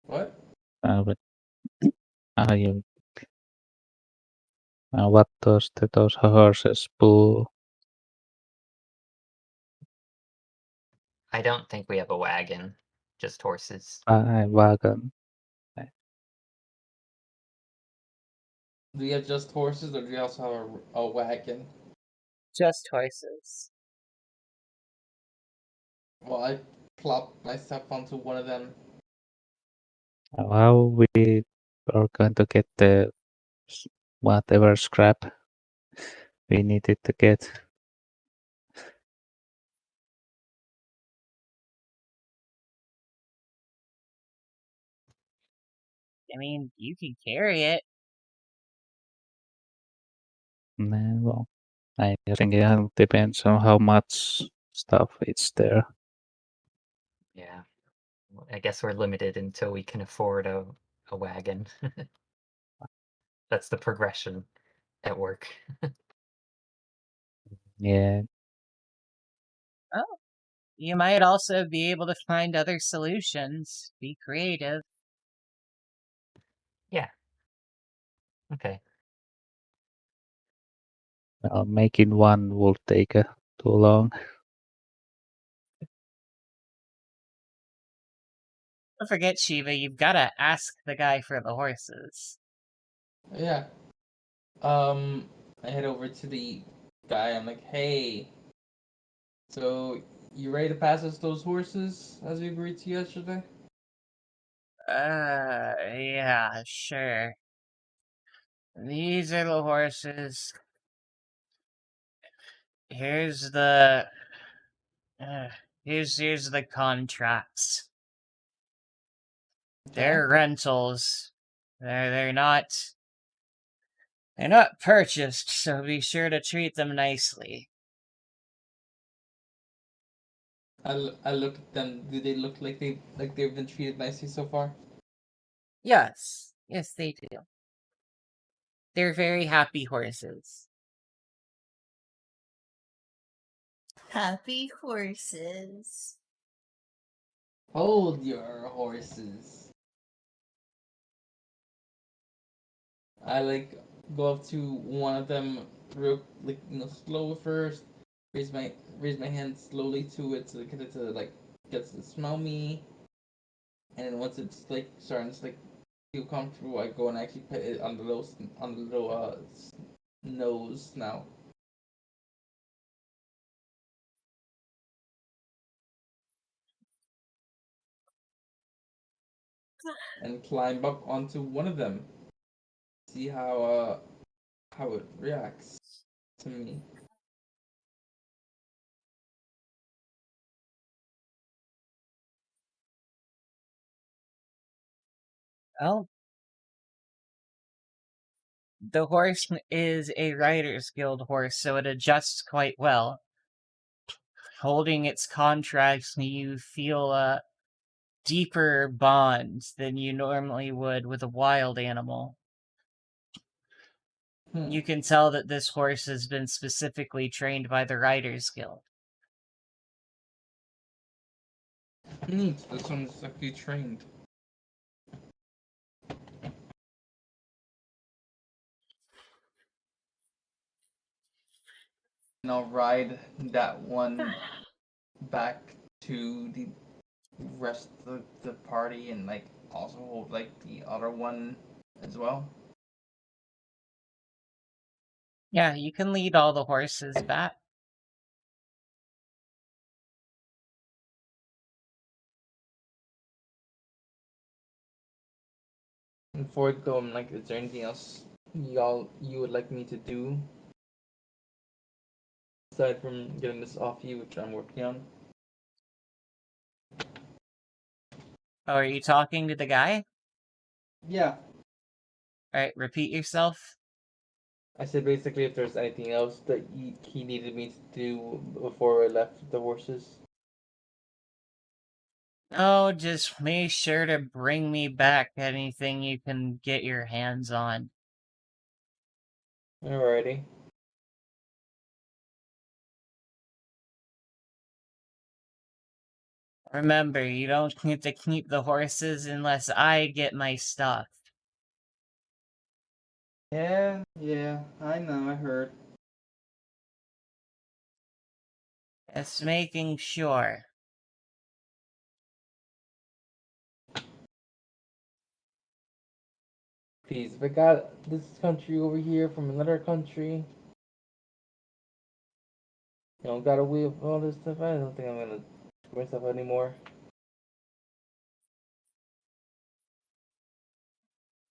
D: What?
C: But you, what does those horses pull?
E: I don't think we have a wagon, just horses.
C: Wagon.
D: Do we have just horses, or do we also have a wagon?
B: Just horses.
D: Well, I plop myself onto one of them.
C: How we are going to get the whatever scrap we needed to get?
B: I mean, you can carry it.
C: Well, I think it depends on how much stuff is there.
E: Yeah. Well, I guess we're limited until we can afford a wagon. That's the progression at work.
C: Yeah,
B: Oh, you might also be able to find other solutions. Be creative.
E: Yeah. Okay.
C: well, making one will take too long.
B: Don't forget, Shiva, you've got to ask the guy for the horses.
D: Yeah. I head over to the guy. I'm like, hey, so you ready to pass us those horses as we agreed to yesterday?
B: Yeah, sure. These are the horses. Here's the uh, here's the contracts. They're rentals. They're not purchased, so be sure to treat them nicely.
D: I looked at them. Do they look like they've been treated nicely so far?
B: Yes, they do. They're very happy horses.
A: Happy horses.
D: Hold your horses. I go up to one of them real slow first. Raise my hand slowly to it to get it to gets to smell me, and then once it's starting to feel comfortable, I go and actually put it on the little nose now. And climb up onto one of them. See how it reacts to me.
B: Well, the horse is a Riders Guild horse, so it adjusts quite well. holding its contracts, you feel a deeper bond than you normally would with a wild animal. You can tell that this horse has been specifically trained by the Riders Guild.
D: Neat. This one's actually trained. And I'll ride that one back to the rest of the party and like also hold like the other one as well.
B: Yeah, you can lead all the horses back.
D: And before I go, I'm like, is there anything else you would like me to do aside from getting this off you, which I'm working on?
B: Oh, are you talking to the guy?
D: Yeah.
B: Alright, repeat yourself.
D: I said basically if there's anything else that he needed me to do before I left the horses.
B: Oh, just make sure to bring me back anything you can get your hands on.
D: Alrighty.
B: Remember, you don't get to keep the horses unless I get my stuff.
D: Yeah, I know, I heard.
B: Just making sure.
D: Please, if I got this country over here from another country, got away with all this stuff, I don't think I'm gonna screw myself anymore.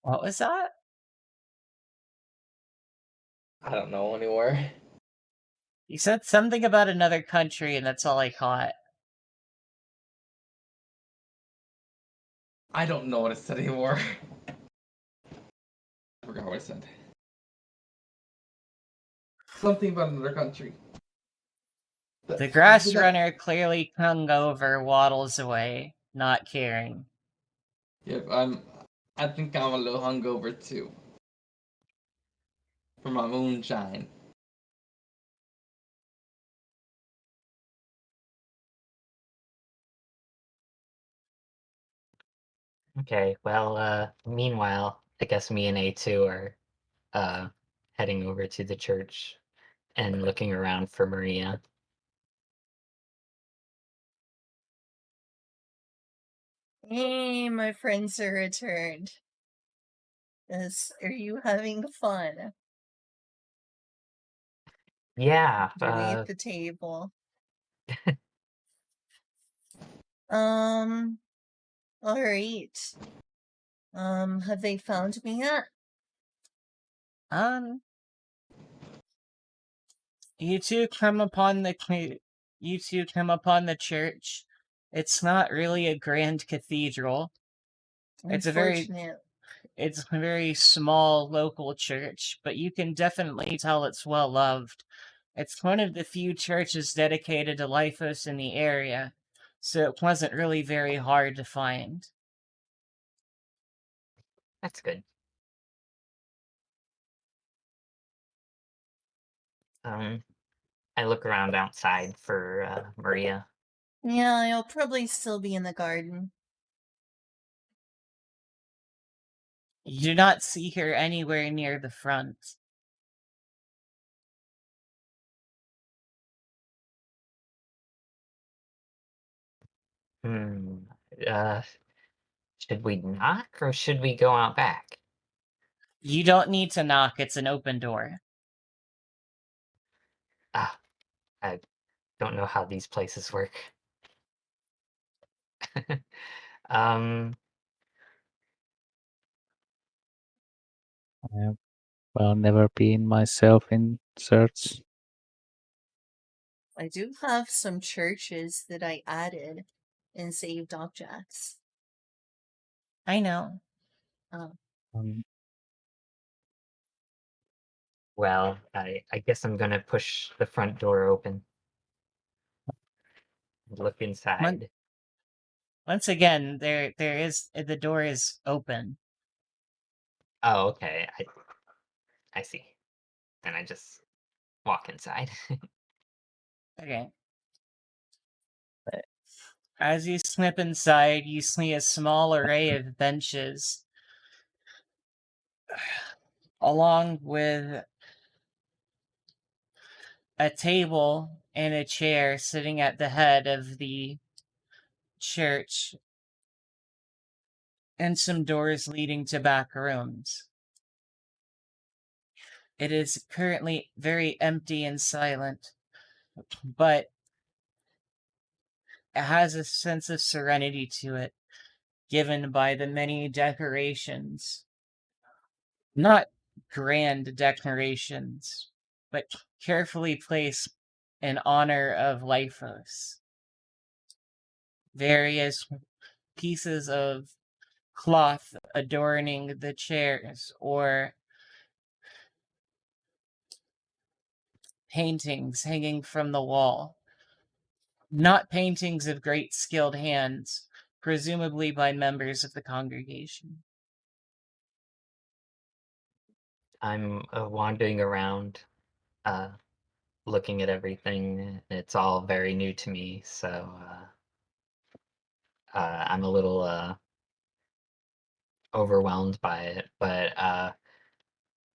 B: What was that?
D: I don't know anymore.
B: You said something about another country, and that's all I caught.
D: I don't know what I said anymore. I forgot what I said. Something about another country.
B: The grass runner, clearly hungover, waddles away, not caring.
D: Yep, I think I'm a little hungover too. From my moonshine.
E: Okay, well, meanwhile, I guess me and A2 are heading over to the church and looking around for Maria.
A: Hey, my friends are returned. Yes, are you having fun?
E: Yeah,
A: Beneath the table. All right. Have they found me yet?
B: You two come upon the church. It's not really a grand cathedral. It's a very small local church, but you can definitely tell it's well loved. It's one of the few churches dedicated to Lyphos in the area, so it wasn't really very hard to find.
E: that's good. I look around outside for Maria.
A: Yeah, I'll probably still be in the garden.
B: You do not see her anywhere near the front.
E: Hmm. Uh, should we knock or should we go out back?
B: You don't need to knock, it's an open door.
E: Ah, I don't know how these places work. um,
C: Well, never been myself in church.
A: I do have some churches that I added in saved objects.
B: I know.
C: Um,
E: well, I guess I'm gonna push the front door open. look inside.
B: Once again, there is the door is open.
E: Oh, okay. I see. Then I just walk inside.
B: Okay. As you snip inside, you see a small array of benches, along with a table and a chair sitting at the head of the church, and some doors leading to back rooms. It is currently very empty and silent, but it has a sense of serenity to it, given by the many decorations. Not grand decorations, but carefully placed in honor of Lyphos. Various pieces of cloth adorning the chairs, or paintings hanging from the wall. Not paintings of great skilled hands, presumably by members of the congregation.
E: I'm wandering around, looking at everything. It's all very new to me, so I'm a little overwhelmed by it. But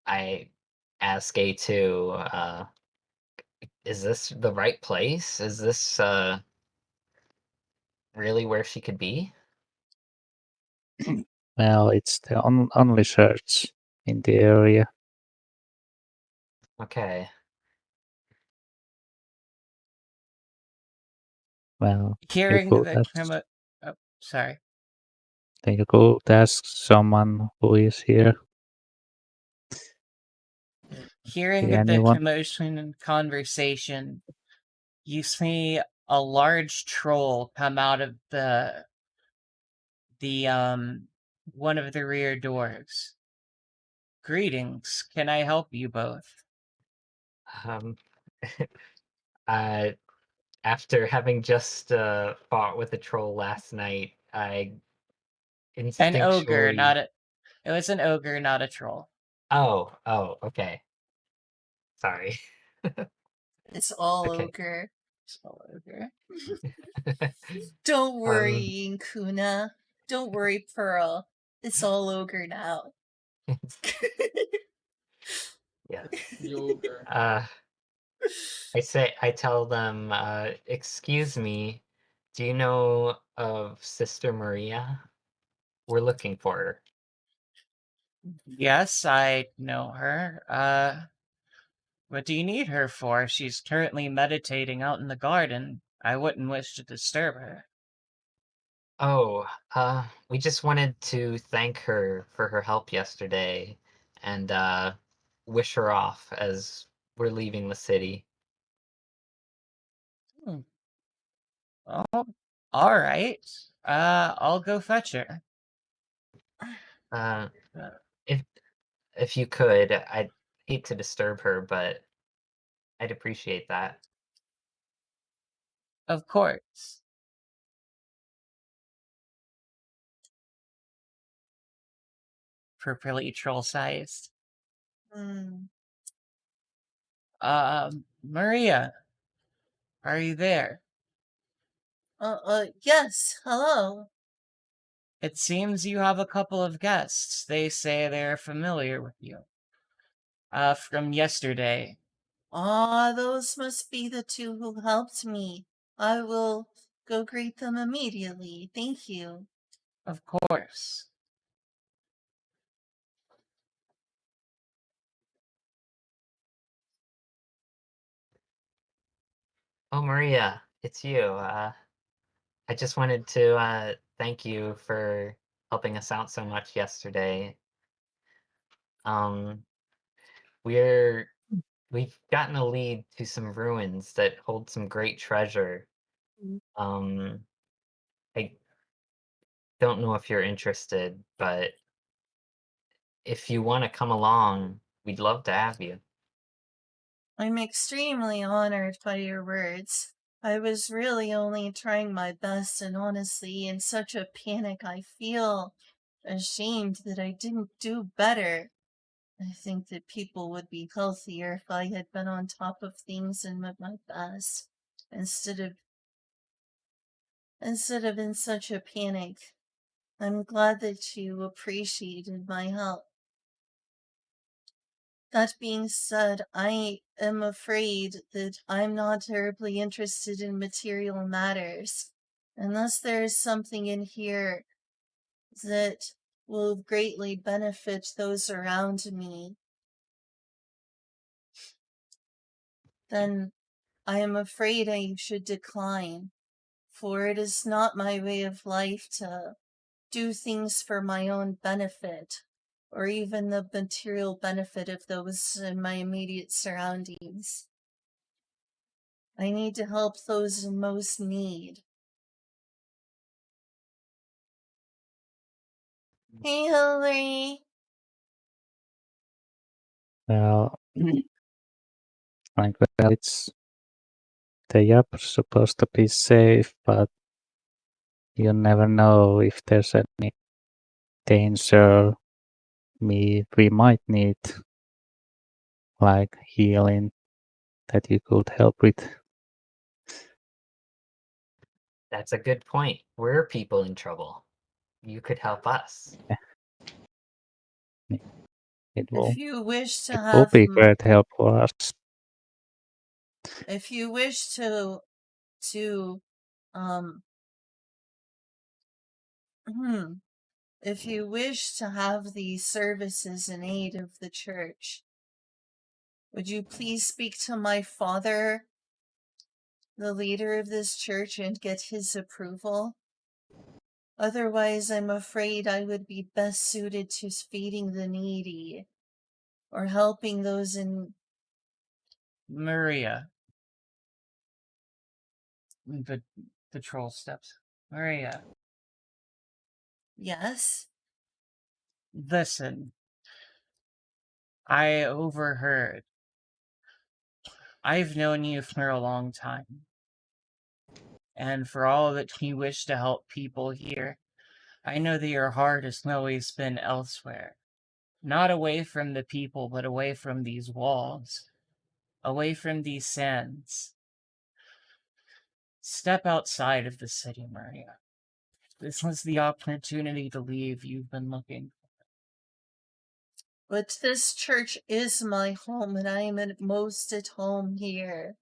E: I ask A2, is this the right place? Is this really where she could be?
C: Well, it's the only church in the area.
E: Okay.
C: Well,
B: Hearing
C: could
B: the
C: ask,
B: sorry.
C: then you could ask someone who is here.
B: Hearing the
C: Anyone?
B: commotion and conversation, you see a large troll come out of the one of the rear doors. Greetings. Can I help you both?
E: Um, uh, after having just fought with a troll last night, I
B: An ogre,
E: instinctually.
B: it was an ogre, not a troll.
E: Oh, okay. Sorry.
A: It's all
E: Okay.
A: ogre.
B: It's all ogre.
A: Don't worry, Inkuna. Don't worry, Pearl. It's all ogre now.
E: Yeah.
D: The ogre.
E: I tell them, excuse me, do you know of Sister Maria? We're looking for her.
B: Yes, I know her. What do you need her for? She's currently meditating out in the garden. I wouldn't wish to disturb her.
E: Oh, we just wanted to thank her for her help yesterday and wish her off as we're leaving the city.
B: Hmm. Oh, all right. I'll go fetch her.
E: Uh, if if you could, I'd hate to disturb her, but I'd appreciate that.
B: Of course. Properly troll-sized. Maria, are you there?
A: Yes, hello.
B: It seems you have a couple of guests. They say they're familiar with you. From yesterday.
A: Ah, those must be the two who helped me. I will go greet them immediately. Thank you.
B: Of course.
E: Oh, Maria, it's you. I just wanted to thank you for helping us out so much yesterday. Um, we've gotten a lead to some ruins that hold some great treasure. Um, I don't know if you're interested, but if you want to come along, we'd love to have you.
A: I'm extremely honored by your words. I was really only trying my best, and honestly, in such a panic, I feel ashamed that I didn't do better. I think that people would be healthier if I had been on top of things and at my best, instead of in such a panic. I'm glad that you appreciated my help. That being said, I am afraid that I'm not terribly interested in material matters, unless there is something in here that will greatly benefit those around me. Then I am afraid I should decline, for it is not my way of life to do things for my own benefit, or even the material benefit of those in my immediate surroundings. I need to help those in most need. Hey, Hillary.
C: Well, well, they are supposed to be safe, but you never know if there's any danger. We might need like healing that you could help with.
E: That's a good point. We're people in trouble. You could help us.
C: It
A: If
C: will
A: you wish to
C: it will
A: have,
C: be great help for us.
A: if you wish to, um, if you wish to have these services in aid of the church, would you please speak to my father, the leader of this church, and get his approval? Otherwise, I'm afraid I would be best suited to feeding the needy or helping those in.
B: Maria. The troll steps. Maria,
A: Yes?
B: listen. I overheard. I've known you for a long time. And for all that you wish to help people here, I know that your heart has always been elsewhere. Not away from the people, but away from these walls. Away from these sands. Step outside of the city, Maria. This was the opportunity to leave you've been looking.
A: But this church is my home, and I am most at home here.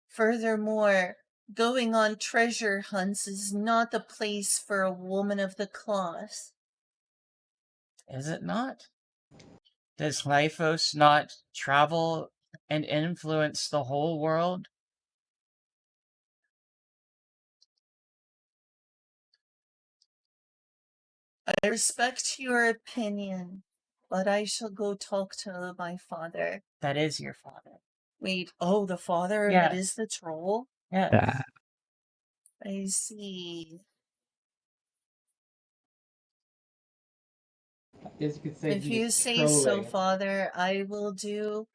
A: Furthermore, going on treasure hunts is not the place for a woman of the cloth.
B: Is it not? Does Lyphos not travel and influence the whole world?
A: I respect your opinion, but I shall go talk to my father.
B: That is your father.
A: Wait, oh, the father that is
B: Yes.
A: the troll?
B: Yes.
C: Yeah.
A: I see.
D: I guess you could say
A: If
D: he
A: you
D: is
A: say so,
D: trolling.
A: Father, I will do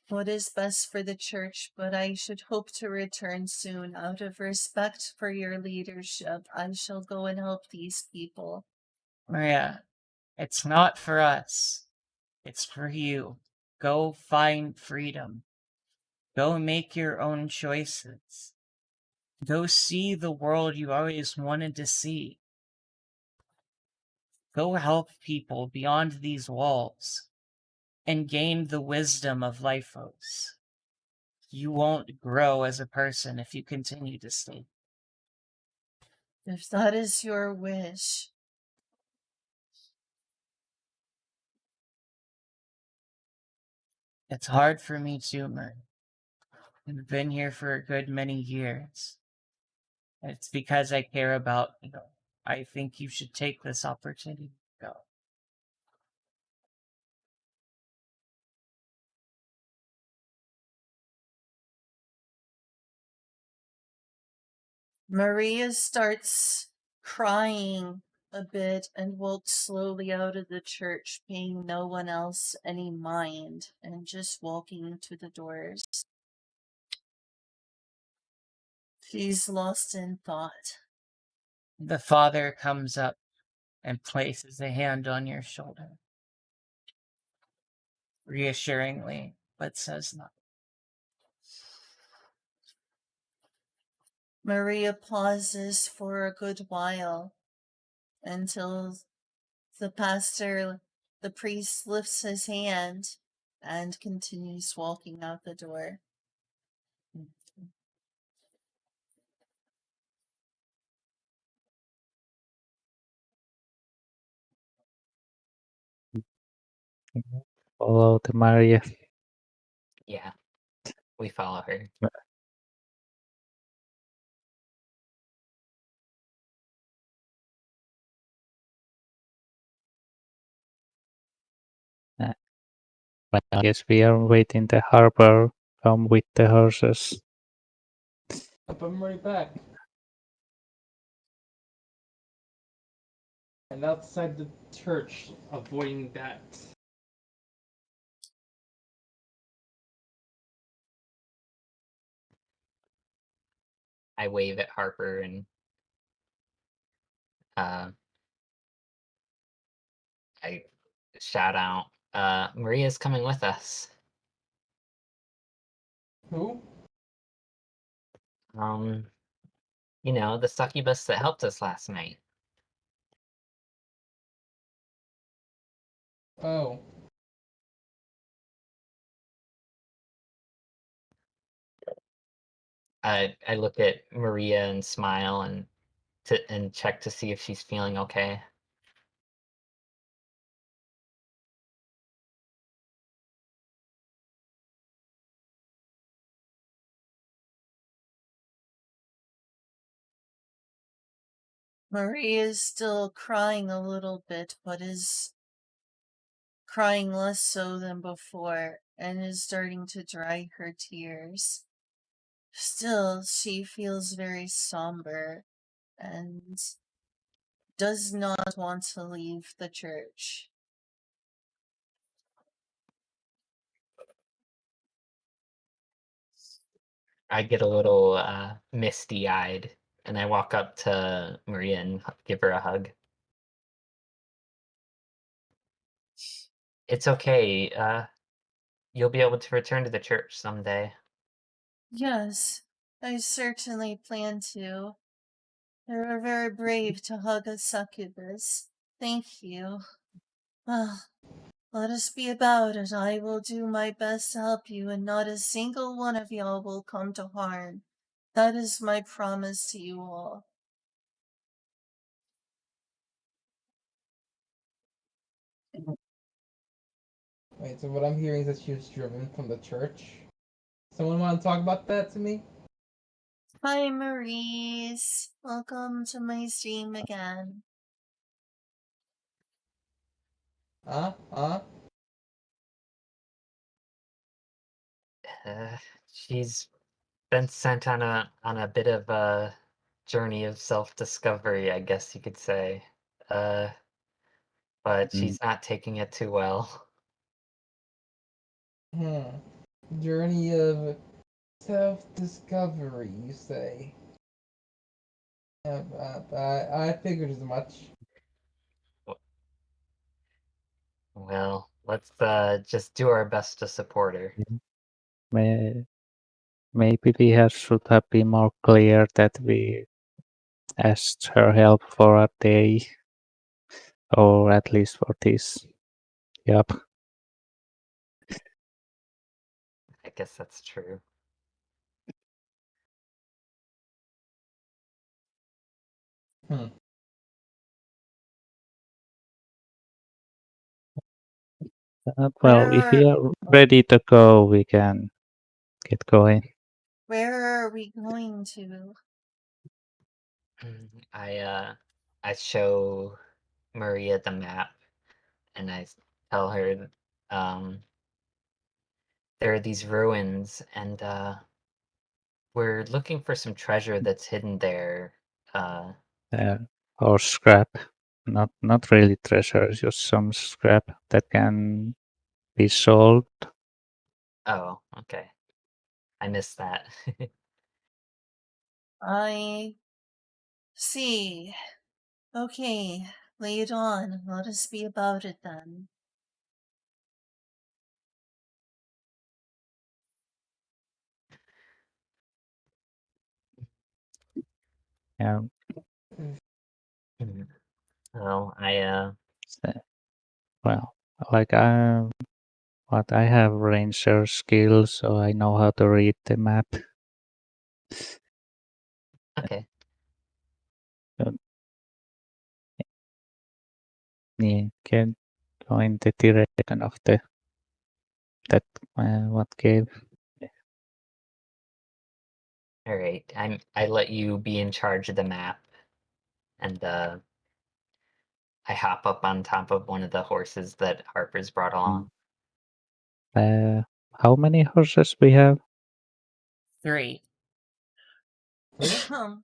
A: what is best for the church, but I should hope to return soon. Out of respect for your leadership, I shall go and help these people.
B: Maria, it's not for us. It's for you. Go find freedom. Go make your own choices. Go see the world you always wanted to see. Go help people beyond these walls and gain the wisdom of Lyphos. You won't grow as a person if you continue to stay.
A: If that is your wish.
B: It's hard for me too, Murray. I've been here for a good many years. And it's because I care about you. I think you should take this opportunity to go.
A: Maria starts crying a bit and walks slowly out of the church, paying no one else any mind and just walking to the doors. He's lost in thought.
B: The father comes up and places a hand on your shoulder, reassuringly, but says nothing.
A: Maria pauses for a good while until the priest lifts his hand and continues walking out the door.
C: Follow the Maria.
E: Yeah, we follow her.
C: But I guess we are waiting the harbor. Come with the horses.
D: Up, I'm right back. And outside the church, avoiding that.
E: I wave at Harper and I shout out, Maria's coming with us.
D: Who?
E: You know, the succubus that helped us last night.
D: Oh.
E: I look at Maria and smile and check to see if she's feeling okay.
A: Maria is still crying a little bit, but is crying less so than before and is starting to dry her tears. Still, she feels very somber and does not want to leave the church.
E: I get a little misty-eyed and I walk up to Maria and give her a hug. It's okay. You'll be able to return to the church someday.
A: Yes, I certainly plan to. You were very brave to hug a succubus. Thank you. Well, let us be about it. I will do my best to help you, and not a single one of y'all will come to harm. That is my promise to you all.
D: Wait, so what I'm hearing is that she was driven from the church? Someone want to talk about that to me?
A: Hi, Maurice. Welcome to my stream again.
D: Huh?
E: She's been sent on a bit of a journey of self-discovery, I guess you could say. But
C: Mm.
E: she's not taking it too well.
D: Journey of self-discovery, you say? Yeah, I figured as much.
E: Well, let's just do our best to support her.
C: Maybe we should have been more clear that we asked her help for a day, or at least for this. Yep.
E: I guess that's true.
C: Well, if we are ready to go, we can get going.
A: Where are we going to?
E: I show Maria the map, and I tell her, there are these ruins, and we're looking for some treasure that's hidden there.
C: Or scrap. Not really treasure, just some scrap that can be sold.
E: Oh, okay. I missed that.
A: I see. Okay, lay it on. Let us be about it then.
C: Yeah.
E: Mhm. Well,
C: so- Well, like I have ranger skills, so I know how to read the map.
E: okay.
C: Yeah, can go in the direction of that what cave.
E: All right. I let you be in charge of the map, and I hop up on top of one of the horses that Harper's brought along.
C: How many horses we have?
B: 3.
A: Um,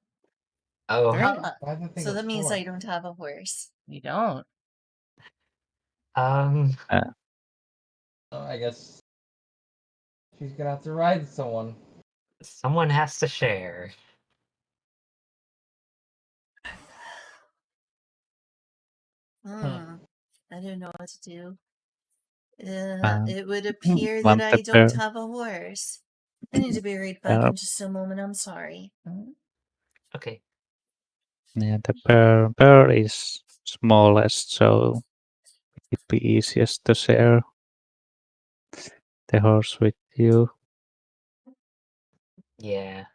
E: Oh,
B: Three.
D: Why did I think
A: so
D: of
A: that means
D: 4?
A: I don't have a horse.
B: You don't.
E: um,
D: I guess she's gonna have to ride someone.
E: someone has to share.
A: I don't know what to do.
C: Um,
A: It would appear that
C: want
A: I
C: the
A: don't
C: bear?
A: have a horse. I need to be right back in just a moment. I'm sorry.
E: Okay.
C: Yeah, the bear is smallest, so it'd be easiest to share the horse with you.
E: Yeah.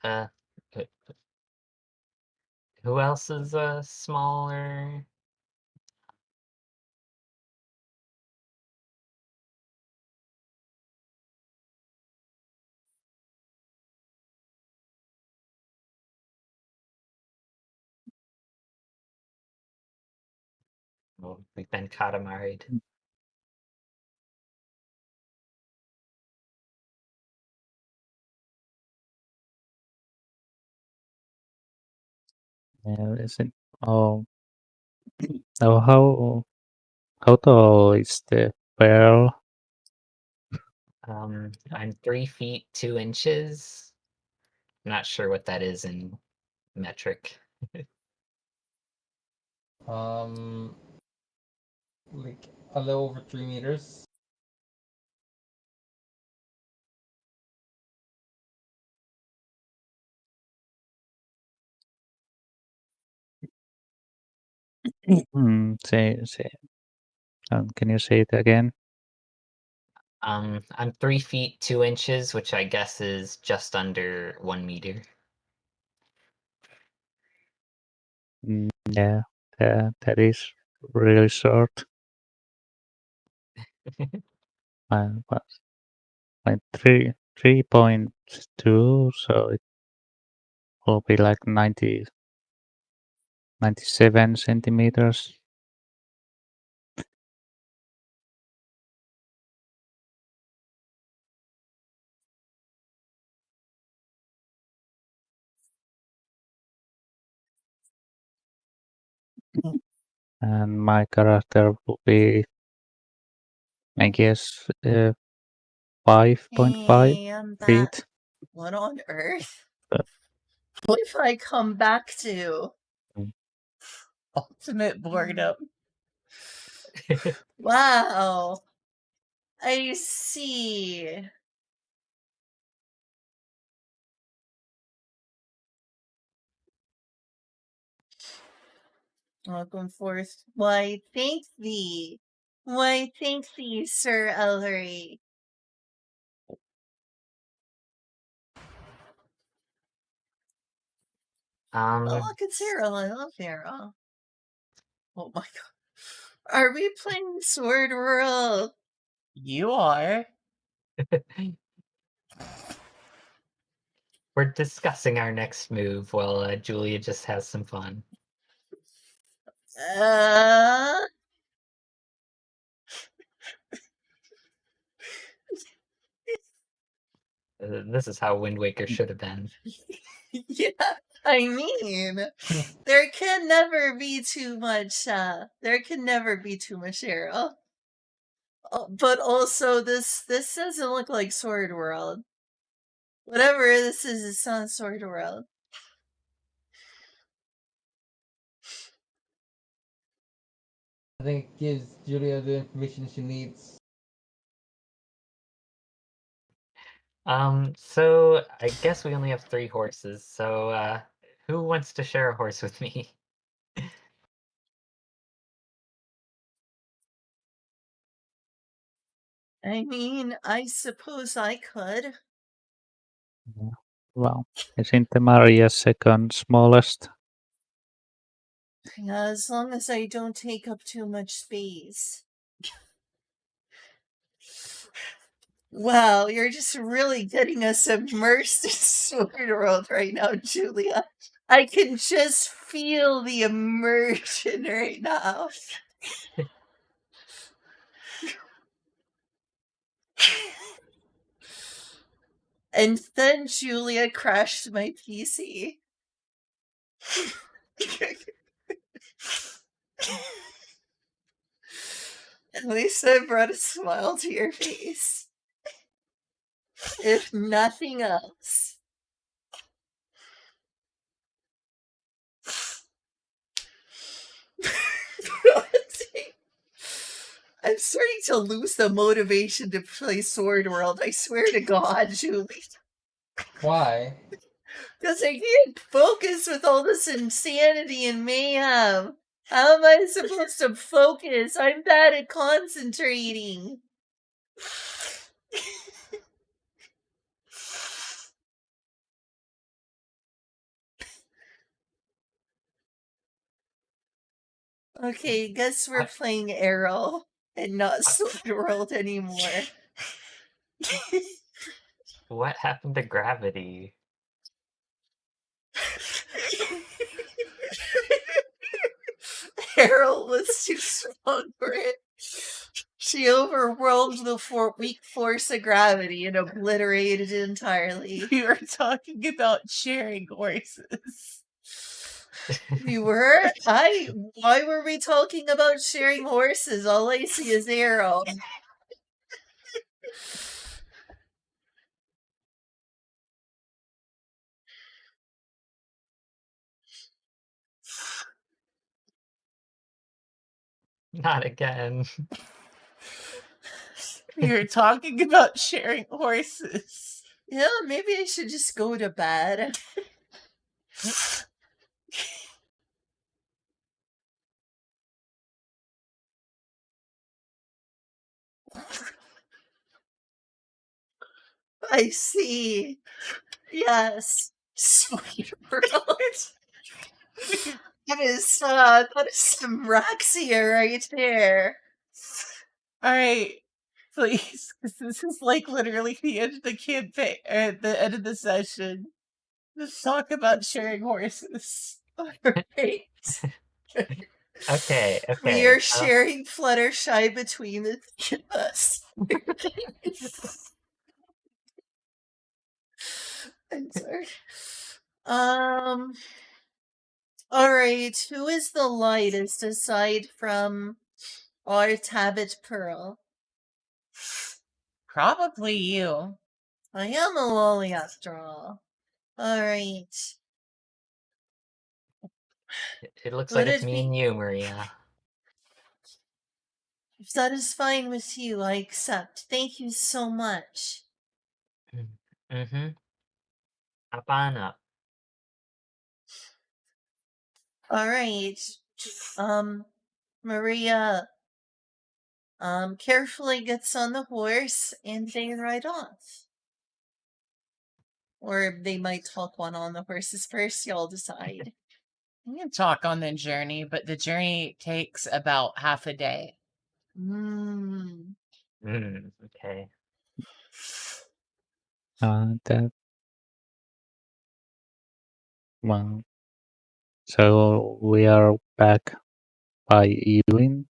E: Uh, wh- who else is smaller? Well, we've been Katamari'd.
C: Yeah, is it? Oh, oh, how tall is the bear?
E: I'm 3 feet 2 inches. I'm not sure what that is in metric.
D: Like a little over 3 meters.
C: Say. Can you say it again?
E: I'm 3 feet 2 inches, which I guess is just under 1 meter.
C: Yeah, that is really short. But like 3.2, so it will be like 97 centimeters. And my character will be, I guess, 5.5
A: Hey, I'm back.
C: feet.
A: What on earth?
C: Uh,
A: What if I come back to?
B: Ultimate boredom.
A: Wow. I see. Welcome forth. Why, thank thee. Why, thank thee, Sir Ellery. Oh, look, it's Hero. I love Hero. Oh my god. Are we playing Sword World?
B: You are.
E: We're discussing our next move while Julia just has some fun.
A: Uh,
E: This is how Wind Waker should have been.
A: yeah, I mean, there can never be too much, there can never be too much Hero. But also, this doesn't look like Sword World. Whatever this is, it's not Sword World.
D: I think it gives Julia the information she needs.
E: So I guess we only have 3 horses, so who wants to share a horse with me?
A: I mean, I suppose I could.
C: Yeah. Well, isn't the Maria second smallest?
A: Yeah, as long as I don't take up too much space. Wow, you're just really getting us immersed in Sword World right now, Julia. I can just feel the immersion right now. And then Julia crashed my PC. At least I brought a smile to your face. If nothing else. I'm starting to lose the motivation to play Sword World. I swear to God, Julie.
D: Why?
A: Because I can't focus with all this insanity and mayhem. How am I supposed to focus? I'm bad at concentrating. Okay, guess we're playing Arrow and not Sword World anymore.
E: What happened to gravity?
A: Arrow was too strong for it. She overwhelmed the weak force of gravity and obliterated it entirely.
B: We were talking about sharing horses.
A: We were? Why were we talking about sharing horses? All I see is Arrow.
E: Not again.
B: We were talking about sharing horses.
A: Yeah, maybe I should just go to bed. I see. Yes. Sweet world. That is some Raxia right there.
B: All right, please, because this is like literally the end of the campaign, or the end of the session. Let's talk about sharing horses.
A: Right.
E: Okay,
A: We are
E: okay.
A: sharing Fluttershy between the three of us. I'm sorry. All right. Who is the lightest aside from our Tabit Pearl?
B: Probably you.
A: I am a lolly after all. All right.
E: It looks like
A: Would
E: it's
A: it
E: me
A: be
E: and you, Maria.
A: if that is fine with you? I accept. Thank you so much.
E: Mm-hmm. Hop on up.
A: All right. Maria carefully gets on the horse and they ride off. Or they might talk one on the horses first, y'all decide.
B: We can talk on the journey, but the journey takes about half a day.
E: Okay.
C: That one. So we are back by evening.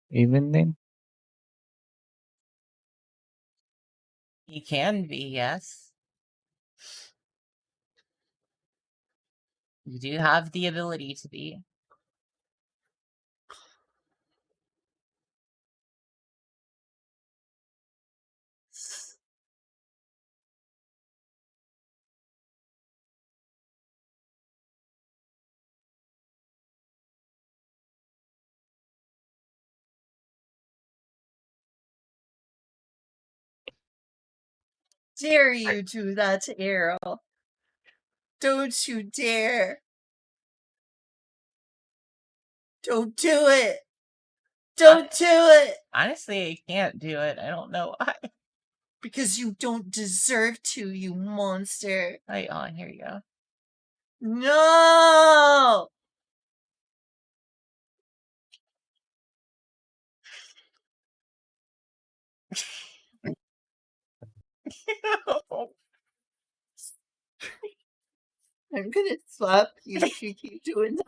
B: You can be, yes. You do have the ability to be.
A: dare you do that to Errol? Don't you dare. Don't do it. Don't do it.
B: Honestly, I can't do it. I don't know why.
A: Because you don't deserve to, you monster.
B: Right on, here you go.
A: No! I'm gonna slap you if you keep doing that.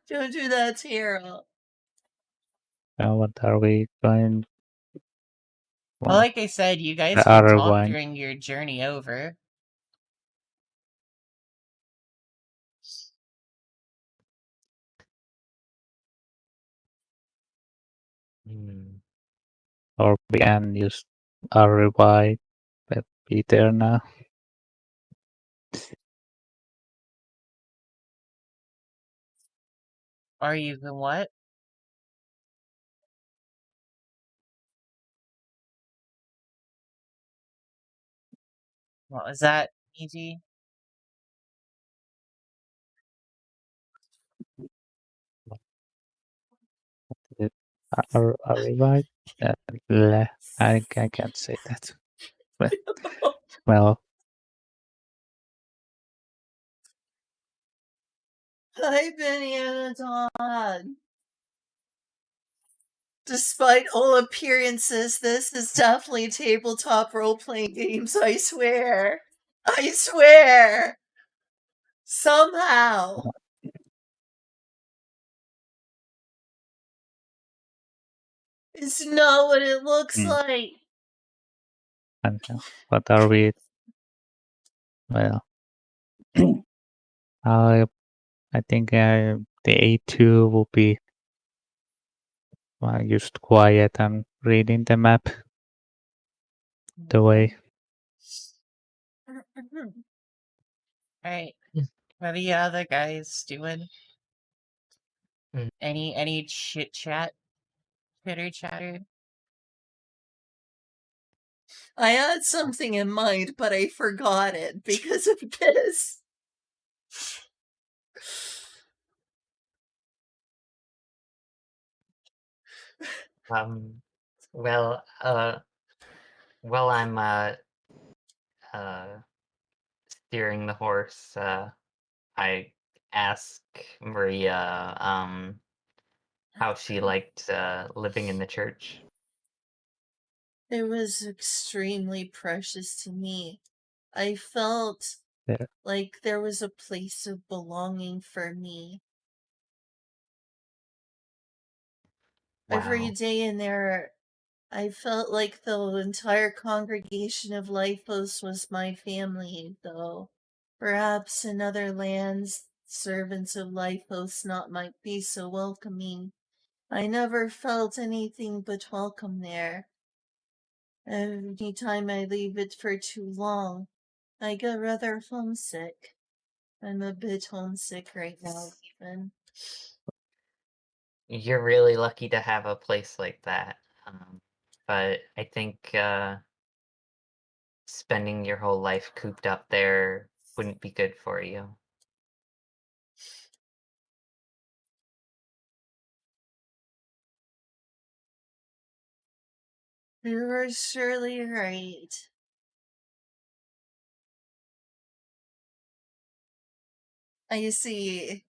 A: Don't do that to Errol.
C: Now what are we going?
B: Well, like I said, you guys
C: the
B: can
C: other
B: talk
C: one.
B: during your journey over.
E: Hmm.
C: Or we can use RY, but be there now.
B: Are you the what? What was that, easy?
C: RY? I can't say that. But, well,
A: I've been Anadon. Despite all appearances, this is definitely tabletop role-playing games, I swear. I swear! Somehow. It's not what it looks
C: Hmm.
A: like.
C: and what are we? Well, I think the A2 will be just quiet and reading the map the way.
B: Alright. What are the other guys doing?
E: Mm.
B: Any chit chat? Chitter chatter?
A: I had something in mind, but I forgot it because of this.
E: Well, while I'm steering the horse, I ask Maria how she liked living in the church.
A: It was extremely precious to me. I felt
C: There.
A: like there was a place of belonging for me. Every
E: Wow.
A: day in there, I felt like the entire congregation of Lifos was my family, though perhaps in other lands, servants of Lifos not might be so welcoming. I never felt anything but welcome there. Any time I leave it for too long, I get rather homesick. I'm a bit homesick right now, even.
E: You're really lucky to have a place like that. But I think spending your whole life cooped up there wouldn't be good for you.
A: You are surely right. I see.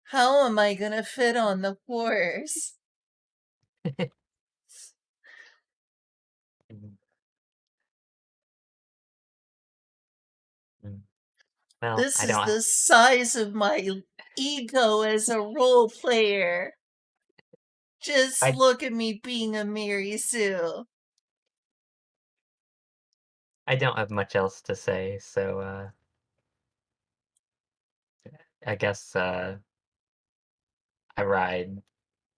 A: How am I gonna fit on the horse?
E: Mm. Mm. Well,
A: This
E: I
A: is
E: don't.
A: the size of my ego as a role player. Just
E: I
A: look at me being a Mary Sue.
E: I don't have much else to say, so I guess I ride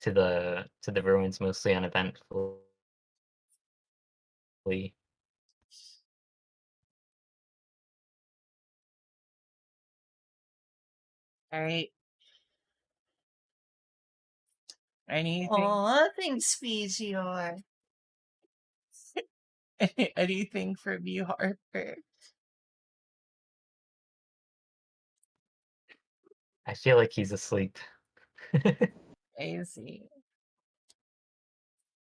E: to the ruins mostly uneventfully.
B: Alright. Anything?
A: Aw, thanks, Fiji.
B: Anything from you, Harper?
E: I feel like he's asleep.
B: I see.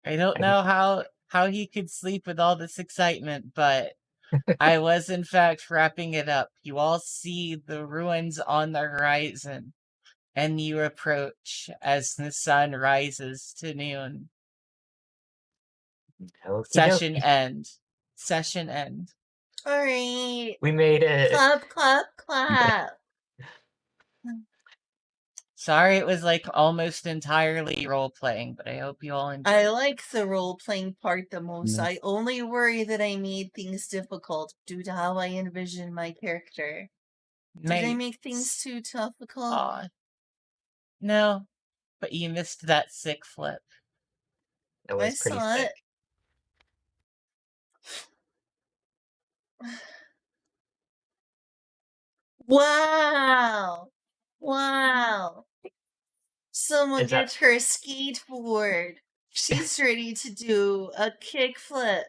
B: I don't
E: I-
B: know how he could sleep with all this excitement, but I was in fact wrapping it up. You all see the ruins on the horizon, and you approach as the sun rises to noon.
E: Okie
B: Session
E: dokie.
B: end. Session end.
A: All right.
E: We made it.
A: Clap, clap, clap.
B: Sorry it was like almost entirely role playing, but I hope you all enjoyed.
A: I like the role playing part the most.
C: Yeah.
A: I only worry that I made things difficult due to how I envisioned my character. Did I make things too difficult?
B: Aw. No, but you missed that sick flip.
E: It was pretty
A: saw
E: sick.
A: Wow! Wow! Someone
E: Is that-
A: get her skateboard. She's ready to do a kickflip.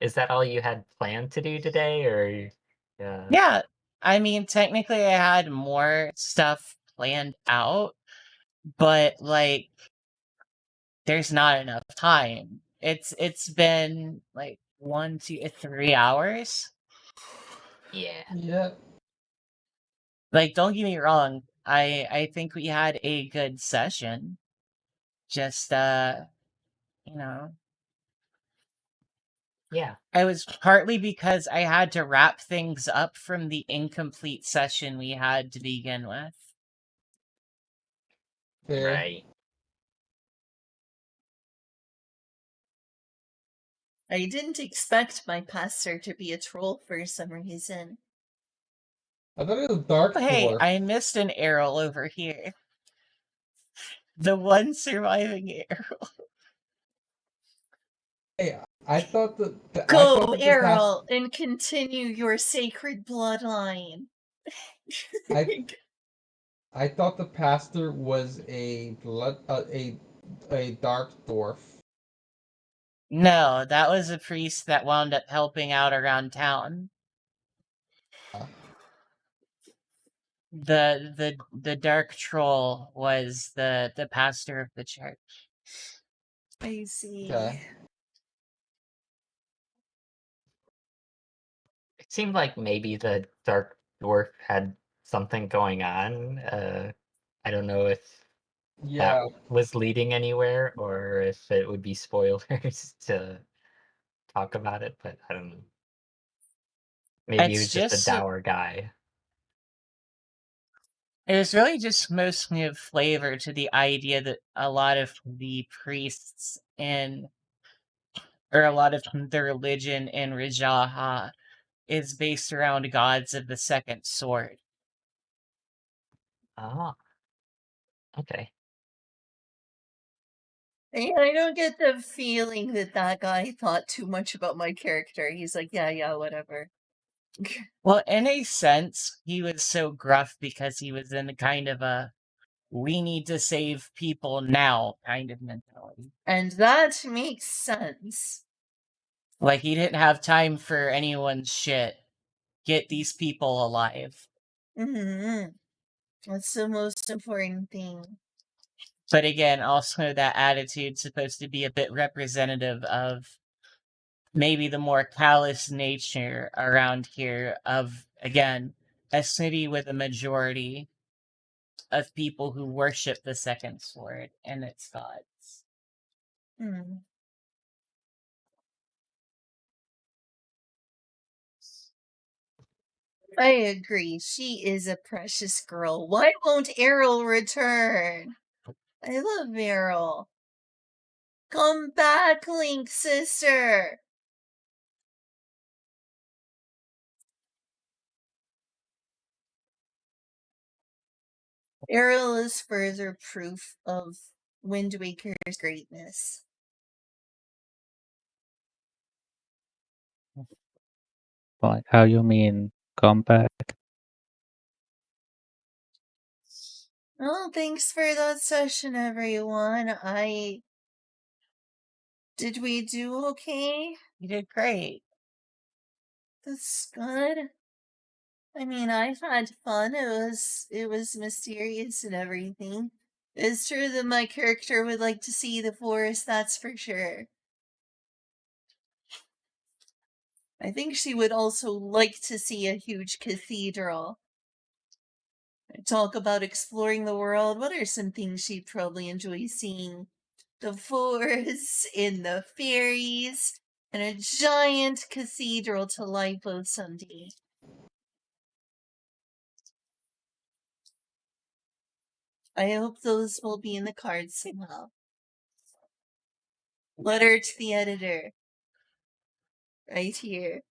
E: Is that all you had planned to do today, or?
B: Yeah, I mean, technically I had more stuff planned out, but like there's not enough time. It's been like 1, 2, 3 hours.
E: Yeah.
D: Yeah.
B: Like, don't get me wrong, I think we had a good session. Just you know,
E: Yeah.
B: it was partly because I had to wrap things up from the incomplete session we had to begin with.
D: Fair.
E: Right.
A: I didn't expect my pastor to be a troll for some reason.
D: I thought it was Dark
B: Oh, hey,
D: Dwarf.
B: I missed an Errol over here. The one surviving Errol.
D: Hey, I thought that. I
A: Go,
D: thought that the
A: Errol, and continue your sacred bloodline.
D: I thought the pastor was a dark dwarf.
B: No, that was a priest that wound up helping out around town. The dark troll was the pastor of the church.
A: I see.
D: Okay.
E: It seemed like maybe the Dark Dwarf had something going on. I don't know if
D: Yeah.
E: that was leading anywhere or if it would be spoilers to talk about it, but I don't know. Maybe he
B: It's
E: was just a
B: just
E: dour guy.
B: It was really just mostly of flavor to the idea that a lot of the priests or a lot of the religion in Rajaha is based around gods of the second sword.
E: Oh. Okay.
A: I don't get the feeling that that guy thought too much about my character. He's like, yeah, whatever.
B: Well, in a sense, he was so gruff because he was in a kind of a we need to save people now kind of mentality.
A: And that makes sense.
B: Like, he didn't have time for anyone's shit. Get these people alive.
A: Mm-hmm. That's the most important thing.
B: But again, also that attitude's supposed to be a bit representative of maybe the more callous nature around here of, again, a city with a majority of people who worship the second sword and its gods.
A: Hmm. I agree. She is a precious girl. Why won't Errol return? I love Errol. Come back, Link sister. Errol is further proof of Wind Waker's greatness.
C: Like, how you mean come back?
A: Well, thanks for that session, everyone. I Did we do okay?
B: You did great.
A: That's good. I mean, I had fun. It was mysterious and everything. It's true that my character would like to see the forest, that's for sure. I think she would also like to see a huge cathedral. Talk about exploring the world. What are some things she'd probably enjoy seeing? The forests and the fairies and a giant cathedral to Lifeboat someday. I hope those will be in the cards somehow. Letter to the editor. Right here.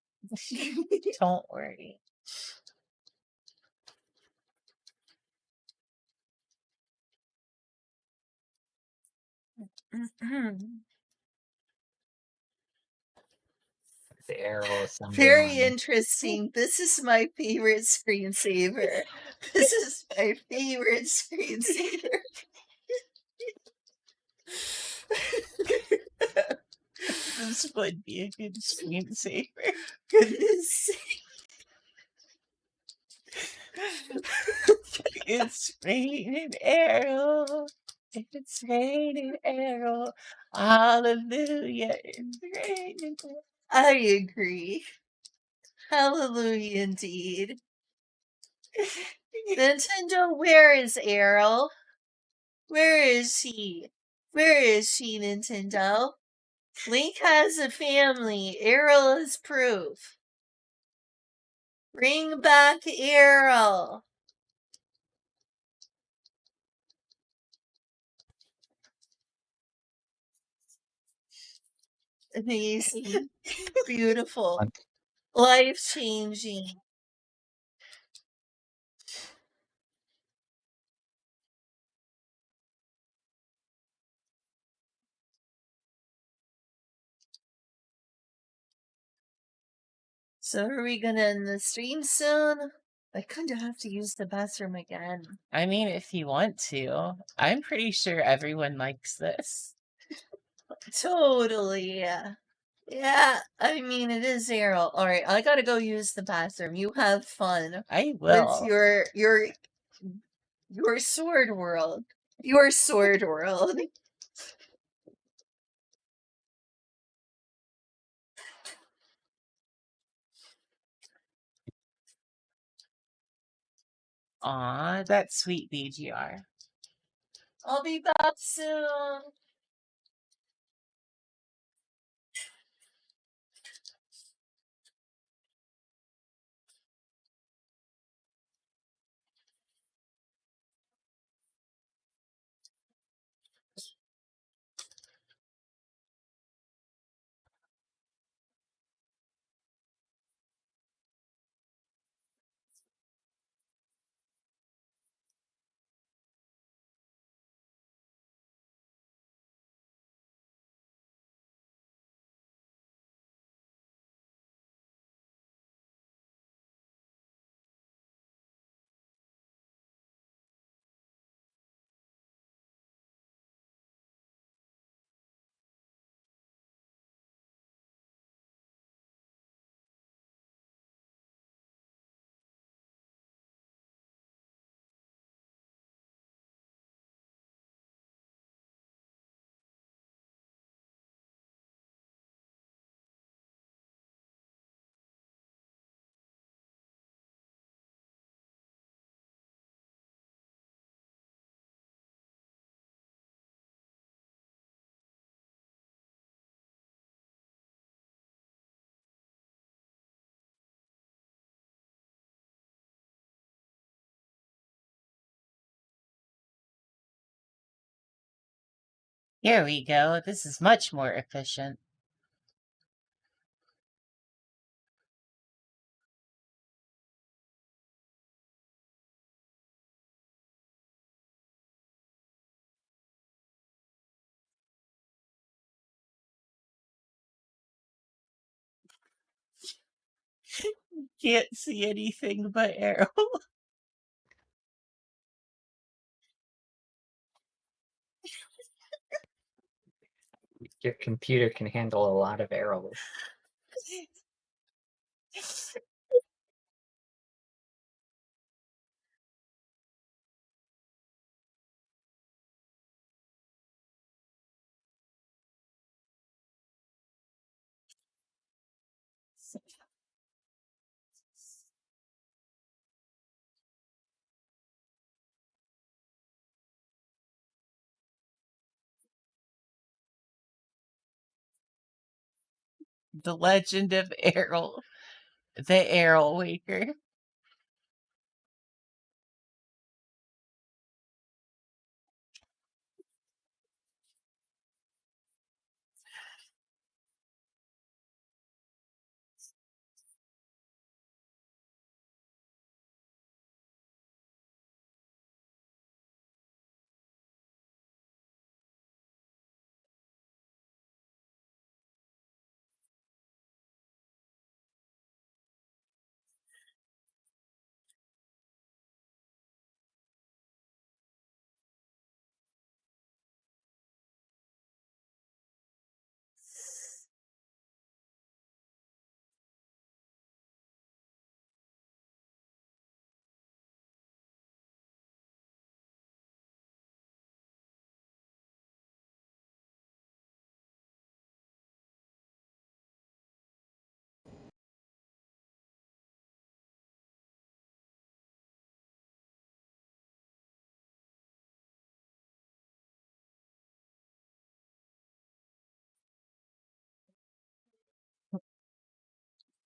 B: Don't worry.
E: The arrow assembly
A: Very
E: line.
A: interesting. This is my favorite screensaver. This is my favorite screensaver.
B: This would be a good screensaver.
A: Goodness.
B: It's raining arrow. It's raining arrow. Hallelujah. It's raining arrow.
A: I agree. Hallelujah indeed. Nintendo, where is Errol? Where is he? Where is she, Nintendo? Link has a family. Errol is proof. Bring back Errol. Amazing. Beautiful.
C: And
A: Life changing. So are we gonna end the stream soon? I kind of have to use the bathroom again.
B: I mean, if you want to, I'm pretty sure everyone likes this.
A: Totally, yeah. Yeah, I mean, it is Errol. Alright, I gotta go use the bathroom. You have fun
B: I
A: with
B: will.
A: your sword world. Your sword world.
B: Aw, that's sweet BGR.
A: I'll be back soon.
B: Here we go. This is much more efficient. Can't see anything but arrow.
E: Your computer can handle a lot of arrows.
B: The Legend of Errol, the Errol Waker.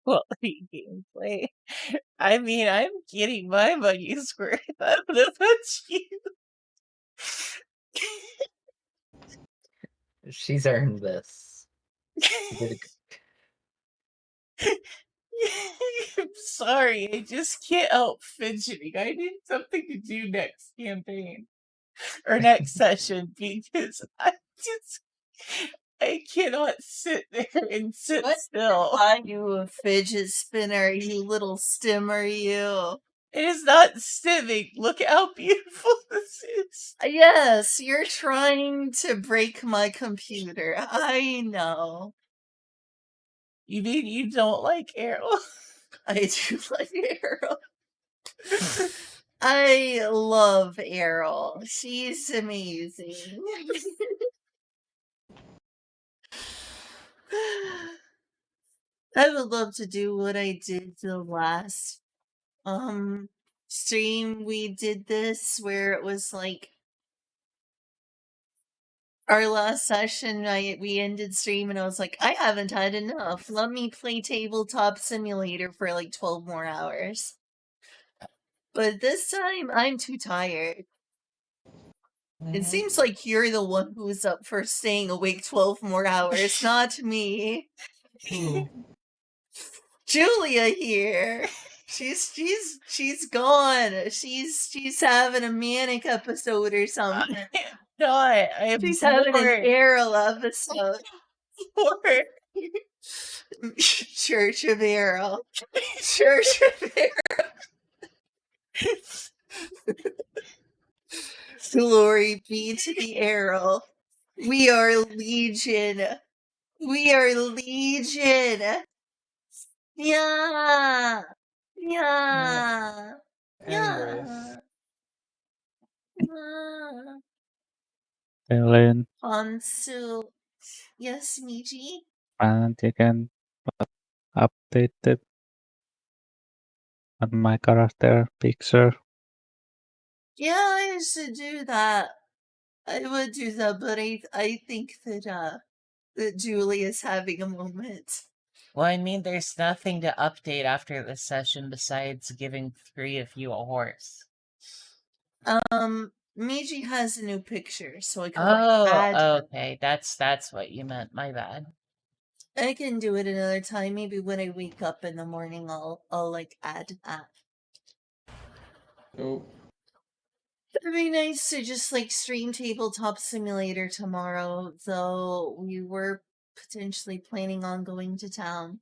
B: Quality gameplay. I mean, I'm getting my money's worth out of you.
E: She's earned this. She did a
B: I'm sorry, I just can't help fidgeting. I need something to do next campaign or next session because I cannot sit there and sit
A: What?
B: still.
A: Are you a fidget spinner, you little stimmer, you?
B: It is not stimming. Look at how beautiful this is.
A: Yes, you're trying to break my computer. I know.
B: You mean you don't like Errol?
A: I do like Errol. I love Errol. She's amazing. I would love to do what I did the last stream we did this where it was like our last session we ended stream and I was like, I haven't had enough. Let me play Tabletop Simulator for like 12 more hours. But this time I'm too tired. It seems like you're the one who's up for staying awake 12 more hours, not me.
D: Ooh.
A: Julia here. She's gone. She's having a manic episode or something.
B: No, I'm
A: She's having an
B: bored.
A: Errol episode.
B: Bored.
A: Church of Errol. Church of Errol. Glory be to the Errol. We are legion. We are legion. Yeah. Yeah.
D: Anyways,
A: Yeah.
C: Ellen,
A: Hansu. Yes, Miji?
C: and you can update it on my character picture.
A: Yeah, I should do that. I would do that, but I think that Julie is having a moment.
B: Well, I mean, there's nothing to update after this session besides giving 3 of you a horse.
A: Miji has a new picture, so I can
B: Oh,
A: add her.
B: okay. That's what you meant. My bad.
A: I can do it another time. Maybe when I wake up in the morning, I'll like add that.
D: so
A: It'd be nice to just like stream Tabletop Simulator tomorrow, though we were potentially planning on going to town.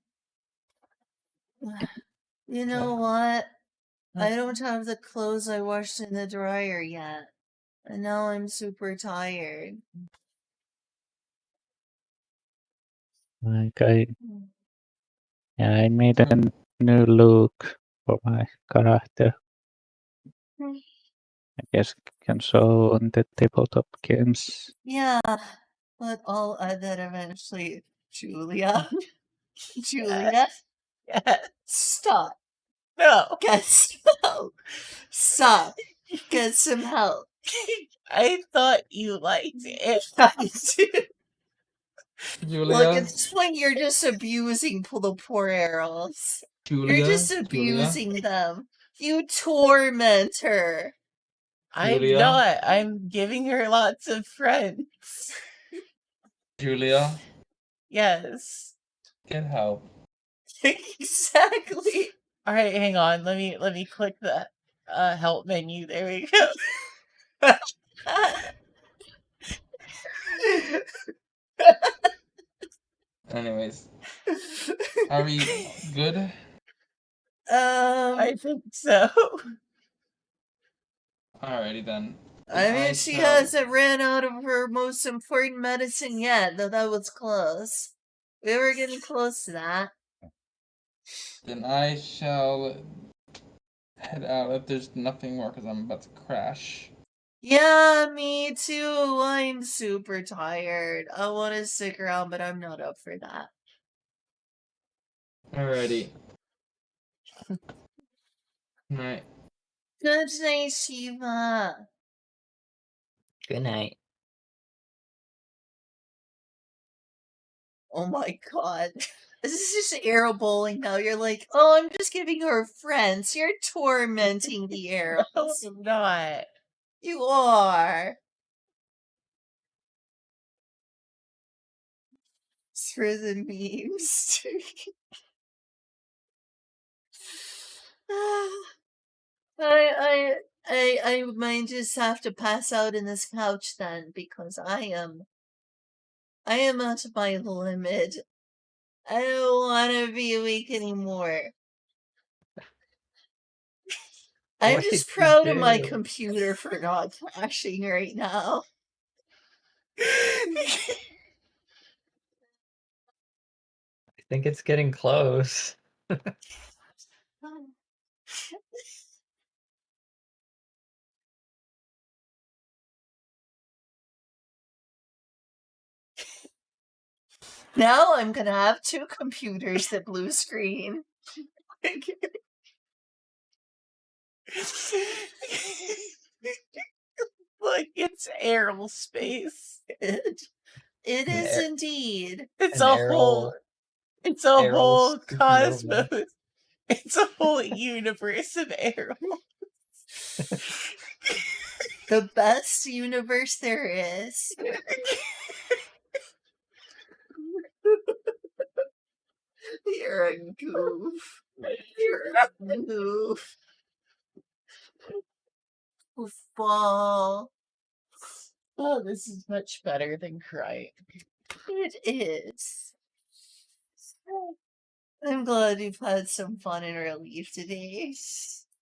A: You know what? I don't have the clothes I washed in the dryer yet. And now I'm super tired.
C: Like
A: Mm.
C: I made a new look for my character.
A: Mm.
C: I guess I can show on the tabletop games.
A: Yeah, but I'll add that eventually. Julia. Julia,
B: Yeah.
A: stop.
B: No.
A: Get some help. Stop. Get some help.
B: I thought you liked it.
A: I do.
D: Julia.
A: Look, at this point, you're just abusing the poor arrows.
D: Julia.
A: You're just
D: Julia.
A: abusing them. You torment her.
B: I'm
D: Julia?
B: not. I'm giving her lots of friends.
D: Julia,
B: Yes.
D: get help.
A: Exactly.
B: All right, hang on. Let me click the help menu. There we go.
D: Anyways, are we good?
B: I think so.
D: Alrighty then.
A: I mean, she hasn't ran out of her most important medicine yet, though that was close. We were getting close to that.
D: Then I shall head out if there's nothing more because I'm about to crash.
A: Yeah, me too. I'm super tired. I want to stick around, but I'm not up for that.
D: Alrighty. Night.
A: Good night, Shiva.
E: Good night.
A: Oh my god. This is just arrow bowling now. You're like, oh, I'm just giving her friends. You're tormenting the
B: No,
A: arrows.
B: I'm not.
A: You are. For the memes. I might just have to pass out in this couch then because I am at my limit. I don't want to be awake anymore. I'm
E: What
A: just
E: did you
A: proud of my
E: do?
A: computer for not crashing right now.
E: I think it's getting close.
A: Now I'm gonna have two computers that blue screen.
B: Look, it's aerospace.
A: It is
E: air-
A: indeed.
B: It's
E: An
B: a
E: arrow.
B: whole. It's a whole
E: supernova.
B: cosmos. It's a whole universe of arrows.
A: The best universe there is. You're a goof. You're a goof. Goofball.
B: Oh, this is much better than crying.
A: It is. I'm glad you've had some fun and relief today.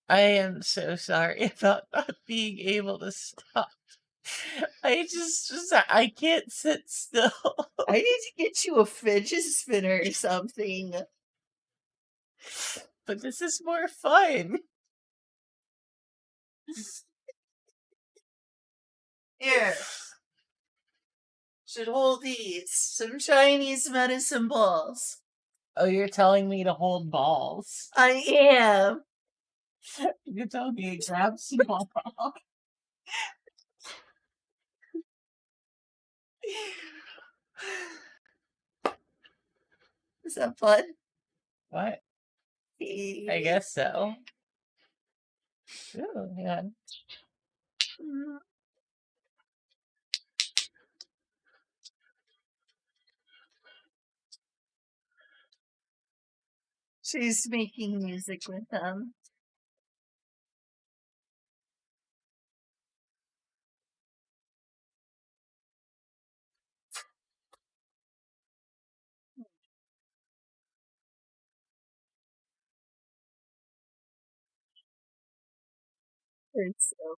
B: I am so sorry about not being able to stop. I I can't sit still.
A: I need to get you a fidget spinner or something.
B: But this is more fun.
A: Here. Should hold these. Some Chinese medicine balls.
B: Oh, you're telling me to hold balls.
A: I am.
B: You're telling me to grab some balls.
A: Is that fun?
B: What? I guess so. Ooh, hang on.
A: She's making music with them. It's so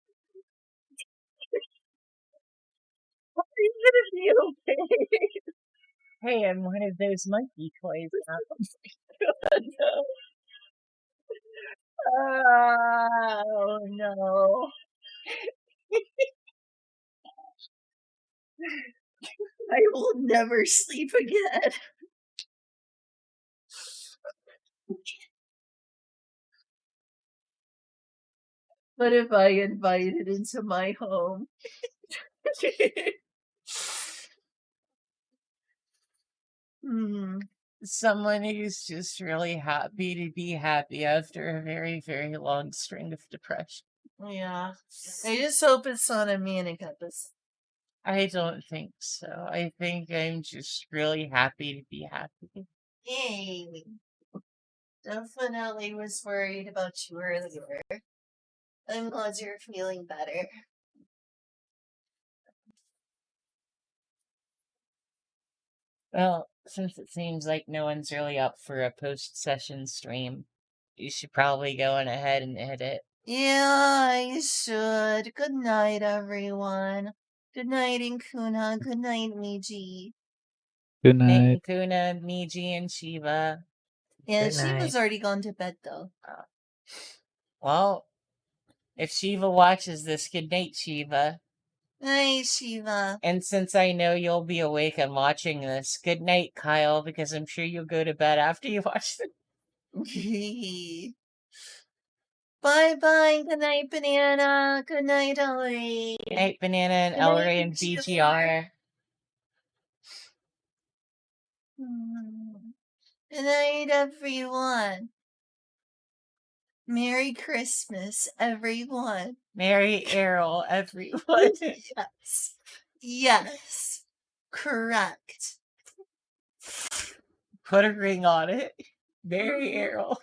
A: Are you gonna be okay?
B: Hey, I'm one of those monkey toys now. Oh no.
A: I will never sleep again. What if I invited into my home? Hmm.
B: Someone who's just really happy to be happy after a very, very long string of depression.
A: Yeah. I just hope it's not a manic episode.
B: I don't think so. I think I'm just really happy to be happy.
A: Yay. Definitely was worried about you earlier. I'm glad you're feeling better.
B: Well, since it seems like no one's really up for a post-session stream, you should probably go on ahead and hit it.
A: Yeah, I should. Good night, everyone. Good night, Inkuna. Good night, Miji.
C: Good
B: Night,
C: night.
B: Kuna, Miji, and Shiva.
A: Yeah,
E: Good
A: Shiva's
E: night.
A: already gone to bed, though.
B: Well, if Shiva watches this, good night, Shiva.
A: Night, Shiva.
B: And since I know you'll be awake and watching this, good night, Kyle, because I'm sure you'll go to bed after you watch this.
A: Bye-bye. Good night, Banana. Good night, Ellery.
B: Good night, Banana and
A: Good night,
B: Ellery and BGR.
A: Good night, everyone. Merry Christmas, everyone.
B: Merry Errol, everyone.
A: Yes. Yes. Correct.
B: Put a ring on it. Merry Errol.